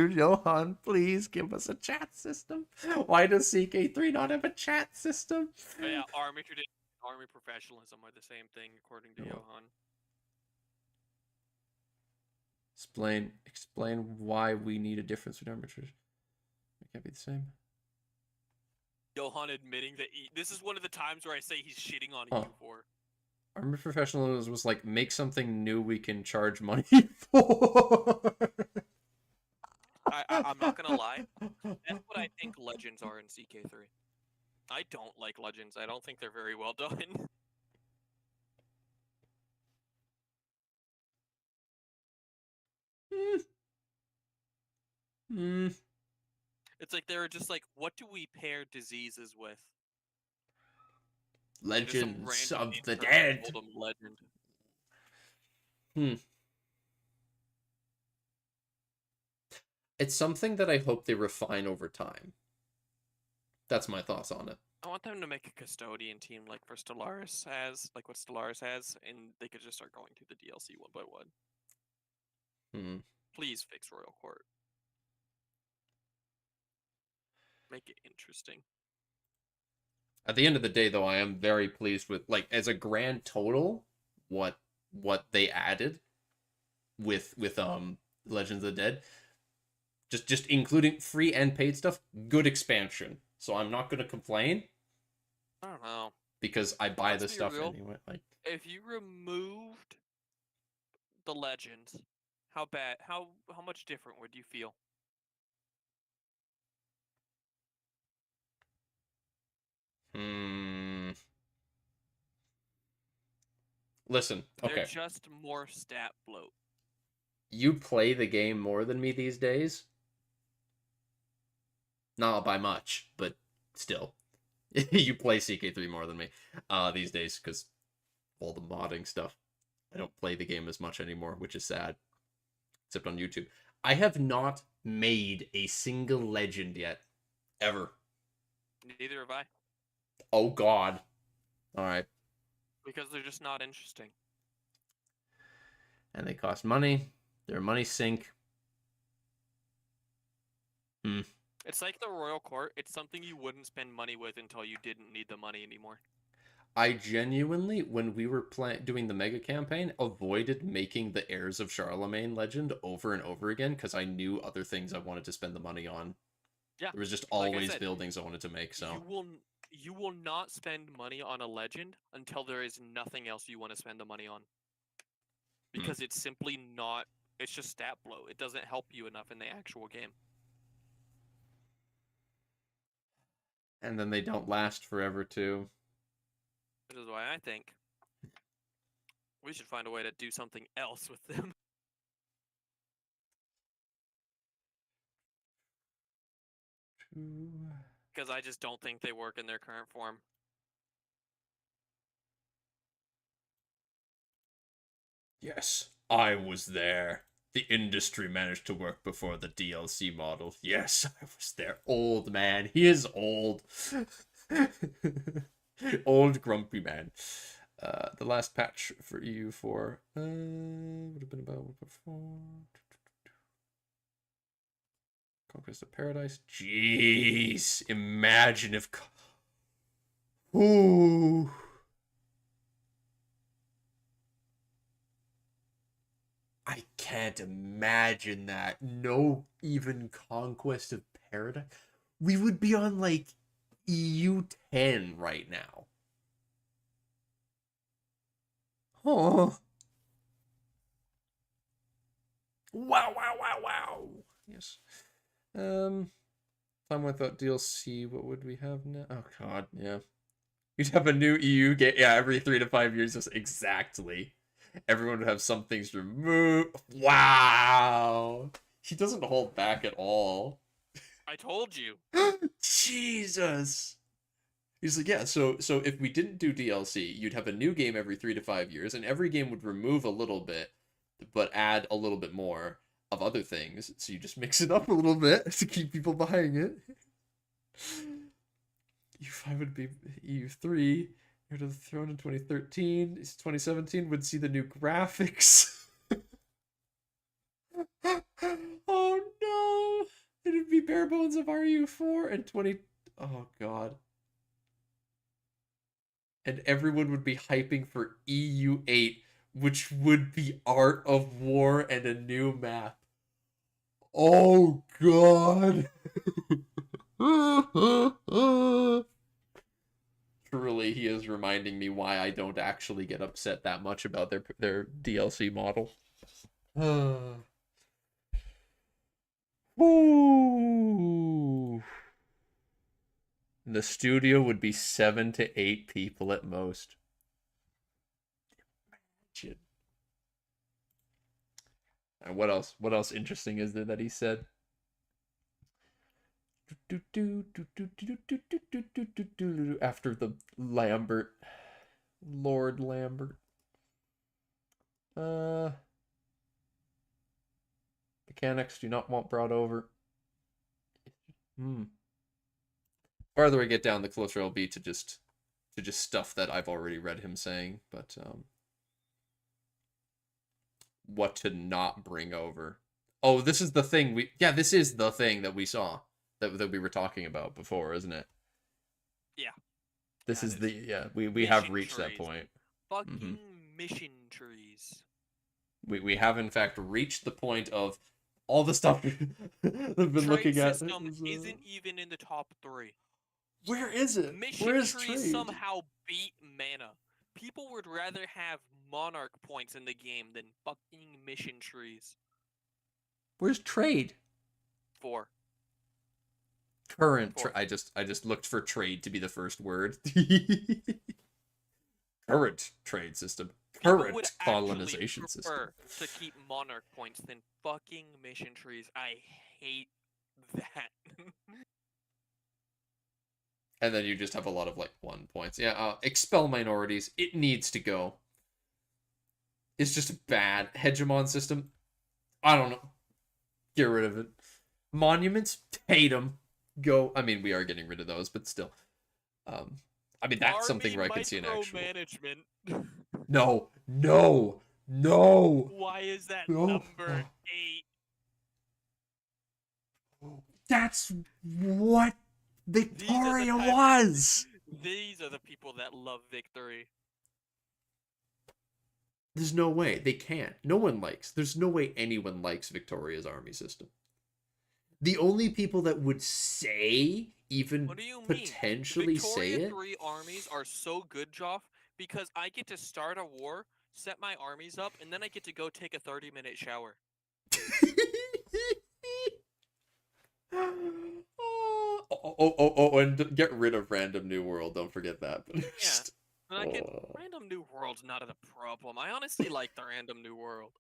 Johan. Please give us a chat system. Why does CK3 not have a chat system? Oh, yeah, army tradition, army professionalism are the same thing according to Johan. Explain why we need a difference in army tradition. can't be the same. Johan admitting that this is one of the times where I say he's shitting on Huh. EU4. Army Professionals was like, make something new we can charge money for. I'm not gonna lie. That's what I think Legends are in CK3. I don't like Legends. I don't think they're very well done. It's like they're just like, what do we pair diseases with? Legends of the Dead. Legend. It's something that I hope they refine over time. That's my thoughts on it. I want them to make a custodian team like for Stellaris has, like what Stellaris has, and they could just start going through the DLC one by one. Please fix Royal Court. Make it interesting. At the end of the day, though, I am very pleased with, like, as a grand total, what they added with Legends of the Dead. Just including free and paid stuff, good expansion. So I'm not gonna complain. I don't know. Because I buy the stuff real. anyway. Like, if you removed the Legends, how bad? How much different would you feel? Listen, okay. They're just more stat bloat. You play the game more than me these days. Not by much, but still. You play CK3 more than me these days because all the modding stuff. I don't play the game as much anymore, which is sad. Except on YouTube. I have not made a single legend yet. Ever. Neither have I. Oh, God. Alright. Because they're just not interesting. And they cost money. They're a money sink. It's like the Royal Court. It's something you wouldn't spend money with until you didn't need the money anymore. I genuinely, when we were doing the mega campaign, avoided making the Heirs of Charlemagne legend over and over again because I knew other things I wanted to spend the money on. Yeah, there was just like always said, buildings I wanted to make. So you will not spend money on a legend until there is nothing else you want to spend the money on. Because it's simply not. It's just stat blow. It doesn't help you enough in the actual game. And then they don't last forever too. Which is why I think we should find a way to do something else with them. Because I just don't think they work in their current form. Yes, I was there. The industry managed to work before the DLC model. Yes, I was there. Old man. He is old. Old grumpy man. The last patch for EU4 would have been about before. Conquest of Paradise. Jeez, imagine if. Ooh. I can't imagine that. No, even Conquest of Paradise. We would be on like EU10 right now. Oh. Wow, wow, wow, wow. Yes. Time without DLC, what would we have now? Oh god, yeah. You'd have a new EU game, yeah, every 3 to 5 years, just exactly. Everyone would have some things removed. Wow. He doesn't hold back at all. I told you. Jesus. He's like, yeah, so if we didn't do DLC, you'd have a new game every 3 to 5 years, and every game would remove a little bit, but add a little bit more of other things. So you just mix it up a little bit to keep people buying it. EU5 would be EU3. Heir to the Throne in 2013. 2017 would see the new graphics. Oh no! It'd be bare bones of RU4 and 20. Oh god. And everyone would be hyping for EU8, which would be Art of War and a new map. Oh god! Truly, he is reminding me why I don't actually get upset that much about their DLC model. Ooh. The studio would be 7 to 8 people at most. Imagine. And what else? What else interesting is there that he said? After the Lambert, Lord Lambert. Mechanics do not want brought over. Farther I get down, the closer I'll be to just stuff that I've already read him saying. But what to not bring over? Oh, this is the thing this is the thing that we saw that we were talking about before, isn't it? Yeah. This is we have reached that point. Fucking mission trees. We have in fact reached the point of all the stuff we've been Trade looking at. System isn't even in the top 3. Where is it? Mission Where is trees trade? somehow beat mana. People would rather have monarch points in the game than fucking mission trees. Where's trade? 4. Current. I just looked for trade to be the first word. Current trade system. Current colonization system. To keep monarch points than fucking mission trees. I hate that. And then you just have a lot of like 1 points. Yeah, expel minorities. It needs to go. It's just a bad hegemon system. I don't know. Get rid of it. Monuments, hate them. Go. I mean, we are getting rid of those, but still. I mean, that's something where I can see an actual. Management. No. Why is that No. number 8? That's what Victoria was. These are the people that love victory. There's no way. They can't. No one likes. There's no way anyone likes Victoria's army system. The only people that would say, even What do you potentially say Victoria it. 3 armies are so good, Joff, because I get to start a war, set my armies up, and then I get to go take a 30-minute shower. And get rid of Random New World. Don't forget that. Yeah. And I get Random New World's not a problem. I honestly like the Random New World.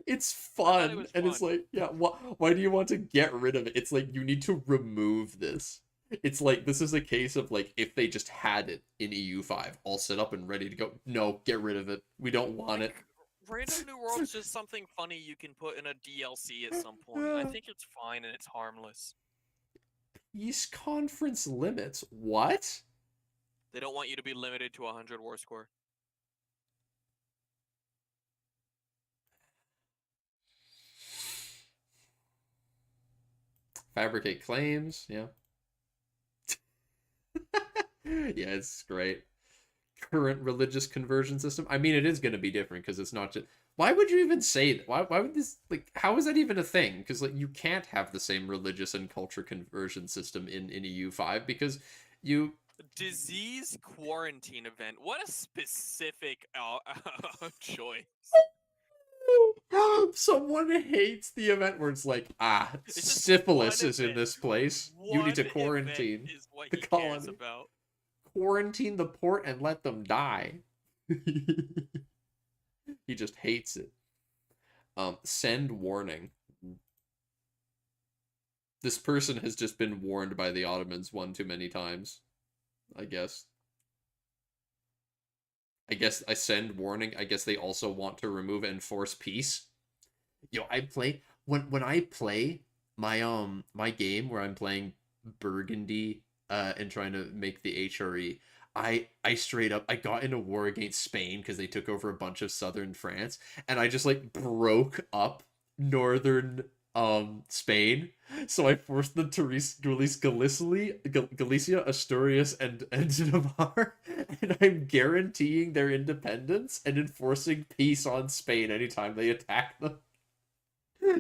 It's fun, and it's like, yeah, why do you want to get rid of it? It's like, you need to remove this. It's like, this is a case of like, if they just had it in EU5, all set up and ready to go. No, get rid of it. We don't want it. Random New World's just something funny you can put in a DLC at some point. I think it's fine and it's harmless. Peace conference limits? What? They don't want you to be limited to 100 war score. Fabricate claims, yeah. Yeah, it's great. Current religious conversion system. I mean, it is going to be different because it's not just. Why would you even say that? Why would this, like, how is that even a thing? Because, like, you can't have the same religious and culture conversion system in EU5 because you. Disease quarantine event. What a specific choice. Someone hates the event where it's like, syphilis is in this place. You need to quarantine the colony. About. Quarantine the port and let them die. He just hates it. Send warning. This person has just been warned by the Ottomans one too many times. I guess I send warning. I guess they also want to remove enforce peace. Yo, I play when I play my my game where I'm playing Burgundy and trying to make the HRE. I straight up I got in a war against Spain because they took over a bunch of southern France, and I just like broke up northern Spain, so I forced them to release Galicia, Asturias, and Navarre, and I'm guaranteeing their independence and enforcing peace on Spain anytime they attack them.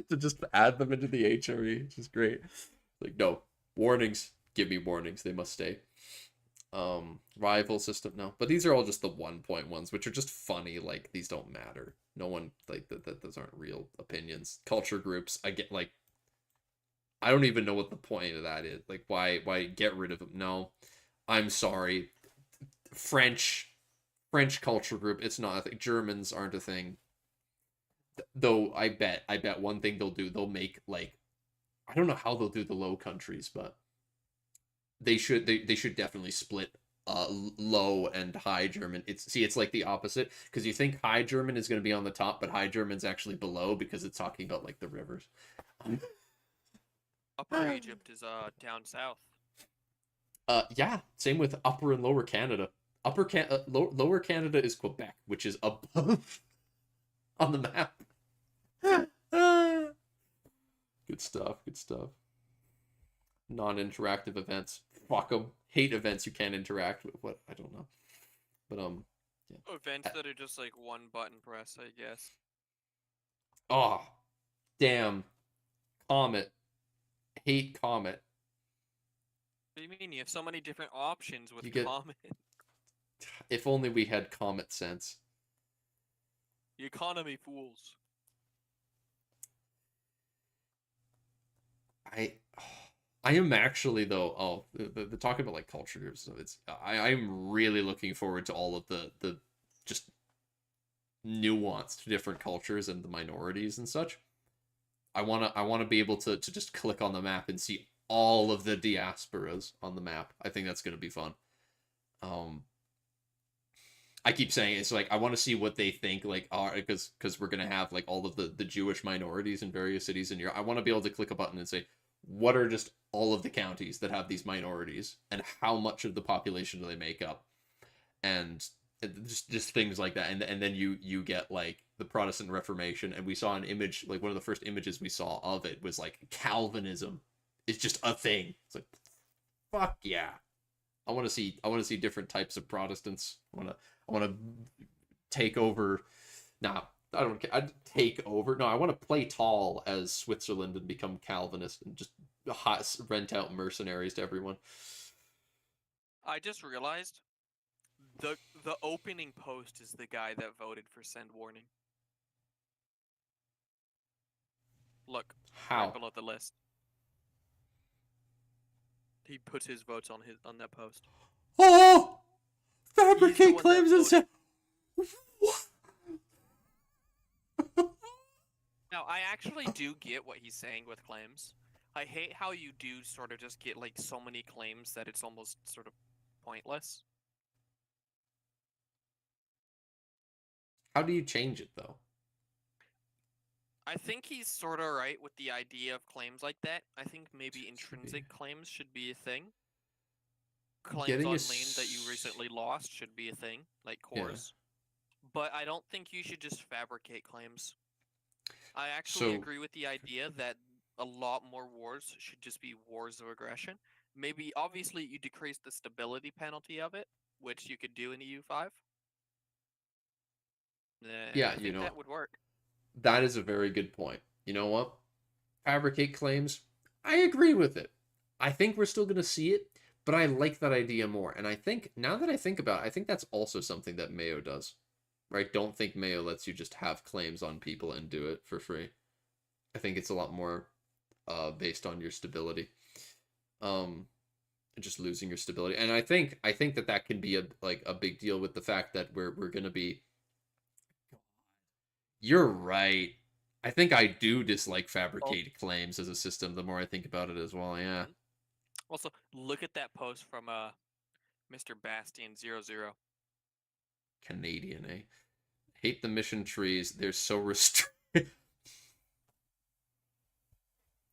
To just add them into the HRE, which is great. Like, no warnings. give me warnings, they must stay. Rival system, no. But these are all just the 1 point ones, which are just funny. Like, these don't matter. No one, like, that those aren't real opinions. Culture groups, I get, like, I don't even know what the point of that is. Like, why get rid of them? No, I'm sorry. French culture group, it's not a thing. Germans aren't a thing. Though I bet one thing they'll do, they'll make, like, I don't know how they'll do the Low Countries, but they should definitely split Low and High German. It's like the opposite, because you think High German is going to be on the top, but High German's actually below because it's talking about, like, the rivers. Upper Egypt is down south. Yeah, same with Upper and Lower Canada. Lower Canada is Quebec, which is above on the map. Good stuff. Non-interactive events. Fuck them. Hate events you can't interact with. What? I don't know. But yeah. Events that are just like one button press, I guess. Oh, damn. Comet. Hate Comet. What do you mean? You have so many different options with get- Comet. If only we had Comet Sense. The economy fools. I am actually, though, the talking about, like, culture groups, so I'm really looking forward to all of the just nuanced different cultures and the minorities and such. I wanna be able to just click on the map and see all of the diasporas on the map. I think that's gonna be fun. I keep saying it's like I want to see what they think, like, are, because we're gonna have, like, all of the Jewish minorities in various cities in Europe. I want to be able to click a button and say, what are just all of the counties that have these minorities, and how much of the population do they make up, and just things like that. And then you get, like, the Protestant Reformation, and we saw an image, like, one of the first images we saw of it was, like, Calvinism is just a thing. It's like, fuck yeah. I want to see different types of Protestants. I want to take over. Nah, I don't care. I'd take over. No, I want to play tall as Switzerland and become Calvinist and just rent out mercenaries to everyone. I just realized the opening post is the guy that voted for send warning. Look, How? right below the list. He puts his votes on that post. Oh! He's the Fabricate one claims that and say. What? Now, I actually do get what he's saying with claims. I hate how you do sort of just get, like, so many claims that it's almost sort of pointless. How do you change it, though? I think he's sort of right with the idea of claims like that. I think maybe intrinsic claims should be a thing. Claims Getting on a land that you recently lost should be a thing, like Yeah. cores. But I don't think you should just fabricate claims. I actually So- agree with the idea that a lot more wars should just be wars of aggression. Maybe, obviously, you decrease the stability penalty of it, which you could do in EU5. Yeah, I think that would work. That is a very good point. You know what? Fabricate claims. I agree with it. I think we're still going to see it, but I like that idea more. And I think, now that I think about it, I think that's also something that Mayo does. Right? Don't think Mayo lets you just have claims on people and do it for free. I think it's a lot more based on your stability. Just losing your stability. And I think that can be a big deal with the fact that we're going to be. You're right. I think I do dislike fabricated claims as a system the more I think about it as well, yeah. Also, look at that post from Mr. Bastian00. Canadian, eh? Hate the mission trees. They're so restricted.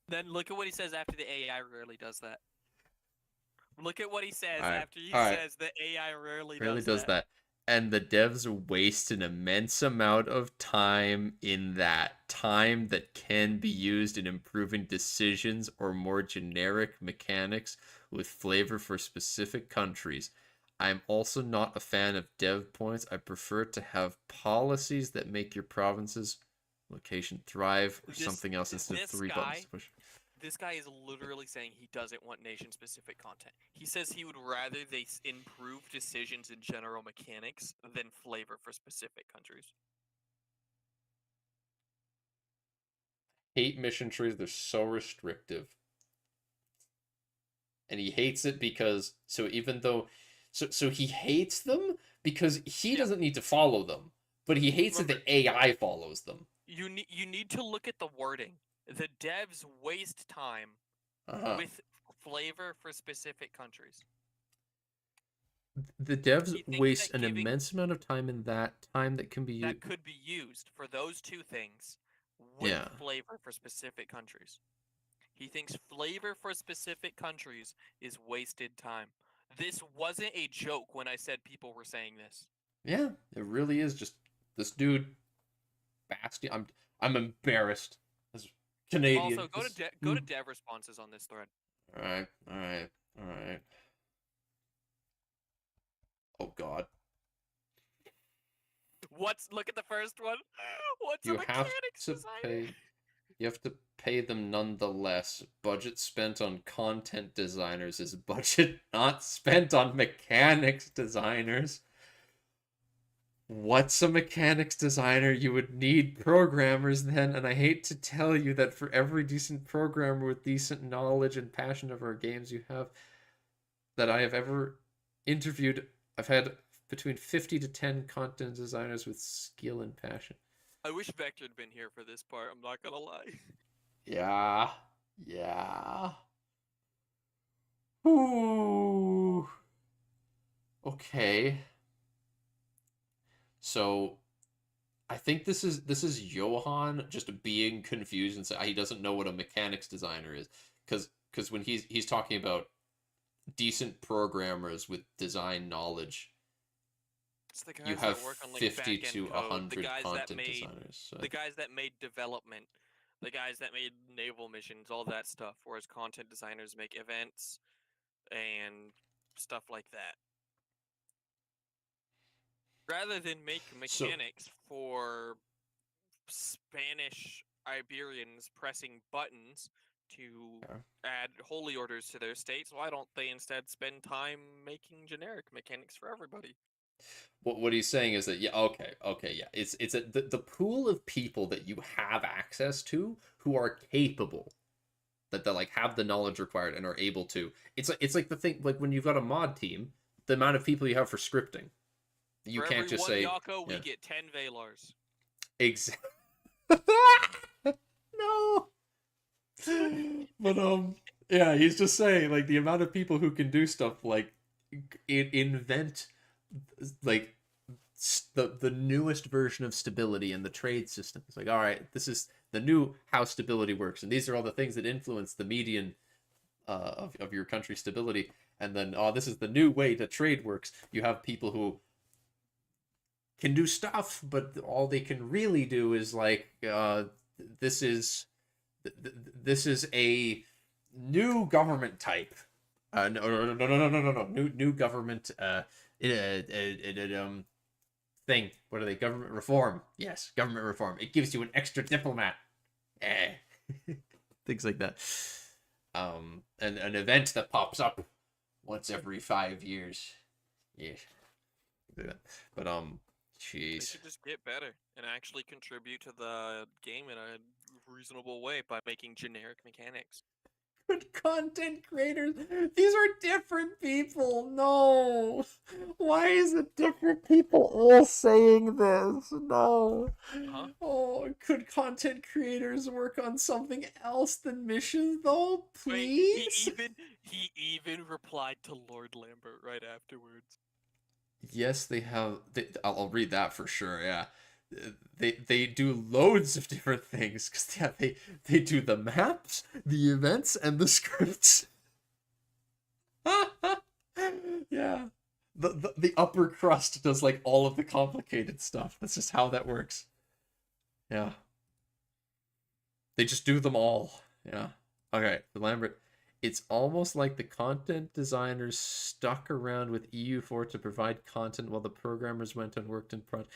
Then look at what he says after the AI rarely does that. Look at what he says Alright, after he alright. says the AI rarely does that. And the devs waste an immense amount of time in that. Time that can be used in improving decisions or more generic mechanics with flavor for specific countries. I'm also not a fan of dev points. I prefer to have policies that make your province's location thrive or something else instead of 3 buttons to push. This guy is literally saying he doesn't want nation-specific content. He says he would rather they improve decisions in general mechanics than flavor for specific countries. Hate mission trees, they're so restrictive. And he hates it because, so even though, so he hates them because he doesn't need to follow them, but he hates that the AI follows them. You need to look at the wording. The devs waste time with flavor for specific countries. The devs waste an immense amount of time in that time that can be used. That could be used for those two things with flavor for specific countries. He thinks flavor for specific countries is wasted time. This wasn't a joke when I said people were saying this. Yeah, it really is just this dude. Bastion. I'm embarrassed as Canadian. Also, go to dev responses on this thread. All right. Oh God. Look at the first one. What's a mechanics designer? You have to pay them nonetheless. Budget spent on content designers is budget not spent on mechanics designers. What's a mechanics designer? You would need programmers then, and I hate to tell you that for every decent programmer with decent knowledge and passion of our games that I have ever interviewed, I've had between 50 to 10 content designers with skill and passion. I wish Vector had been here for this part, I'm not gonna lie. Yeah. Ooh. Okay. So, I think this is Johan just being confused and saying he doesn't know what a mechanics designer is, because when he's talking about decent programmers with design knowledge, it's the guys you have that work on, like, 50 to 100 code, content designers. So. The guys that made development, the guys that made naval missions, all that stuff. Whereas content designers make events and stuff like that. Rather than make mechanics for Spanish Iberians pressing buttons to add holy orders to their states, why don't they instead spend time making generic mechanics for everybody? What he's saying is that it's the pool of people that you have access to who are capable, that like have the knowledge required and are able to. It's like the thing, like when you've got a mod team, the amount of people you have for scripting. You for can't just say Yako, we get 10 Valars. Exactly. No. But yeah, he's just saying like the amount of people who can do stuff like invent like the newest version of stability in the trade system. It's like, all right, this is the new how stability works, and these are all the things that influence the median of your country's stability. And then, this is the new way that trade works. You have people who can do stuff, but all they can really do is like, this is a new government type. No. New government thing. What are they? Government reform. Yes, government reform. It gives you an extra diplomat. Things like that. And an event that pops up once every 5 years. Yes. But jeez. They should just get better and actually contribute to the game in a reasonable way by making generic mechanics. Good content creators. These are different people. No. Why is it different people all saying this? No. Huh? Oh, could content creators work on something else than missions, though? Please? Wait, he even replied to Lord Lambert right afterwards. Yes, they have. I'll read that for sure. Yeah, they do loads of different things because they do the maps, the events, and the scripts. Yeah, the upper crust does like all of the complicated stuff. That's just how that works. Yeah, they just do them all. Yeah. Okay, Lambert. It's almost like the content designers stuck around with EU4 to provide content while the programmers went and worked in project.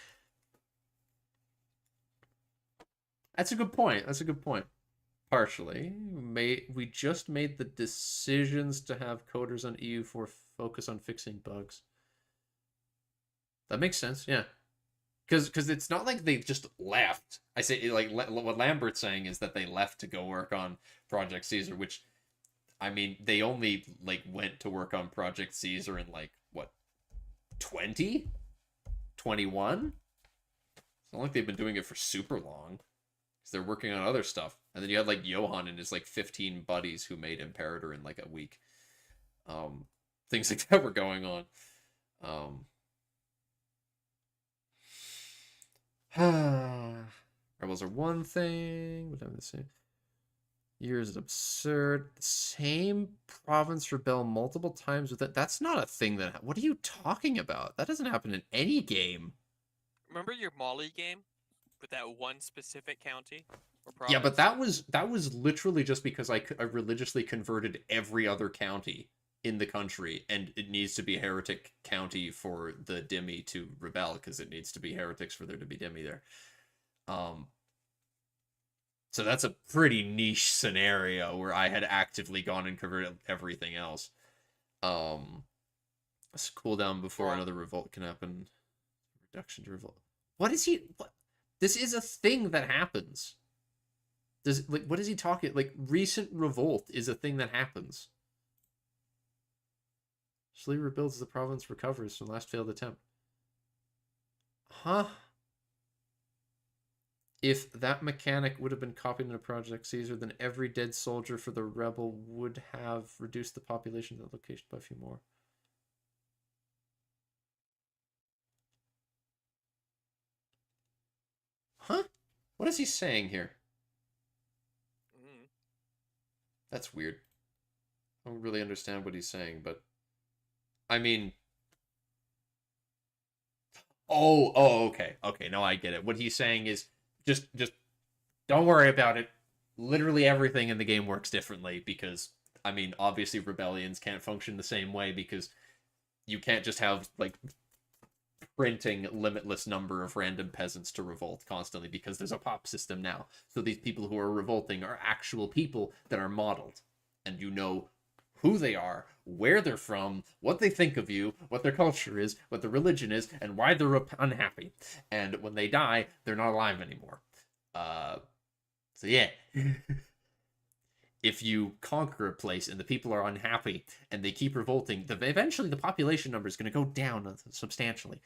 That's a good point. partially. We just made the decisions to have coders on EU4 focus on fixing bugs. That makes sense, yeah. Because it's not like they just left. I say, like, what Lambert's saying is that they left to go work on Project Caesar, which, I mean, they only, like, went to work on Project Caesar in, like, what, 20? 21? It's not like they've been doing it for super long. Because they're working on other stuff. And then you had, like, Johan and his, like, 15 buddies who made Imperator in, like, a week. Things like that were going on. Rebels are one thing. What time is the same? Years is absurd. Same province rebel multiple times with it. That's not a thing that. What are you talking about? That doesn't happen in any game. Remember your Molly game with that one specific county or province? Yeah, but that was literally just because I religiously converted every other county in the country, and it needs to be heretic county for the Dhimmi to rebel, because it needs to be heretics for there to be Dhimmi there. So that's a pretty niche scenario where I had actively gone and converted everything else. Let's cool down before another revolt can happen. Reduction to revolt. What is he? What? This is a thing that happens. What is he talking? Like, recent revolt is a thing that happens. Slowly rebuilds as the province recovers from last failed attempt. Huh? If that mechanic would have been copied into Project Caesar, then every dead soldier for the rebel would have reduced the population of the location by a few more. Huh? What is he saying here? That's weird. I don't really understand what he's saying, but I mean, oh, okay, no, I get it. What he's saying is just don't worry about it. Literally everything in the game works differently, because, I mean, obviously rebellions can't function the same way, because you can't just have, like, printing limitless number of random peasants to revolt constantly, because there's a pop system now. So these people who are revolting are actual people that are modeled, and you know who they are, where they're from, what they think of you, what their culture is, what their religion is, and why they're unhappy. And when they die, they're not alive anymore. So yeah. If you conquer a place and the people are unhappy and they keep revolting, eventually the population number is going to go down substantially.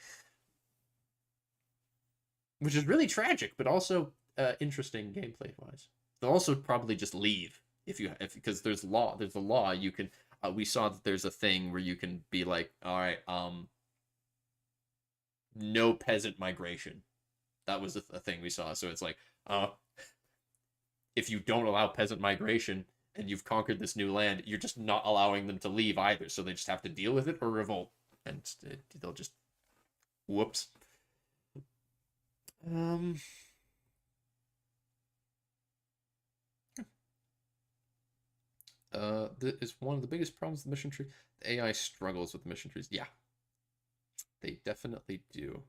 Which is really tragic, but also interesting gameplay-wise. They'll also probably just leave because there's a law. You can. We saw that there's a thing where you can be like, all right, no peasant migration. That was a thing we saw. So it's like, if you don't allow peasant migration and you've conquered this new land, you're just not allowing them to leave either. So they just have to deal with it or revolt, and they'll just, whoops. That is one of the biggest problems with the mission tree. The AI struggles with mission trees. Yeah, they definitely do.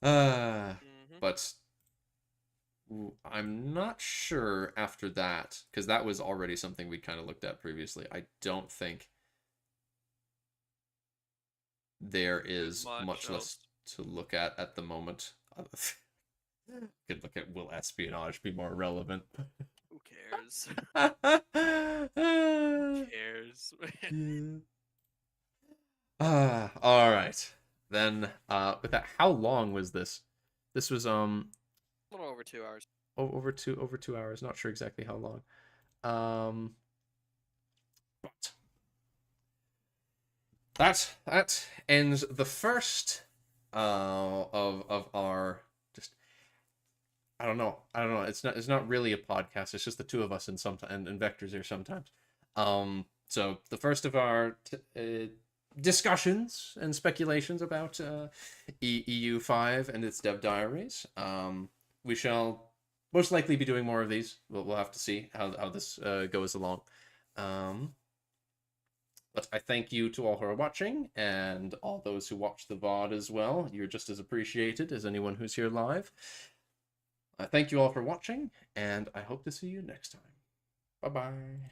But I'm not sure after that, because that was already something we kind of looked at previously. I don't think there is much less to look at the moment. Could look at, will espionage be more relevant? Who cares? Who cares? All right. Then with that, how long was this? This was a little over 2 hours. Over 2 hours. Not sure exactly how long. But that ends the first of our, just, I don't know. It's not really a podcast. It's just the two of us and Vector's here sometimes. So the first of our discussions and speculations about EU5 and its dev diaries. We shall most likely be doing more of these. We'll have to see how this goes along. But I thank you to all who are watching, and all those who watch the VOD as well. You're just as appreciated as anyone who's here live. thank you all for watching, and I hope to see you next time. Bye-bye.